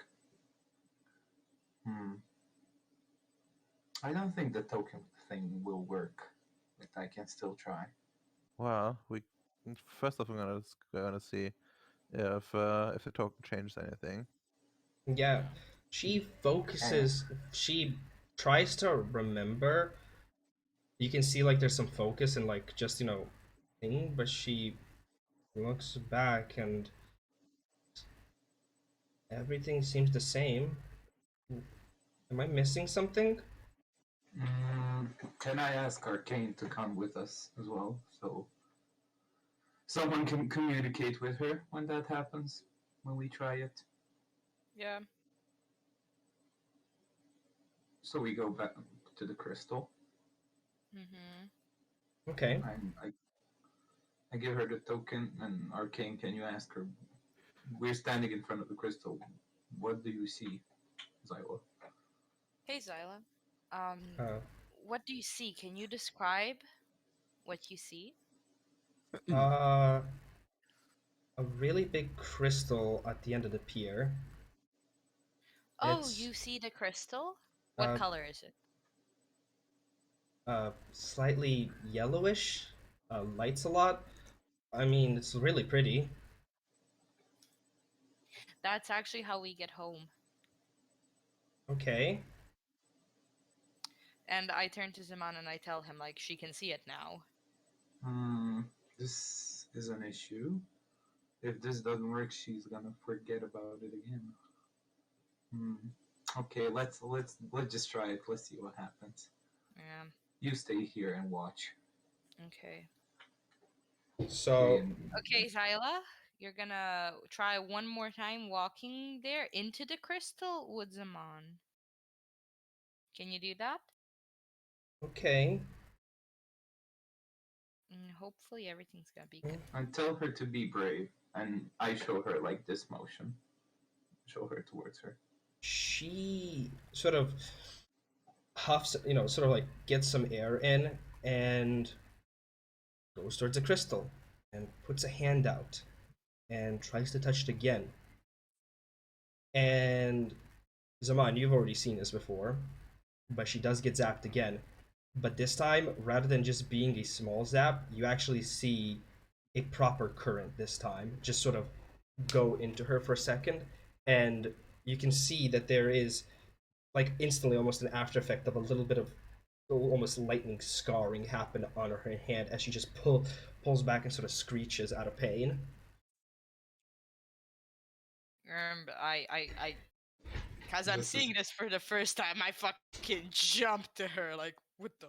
I don't think the token thing will work, but I can still try. Well, we first off we're gonna see if the token changes anything. Yeah, she focuses. She tries to remember. You can see like there's some focus and like just thing, but she looks back and everything seems the same. Am I missing something? Can I ask Arcane to come with us as well, so someone can communicate with her when that happens, when we try it? Yeah. So we go back to the crystal. Okay. I give her the token, and Arcane, can you ask her? We're standing in front of the crystal. What do you see, Zyla? Hey Zyla. Uh, What do you see? Can you describe what you see? uh, a really big crystal at the end of the pier. Oh, It's you see the crystal? What uh, color is it? slightly yellowish. Lights a lot. I mean, it's really pretty. That's actually how we get home. Okay. And I turn to Zamaan and I tell him like she can see it now. This is an issue. If this doesn't work, she's gonna forget about it again. Okay, let's just try it. Let's see what happens. Yeah. You stay here and watch. Okay. So Okay, Zyla, you're gonna try one more time walking there into the crystal with Zamaan. Can you do that? okay. Hopefully everything's gonna be good. I tell her to be brave, and I show her like this motion. Show her towards her. She sort of huffs, sort of like gets some air in and goes towards the crystal and puts a hand out and tries to touch it again. And Zaman, you've already seen this before, but she does get zapped again. But this time, rather than just being a small zap, you actually see a proper current this time. Just sort of go into her for a second, and you can see that there is like instantly almost an after effect of a little bit of almost lightning scarring happen on her hand as she just pulls back and sort of screeches out of pain. Because I'm This seeing is- this for the first time, I fucking jumped to her like, what the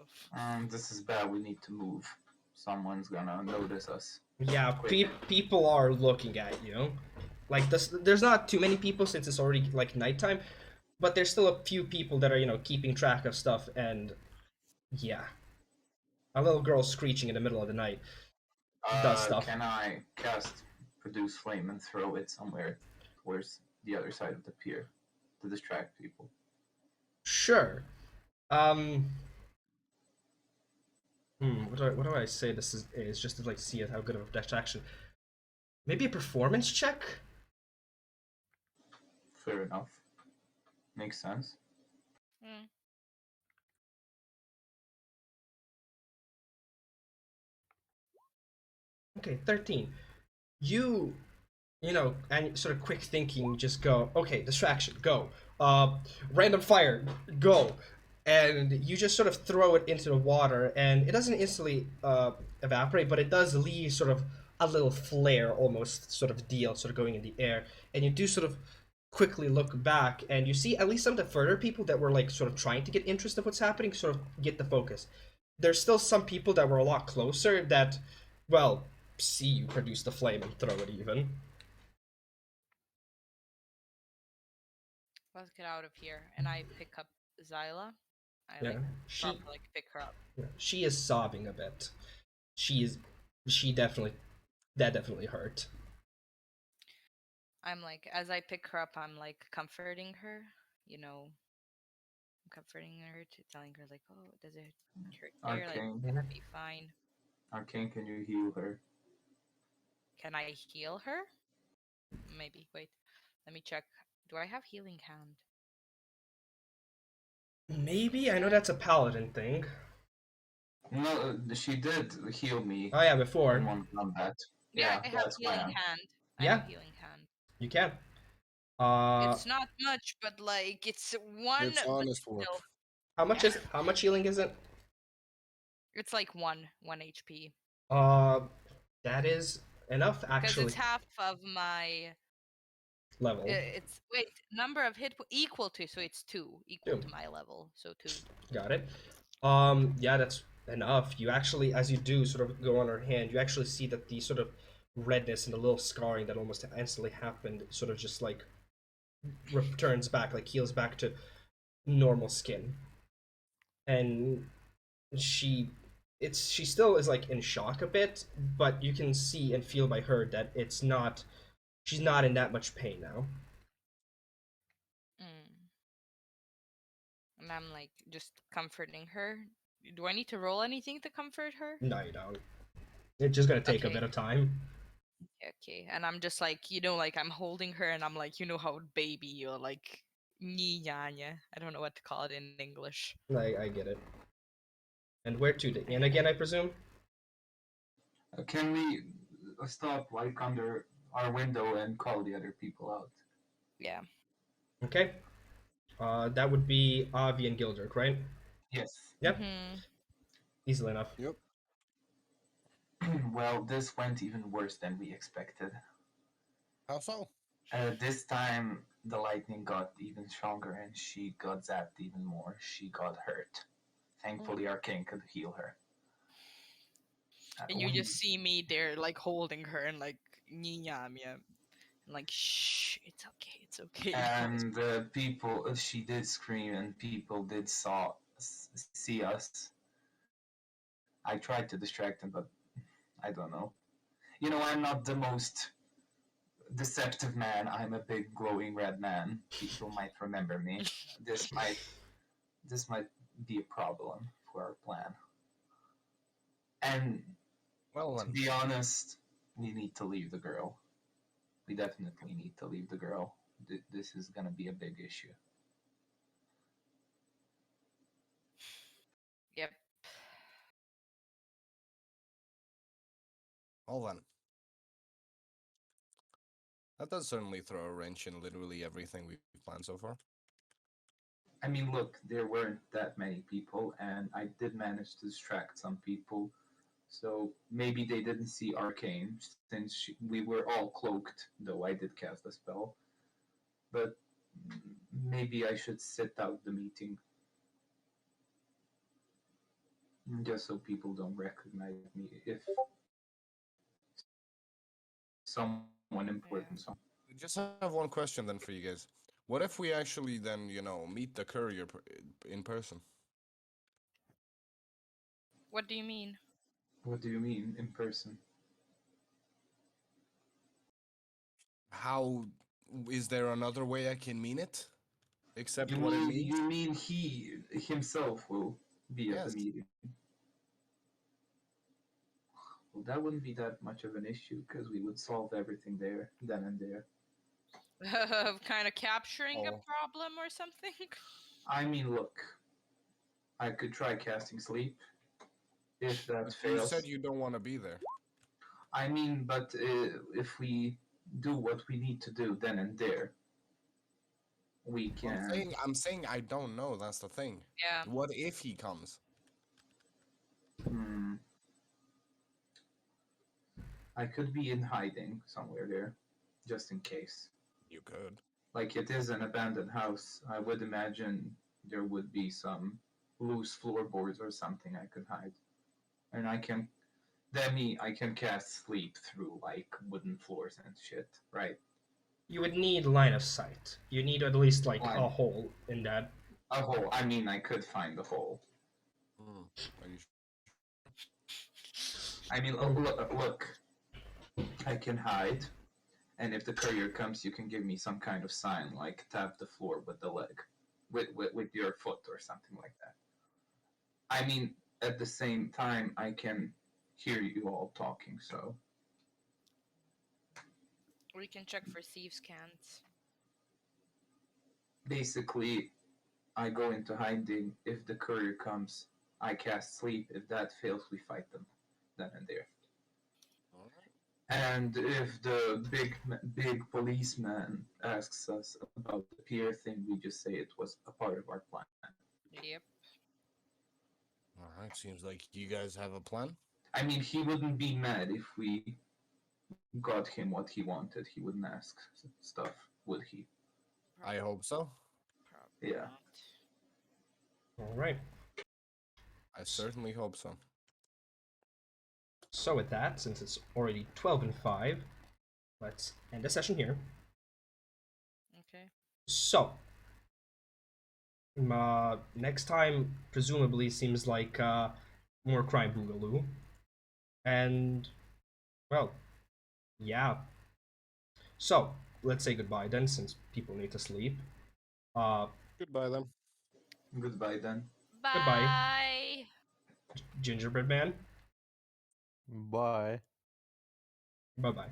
This is bad. We need to move. Someone's gonna notice us. Yeah, Quick. people are looking at you. Like there's not too many people since it's already like nighttime, but there's still a few people that are keeping track of stuff. And yeah, a little girl screeching in the middle of the night. does stuff. Can I cast Produce Flame and throw it somewhere towards the other side of the pier to distract people? Sure. What do I say this is just to like see it how good of a distraction. Maybe a performance check? Fair enough. Makes sense. Mm. Okay, 13. You know, and sort of quick thinking, just go, okay, distraction, go. Random fire, go. And you just sort of throw it into the water, and it doesn't instantly evaporate, but it does leave sort of a little flare almost sort of deal, sort of going in the air. And you do sort of quickly look back, and you see at least some of the further people that were like sort of trying to get interest of what's happening, sort of get the focus. There's still some people that were a lot closer that, well, see you produce the flame and throw it even. Let's get out of here. And I pick up Zyla. I Yeah, like she proper like pick her up. she is sobbing a bit. She is she definitely that definitely hurt. I'm like, as I pick her up, I'm like comforting her. You know, I'm comforting her to telling her like, oh, does it hurt there? Like, Arcane. gonna be fine. Arcane, can you heal her? Can I heal her? Maybe. Wait, let me check. Do I have healing hand? Maybe I know that's a paladin thing. No, she did heal me Oh yeah, in before. one combat. Yeah, Yeah, I have that's why healing I'm. hand. I Yeah. have healing hand. You can. It's not much, but like it's one. It's but honest work. still, how much healing is it? it's like one HP. Uh, that is enough Because actually. it's half of my. Level. It's wait number of equal to, so it's equal Two. to my level, so 2. Got it. Yeah, that's enough. You actually, as you do sort of go on her hand, you actually see that the sort of redness and the little scarring that almost instantly happened sort of just like returns back, like heals back to normal skin. And she she still is like in shock a bit, but you can see and feel by her that it's not she's not in that much pain now. And I'm like just comforting her. Do I need to roll anything to comfort her? No, you don't. It's just gonna take a Okay. bit of time. Okay, and I'm just like, like I'm holding her and I'm like, how baby you're like, nyanya. I don't know what to call it in English. I get it. And where to? The inn again, I presume? Can we stop like under our window and call the other people out? Yeah. Okay. That would be Avi and Gildurk, right? Yes. Yep. Mm-hmm. Easily enough. Yep. Well, this went even worse than we expected. How so? This time, the lightning got even stronger and she got zapped even more. She got hurt. Thankfully, Arcane could heal her. And you just see me there, like holding her and like nyanya, and like shh, it's okay, it's okay. And people, she did scream, and people did see us. I tried to distract them, but I don't know. You know, I'm not the most deceptive man. I'm a big glowing red man. People might remember me. This might be a problem for our plan. And Well to then. be honest, we need to leave the girl. We definitely need to leave the girl. This is gonna be a big issue. Yep. Well then. That does certainly throw a wrench in literally everything we've planned so far. I mean, look, there weren't that many people, and I did manage to distract some people. So maybe they didn't see Arcane, since we were all cloaked, though I did cast a spell. But maybe I should sit out the meeting. Just so people don't recognize me if someone important saw. We just have one question then for you guys. What if we actually then, meet the courier in person? What do you mean? What do you mean, in person? how is there another way I can mean it? Except what it means? You mean he himself will be at the Yes. meeting? Well, that wouldn't be that much of an issue because we would solve everything there, then and there. Kind of capturing a Oh. problem or something. I mean, look, I could try casting sleep. If that But you fails, said you don't want to be there. I mean, but if we do what we need to do then and there, we can. I'm saying I don't know. That's the thing. Yeah. What if he comes? Hmm, I could be in hiding somewhere there, just in case. You could. Like, it is an abandoned house. I would imagine there would be some loose floorboards or something I could hide. And I can. Demmy, I can cast sleep through, like, wooden floors and shit, right? You would need line of sight. You need at least like Line. a hole in that. A hole. I mean, I could find a hole. Are you I mean, look, I can hide, and if the courier comes, you can give me some kind of sign, like tap the floor with the leg, with your foot or something like that. I mean, at the same time, I can hear you all talking, so We can check for thieves' cants. basically, I go into hiding. If the courier comes, I cast sleep. If that fails, we fight them then and there. And if the big policeman asks us about the pier thing, we just say it was a part of our plan. Yep. All right. Seems like you guys have a plan. I mean, he wouldn't be mad if we got him what he wanted. He wouldn't ask stuff, would he? I hope so. Probably Yeah. not. All right. I certainly hope so. So with that, since it's already 12 and 5, let's end the session here. Okay. So, next time presumably seems like more crime boogaloo, and well, yeah. So let's say goodbye then, since people need to sleep. Goodbye then. Goodbye then. Bye. Gingerbread Man. Bye. Bye bye.